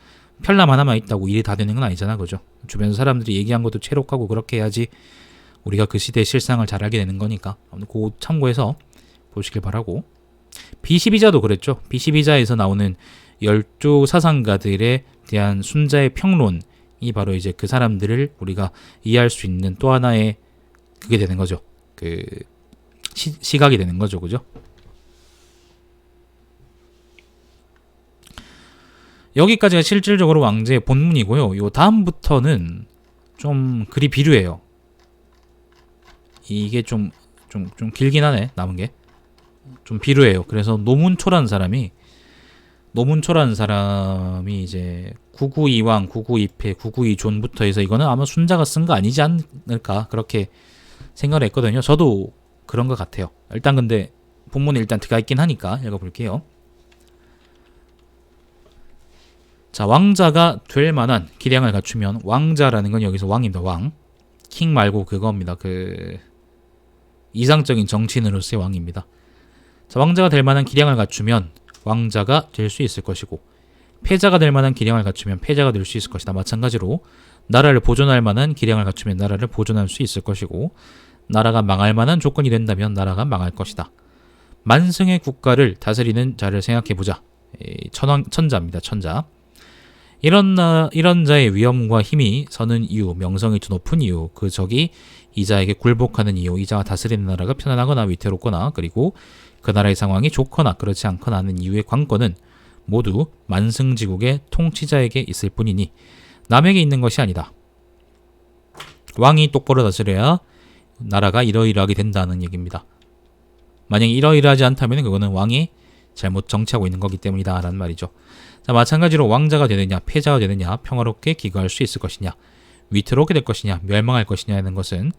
편람 하나만 있다고 일이 다 되는 건 아니잖아, 그죠? 주변 사람들이 얘기한 것도 체록하고 그렇게 해야지 우리가 그 시대의 실상을 잘 알게 되는 거니까. 아무튼 그거 참고해서 보시길 바라고. B12자도 그랬죠. B12자에서 나오는 12 사상가들에 대한 순자의 평론이 바로 이제 그 사람들을 우리가 이해할 수 있는 또 하나의 그게 되는 거죠. 그 시각이 되는 거죠, 그죠? 여기까지가 실질적으로 왕제의 본문이고요. 요 다음부터는 좀 글이 비류해요. 이게 좀 길긴 하네, 남은 게. 좀 비류해요. 그래서 노문초라는 사람이 이제 992왕, 992패, 992존부터 해서 이거는 아마 순자가 쓴 거 아니지 않을까 그렇게 생각을 했거든요. 저도 그런 것 같아요. 일단 근데 본문에 일단 들어가 있긴 하니까 읽어볼게요. 자, 왕자가 될 만한 기량을 갖추면, 왕자라는 건 여기서 왕입니다. 왕. 킹 말고 그겁니다. 그 이상적인 정치인으로서의 왕입니다. 자, 왕자가 될 만한 기량을 갖추면 왕자가 될 수 있을 것이고, 패자가 될 만한 기량을 갖추면 패자가 될 수 있을 것이다. 마찬가지로 나라를 보존할 만한 기량을 갖추면 나라를 보존할 수 있을 것이고, 나라가 망할 만한 조건이 된다면 나라가 망할 것이다. 만승의 국가를 다스리는 자를 생각해보자. 천자입니다. 천자. 이런 자의 위엄과 힘이 서는 이유, 명성이 더 높은 이유, 그 적이 이 자에게 굴복하는 이유, 이 자가 다스리는 나라가 편안하거나 위태롭거나, 그리고 그 나라의 상황이 좋거나 그렇지 않거나 하는 이유의 관건은 모두 만승지국의 통치자에게 있을 뿐이니 남에게 있는 것이 아니다. 왕이 똑바로 다스려야 나라가 이러이러하게 된다는 얘기입니다. 만약에 이러이러하지 않다면 그거는 왕이 잘못 정치하고 있는 거기 때문이다 라는 말이죠. 자, 마찬가지로 왕자가 되느냐 패자가 되느냐, 평화롭게 기거할 수 있을 것이냐, 위태롭게 될 것이냐, 멸망할 것이냐 하는 것은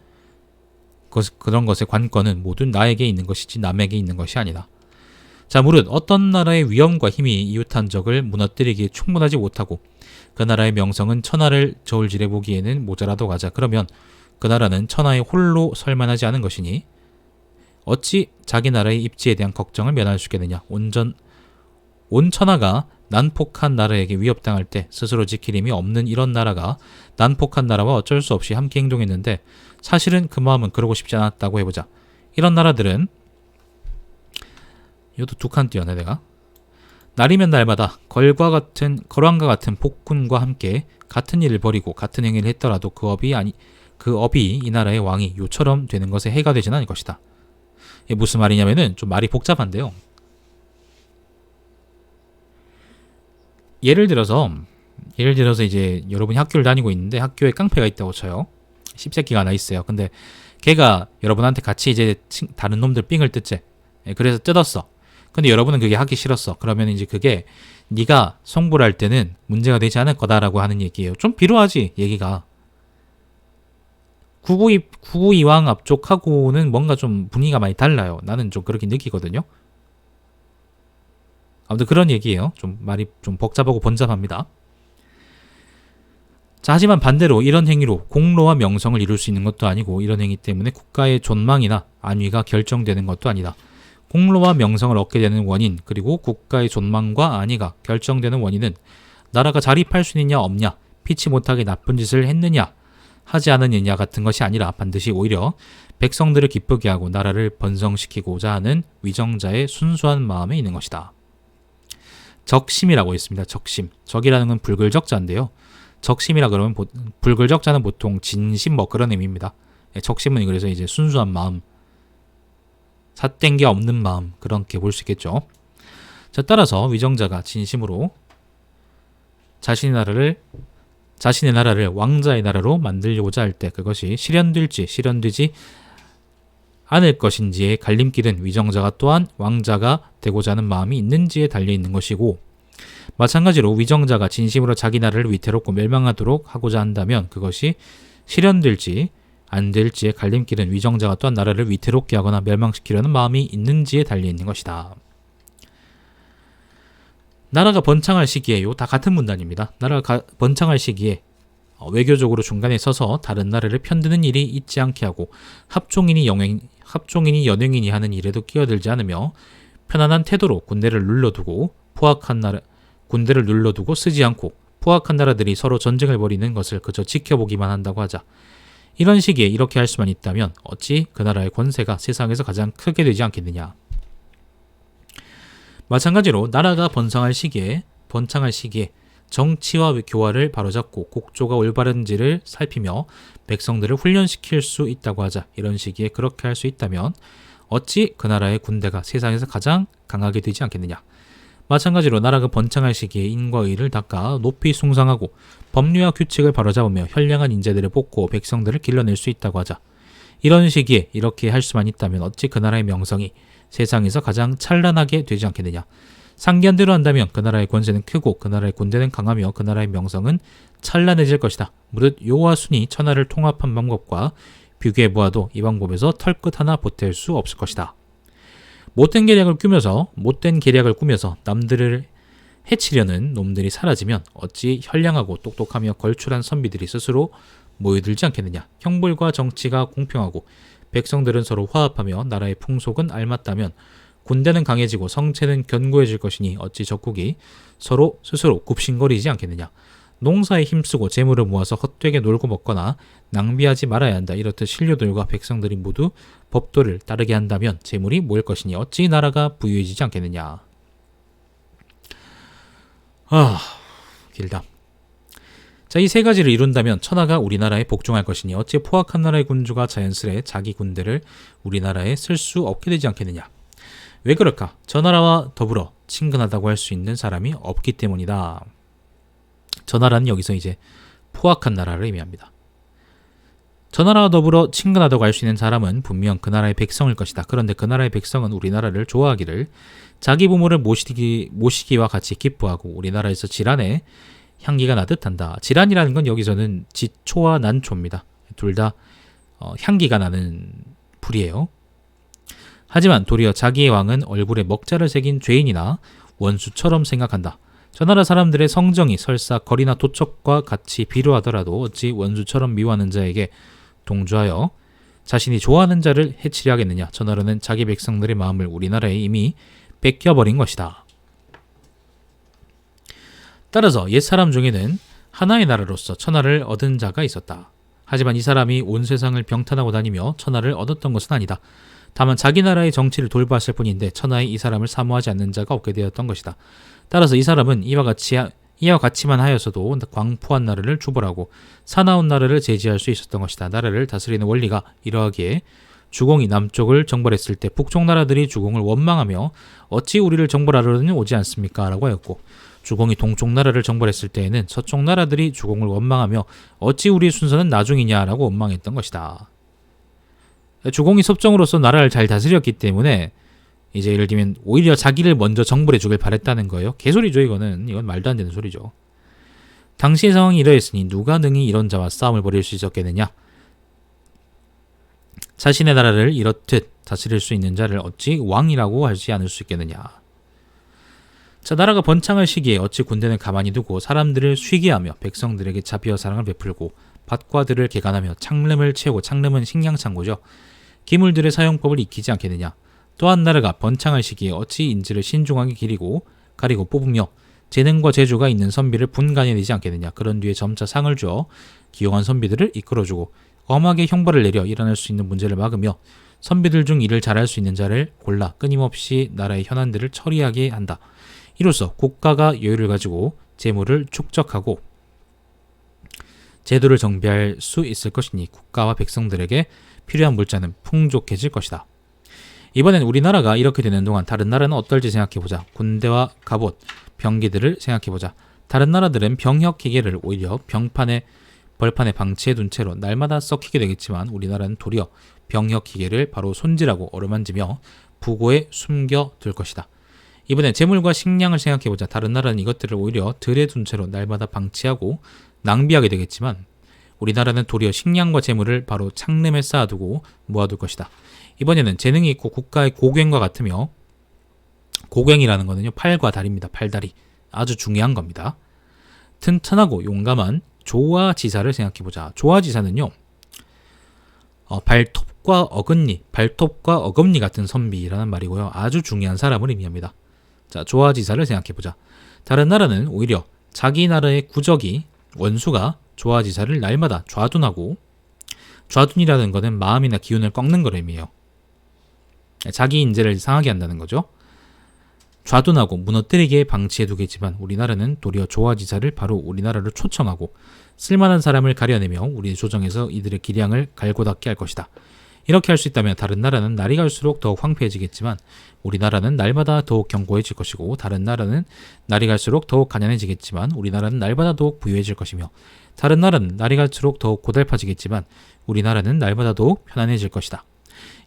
그런 것의 관건은 모두 나에게 있는 것이지 남에게 있는 것이 아니다. 자, 무릇 어떤 나라의 위엄과 힘이 이웃한 적을 무너뜨리기에 충분하지 못하고 그 나라의 명성은 천하를 저울질해 보기에는 모자라도 가자. 그러면 그 나라는 천하에 홀로 설만하지 않은 것이니 어찌 자기 나라의 입지에 대한 걱정을 면할 수 있겠느냐. 온 천하가 난폭한 나라에게 위협당할 때 스스로 지킬 힘이 없는 이런 나라가 난폭한 나라와 어쩔 수 없이 함께 행동했는데 사실은 그 마음은 그러고 싶지 않았다고 해보자. 이런 나라들은, 이것도 두 칸 띄어내 내가, 날이면 날마다 걸왕과 같은 폭군과 함께 같은 일을 벌이고 같은 행위를 했더라도 그 업이 이 나라의 왕이 요처럼 되는 것에 해가 되진 않을 것이다. 이게 무슨 말이냐면은 좀 말이 복잡한데요. 예를 들어서 이제 여러분이 학교를 다니고 있는데 학교에 깡패가 있다고 쳐요. 씹새끼가 하나 있어요. 근데 걔가 여러분한테 같이 이제 다른 놈들 삥을 뜯지. 그래서 뜯었어. 근데 여러분은 그게 하기 싫었어. 그러면 이제 그게 네가 송부를 할 때는 문제가 되지 않을 거다라고 하는 얘기예요. 좀 비루하지 얘기가. 992왕 앞쪽하고는 뭔가 좀 분위기가 많이 달라요. 나는 좀 그렇게 느끼거든요. 아무튼 그런 얘기예요. 좀 말이 좀 복잡하고 번잡합니다. 자, 하지만 반대로 이런 행위로 공로와 명성을 이룰 수 있는 것도 아니고 이런 행위 때문에 국가의 존망이나 안위가 결정되는 것도 아니다. 공로와 명성을 얻게 되는 원인, 그리고 국가의 존망과 안위가 결정되는 원인은 나라가 자립할 수 있느냐 없냐, 피치 못하게 나쁜 짓을 했느냐 하지 않느냐 같은 것이 아니라 반드시 오히려 백성들을 기쁘게 하고 나라를 번성시키고자 하는 위정자의 순수한 마음에 있는 것이다. 적심이라고 있습니다. 적심. 적이라는 건 불글적자인데요. 적심이라 그러면 불글적자는 보통 진심 뭐 그런 의미입니다. 적심은 그래서 이제 순수한 마음, 삿된 게 없는 마음, 그렇게 볼 수 있겠죠. 자, 따라서 위정자가 진심으로 자신의 나라를 왕자의 나라로 만들고자 할 때 그것이 실현되지 않을 것인지의 갈림길은 위정자가 또한 왕자가 되고자 하는 마음이 있는지에 달려있는 것이고, 마찬가지로 위정자가 진심으로 자기 나라를 위태롭고 멸망하도록 하고자 한다면 그것이 실현될지 안 될지의 갈림길은 위정자가 또한 나라를 위태롭게 하거나 멸망시키려는 마음이 있는지에 달려있는 것이다. 나라가 번창할 시기에요. 다 같은 문단입니다. 나라가 번창할 시기에 외교적으로 중간에 서서 다른 나라를 편드는 일이 있지 않게 하고 합종인이 연행인이 하는 일에도 끼어들지 않으며 편안한 태도로 군대를 눌러두고 쓰지 않고 포악한 나라들이 서로 전쟁을 벌이는 것을 그저 지켜보기만 한다고 하자. 이런 시기에 이렇게 할 수만 있다면 어찌 그 나라의 권세가 세상에서 가장 크게 되지 않겠느냐. 마찬가지로 나라가 번창할 시기에 정치와 교화를 바로잡고 국조가 올바른지를 살피며 백성들을 훈련시킬 수 있다고 하자. 이런 시기에 그렇게 할 수 있다면 어찌 그 나라의 군대가 세상에서 가장 강하게 되지 않겠느냐. 마찬가지로 나라가 번창할 시기에 인과 의를 닦아 높이 숭상하고 법률과 규칙을 바로잡으며 현량한 인재들을 뽑고 백성들을 길러낼 수 있다고 하자. 이런 시기에 이렇게 할 수만 있다면 어찌 그 나라의 명성이 세상에서 가장 찬란하게 되지 않겠느냐. 상기한대로 한다면 그 나라의 권세는 크고 그 나라의 군대는 강하며 그 나라의 명성은 찬란해질 것이다. 무릇 요와 순이 천하를 통합한 방법과 비교해 보아도 이 방법에서 털끝 하나 보탤 수 없을 것이다. 못된 계략을 꾸며서 남들을 해치려는 놈들이 사라지면 어찌 현량하고 똑똑하며 걸출한 선비들이 스스로 모여들지 않겠느냐. 형벌과 정치가 공평하고 백성들은 서로 화합하며 나라의 풍속은 알맞다면 군대는 강해지고 성체는 견고해질 것이니 어찌 적국이 서로 스스로 굽신거리지 않겠느냐. 농사에 힘쓰고 재물을 모아서 헛되게 놀고 먹거나 낭비하지 말아야 한다. 이렇듯 신료들과 백성들이 모두 법도를 따르게 한다면 재물이 모일 것이니 어찌 나라가 부유해지지 않겠느냐. 길다. 자, 이 세 가지를 이룬다면 천하가 우리나라에 복종할 것이니 어찌 포악한 나라의 군주가 자연스레 자기 군대를 우리나라에 쓸 수 없게 되지 않겠느냐. 왜 그럴까? 저 나라와 더불어 친근하다고 할 수 있는 사람이 없기 때문이다. 저 나라는 여기서 이제 포악한 나라를 의미합니다. 저 나라와 더불어 친근하다고 할 수 있는 사람은 분명 그 나라의 백성일 것이다. 그런데 그 나라의 백성은 우리나라를 좋아하기를 자기 부모를 모시기와 같이 기뻐하고 우리나라에서 질환에 향기가 나듯 한다. 질환이라는 건 여기서는 지초와 난초입니다. 둘 다 향기가 나는 풀이에요. 하지만 도리어 자기의 왕은 얼굴에 먹자를 새긴 죄인이나 원수처럼 생각한다. 저 나라 사람들의 성정이 설사 거리나 도척과 같이 비료하더라도 어찌 원수처럼 미워하는 자에게 동조하여 자신이 좋아하는 자를 해치려 하겠느냐. 저 나라는 자기 백성들의 마음을 우리나라에 이미 뺏겨버린 것이다. 따라서 옛사람 중에는 하나의 나라로서 천하를 얻은 자가 있었다. 하지만 이 사람이 온 세상을 병탄하고 다니며 천하를 얻었던 것은 아니다. 다만 자기 나라의 정치를 돌봤을 뿐인데 천하에 이 사람을 사모하지 않는 자가 없게 되었던 것이다. 따라서 이 사람은 이와 같이만 하여서도 광포한 나라를 주벌하고 사나운 나라를 제지할 수 있었던 것이다. 나라를 다스리는 원리가 이러하기에 주공이 남쪽을 정벌했을 때 북쪽 나라들이 주공을 원망하며 어찌 우리를 정벌하려는 오지 않습니까? 라고 하였고 주공이 동쪽 나라를 정벌했을 때에는 서쪽 나라들이 주공을 원망하며 어찌 우리의 순서는 나중이냐라고 원망했던 것이다. 주공이 섭정으로서 나라를 잘 다스렸기 때문에 이제 예를 들면 오히려 자기를 먼저 정벌해 주길 바랬다는 거예요. 개소리죠. 이건 말도 안 되는 소리죠. 당시의 상황이 이러했으니 누가 능히 이런 자와 싸움을 벌일 수 있었겠느냐. 자신의 나라를 이렇듯 다스릴 수 있는 자를 어찌 왕이라고 하지 않을 수 있겠느냐. 자, 나라가 번창할 시기에 어찌 군대는 가만히 두고 사람들을 쉬게 하며 백성들에게 자비와 사랑을 베풀고 밭과 들을 개간하며 창름을 채우고 창름은 식량창고죠. 기물들의 사용법을 익히지 않겠느냐. 또한 나라가 번창할 시기에 어찌 인지를 신중하게 가리고 뽑으며 재능과 재주가 있는 선비를 분간해내지 않겠느냐. 그런 뒤에 점차 상을 주어 기용한 선비들을 이끌어주고 엄하게 형벌을 내려 일어날 수 있는 문제를 막으며 선비들 중 일을 잘할 수 있는 자를 골라 끊임없이 나라의 현안들을 처리하게 한다. 이로써 국가가 여유를 가지고 재물을 축적하고 제도를 정비할 수 있을 것이니 국가와 백성들에게 필요한 물자는 풍족해질 것이다. 이번엔 우리나라가 이렇게 되는 동안 다른 나라는 어떨지 생각해보자. 군대와 갑옷, 병기들을 생각해보자. 다른 나라들은 병역 기계를 오히려 벌판에 방치해둔 채로 날마다 썩히게 되겠지만 우리나라는 도리어 병역 기계를 바로 손질하고 어루만지며 부고에 숨겨둘 것이다. 이번엔 재물과 식량을 생각해보자. 다른 나라는 이것들을 오히려 들에 둔 채로 날마다 방치하고 낭비하게 되겠지만 우리나라는 도리어 식량과 재물을 바로 창름에 쌓아두고 모아둘 것이다. 이번에는 재능이 있고 국가의 고갱과 같으며, 고갱이라는 거는요, 팔과 다리입니다. 팔다리. 아주 중요한 겁니다. 튼튼하고 용감한 조화지사를 생각해보자. 조화지사는요, 발톱과 어금니 같은 선비라는 말이고요. 아주 중요한 사람을 의미합니다. 자, 조화지사를 생각해보자. 다른 나라는 오히려 자기 나라의 구적이, 원수가 조화지사를 날마다 좌둔하고, 좌둔이라는 것은 마음이나 기운을 꺾는 걸 의미해요. 자기 인재를 상하게 한다는 거죠. 좌둔하고 무너뜨리게 방치해두겠지만 우리나라는 도리어 조화지사를 바로 우리나라로 초청하고 쓸만한 사람을 가려내며 우리 조정에서 이들의 기량을 갈고 닦게 할 것이다. 이렇게 할 수 있다면 다른 나라는 날이 갈수록 더욱 황폐해지겠지만 우리나라는 날마다 더욱 견고해질 것이고, 다른 나라는 날이 갈수록 더욱 가난해지겠지만 우리나라는 날마다 더욱 부유해질 것이며, 다른 나라는 날이 갈수록 더욱 고달파지겠지만 우리나라는 날마다 더욱 편안해질 것이다.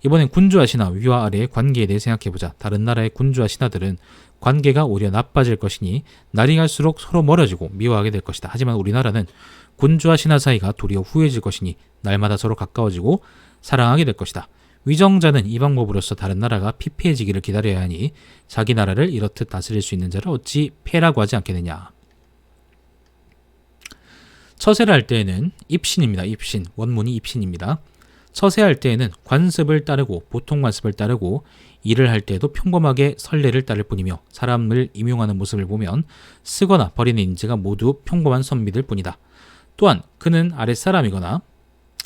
이번엔 군주와 신하, 위와 아래의 관계에 대해 생각해보자. 다른 나라의 군주와 신하들은 관계가 오히려 나빠질 것이니 날이 갈수록 서로 멀어지고 미워하게 될 것이다. 하지만 우리나라는 군주와 신하 사이가 도리어 후해질 것이니 날마다 서로 가까워지고 사랑하게 될 것이다. 위정자는 이 방법으로서 다른 나라가 피폐해지기를 기다려야 하니 자기 나라를 이렇듯 다스릴 수 있는 자를 어찌 패라고 하지 않겠느냐. 처세를 할 때에는 입신입니다. 입신. 원문이 입신입니다. 처세할 때에는 관습을 따르고, 보통 관습을 따르고, 일을 할 때에도 평범하게 선례를 따를 뿐이며 사람을 임용하는 모습을 보면 쓰거나 버리는 인재가 모두 평범한 선비들 뿐이다. 또한 그는 아랫사람이거나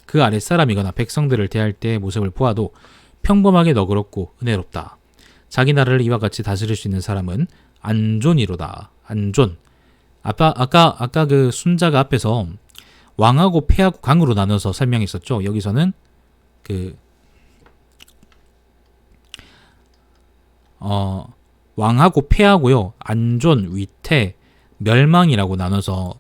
그 아랫사람이거나 백성들을 대할 때의 모습을 보아도 평범하게 너그럽고 은혜롭다. 자기 나라를 이와 같이 다스릴 수 있는 사람은 안존이로다. 안존. 아까 그 순자가 앞에서 왕하고 패하고 강으로 나눠서 설명했었죠. 여기서는 왕하고 패하고요, 안존, 위태, 멸망이라고 나눠서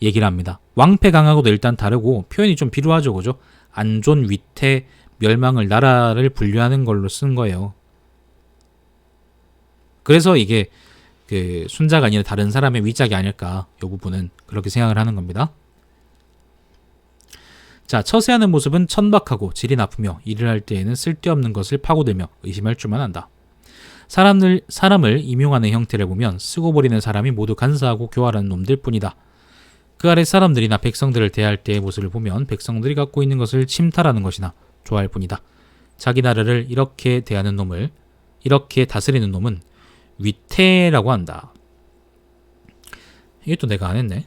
얘기를 합니다. 왕패 강하고도 일단 다르고 표현이 좀 비루하죠, 그죠? 안존, 위태, 멸망을 나라를 분류하는 걸로 쓴 거예요. 그래서 이게 그 순자가 아니라 다른 사람의 위작이 아닐까, 이 부분은 그렇게 생각을 하는 겁니다. 자, 처세하는 모습은 천박하고 질이 나쁘며 일을 할 때에는 쓸데없는 것을 파고들며 의심할 줄만 한다. 사람을 임용하는 형태를 보면 쓰고 버리는 사람이 모두 간사하고 교활한 놈들 뿐이다. 그 아래 사람들이나 백성들을 대할 때의 모습을 보면 백성들이 갖고 있는 것을 침탈하는 것이나 좋아할 뿐이다. 자기 나라를 이렇게 대하는 놈을, 이렇게 다스리는 놈은 위태라고 한다. 이게 또 내가 안 했네.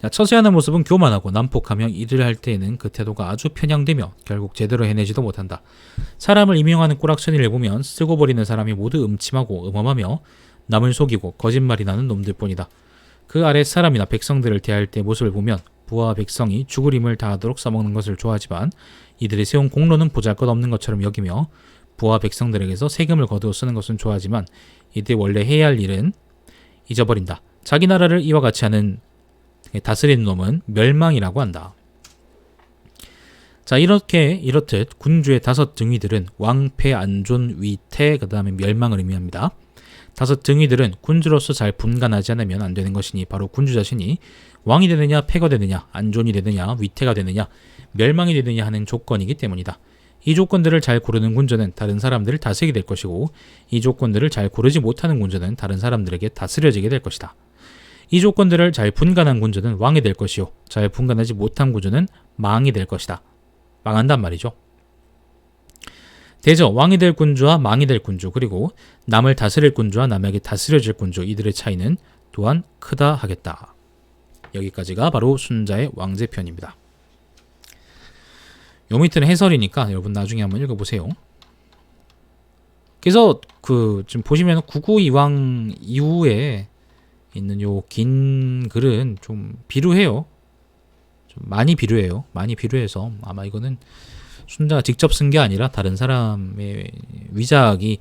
자, 처세하는 모습은 교만하고 난폭하며 일을 할 때에는 그 태도가 아주 편향되며 결국 제대로 해내지도 못한다. 사람을 임용하는 꼬락서니를 보면 쓰고 버리는 사람이 모두 음침하고 음험하며 남을 속이고 거짓말이 나는 놈들 뿐이다. 그 아래 사람이나 백성들을 대할 때 모습을 보면 부하와 백성이 죽을 힘을 다하도록 써먹는 것을 좋아하지만 이들이 세운 공로는 보잘것없는 것처럼 여기며 부하와 백성들에게서 세금을 거두어 쓰는 것은 좋아하지만 이들이 원래 해야 할 일은 잊어버린다. 자기 나라를 이와 같이 하는 다스리는 놈은 멸망이라고 한다. 자, 이렇듯 군주의 5 등위들은 왕패, 안존, 위태, 그 다음에 멸망을 의미합니다. 5 등위들은 군주로서 잘 분간하지 않으면 안 되는 것이니 바로 군주 자신이 왕이 되느냐, 패가 되느냐, 안존이 되느냐, 위태가 되느냐, 멸망이 되느냐 하는 조건이기 때문이다. 이 조건들을 잘 고르는 군주는 다른 사람들을 다스리게 될 것이고, 이 조건들을 잘 고르지 못하는 군주는 다른 사람들에게 다스려지게 될 것이다. 이 조건들을 잘 분간한 군주는 왕이 될 것이요, 잘 분간하지 못한 군주는 망이 될 것이다. 망한단 말이죠. 대저 왕이 될 군주와 망이 될 군주, 그리고 남을 다스릴 군주와 남에게 다스려질 군주, 이들의 차이는 또한 크다 하겠다. 여기까지가 바로 순자의 왕제편입니다. 요 밑에는 해설이니까 여러분 나중에 한번 읽어보세요. 그래서 지금 보시면 구구이왕 이후에 있는 요 긴 글은 좀 비루해요. 좀 많이 비루해요. 많이 비루해서 아마 이거는 순자가 직접 쓴 게 아니라 다른 사람의 위작이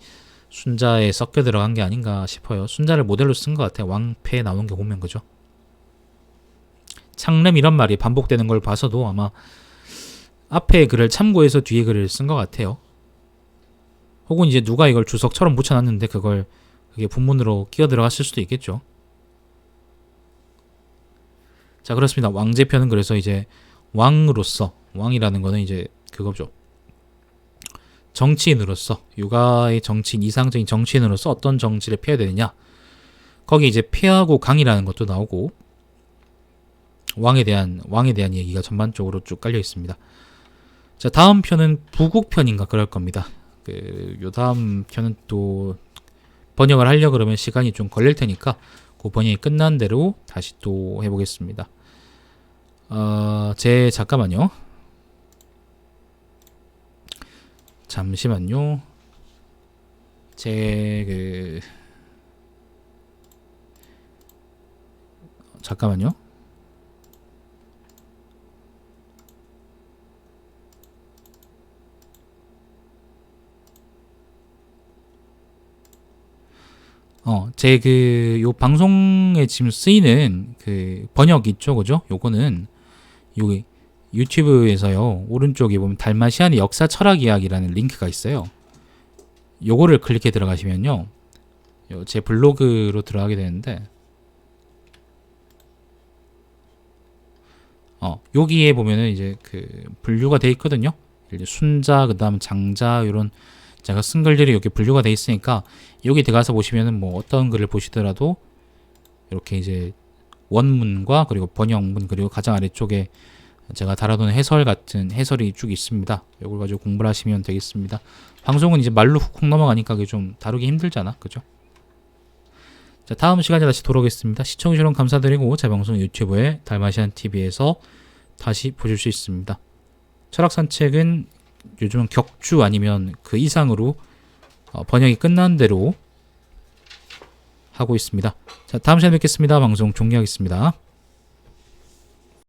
순자에 섞여 들어간 게 아닌가 싶어요. 순자를 모델로 쓴 것 같아요. 왕패에 나온 게 보면, 그죠? 창름 이런 말이 반복되는 걸 봐서도 아마 앞에 글을 참고해서 뒤에 글을 쓴 것 같아요. 혹은 이제 누가 이걸 주석처럼 붙여놨는데 그게 본문으로 끼어 들어갔을 수도 있겠죠. 자, 그렇습니다. 왕제편은 그래서 이제 왕으로서, 왕이라는 거는 이제 그거죠. 정치인으로서, 육아의 정치인, 이상적인 정치인으로서 어떤 정치를 펴야 되느냐. 거기 이제 폐하고 강이라는 것도 나오고, 왕에 대한 얘기가 전반적으로 쭉 깔려 있습니다. 자, 다음 편은 부국편인가 그럴 겁니다. 요 다음 편은 또 번역을 하려고 그러면 시간이 좀 걸릴 테니까 그 번역이 끝난 대로 다시 또 해보겠습니다. 잠깐만요. 잠시만요. 잠깐만요. 요 방송에 지금 쓰이는 그 번역 있죠, 그죠? 요거는 여기 유튜브에서요, 오른쪽에 보면 달마시안의 역사 철학 이야기라는 링크가 있어요. 요거를 클릭해 들어가시면요, 제 블로그로 들어가게 되는데, 여기에 보면은 이제 그 분류가 돼 있거든요. 이제 순자, 그 다음 장자, 요런 제가 쓴 글들이 여기 분류가 돼 있으니까 여기 들어가서 보시면은 뭐 어떤 글을 보시더라도 이렇게 이제 원문과 그리고 번역문, 그리고 가장 아래쪽에 제가 달아둔 해설 같은 해설이 쭉 있습니다. 이걸 가지고 공부를 하시면 되겠습니다. 방송은 이제 말로 훅훅 넘어가니까 그게 좀 다루기 힘들잖아, 그죠? 자, 다음 시간에 다시 돌아오겠습니다. 시청해주셔서 감사드리고, 제 방송 유튜브에 달마시안 TV에서 다시 보실 수 있습니다. 철학산책은 요즘은 격주 아니면 그 이상으로 번역이 끝난 대로 하고 있습니다. 자, 다음 시간에 뵙겠습니다. 방송 종료하겠습니다.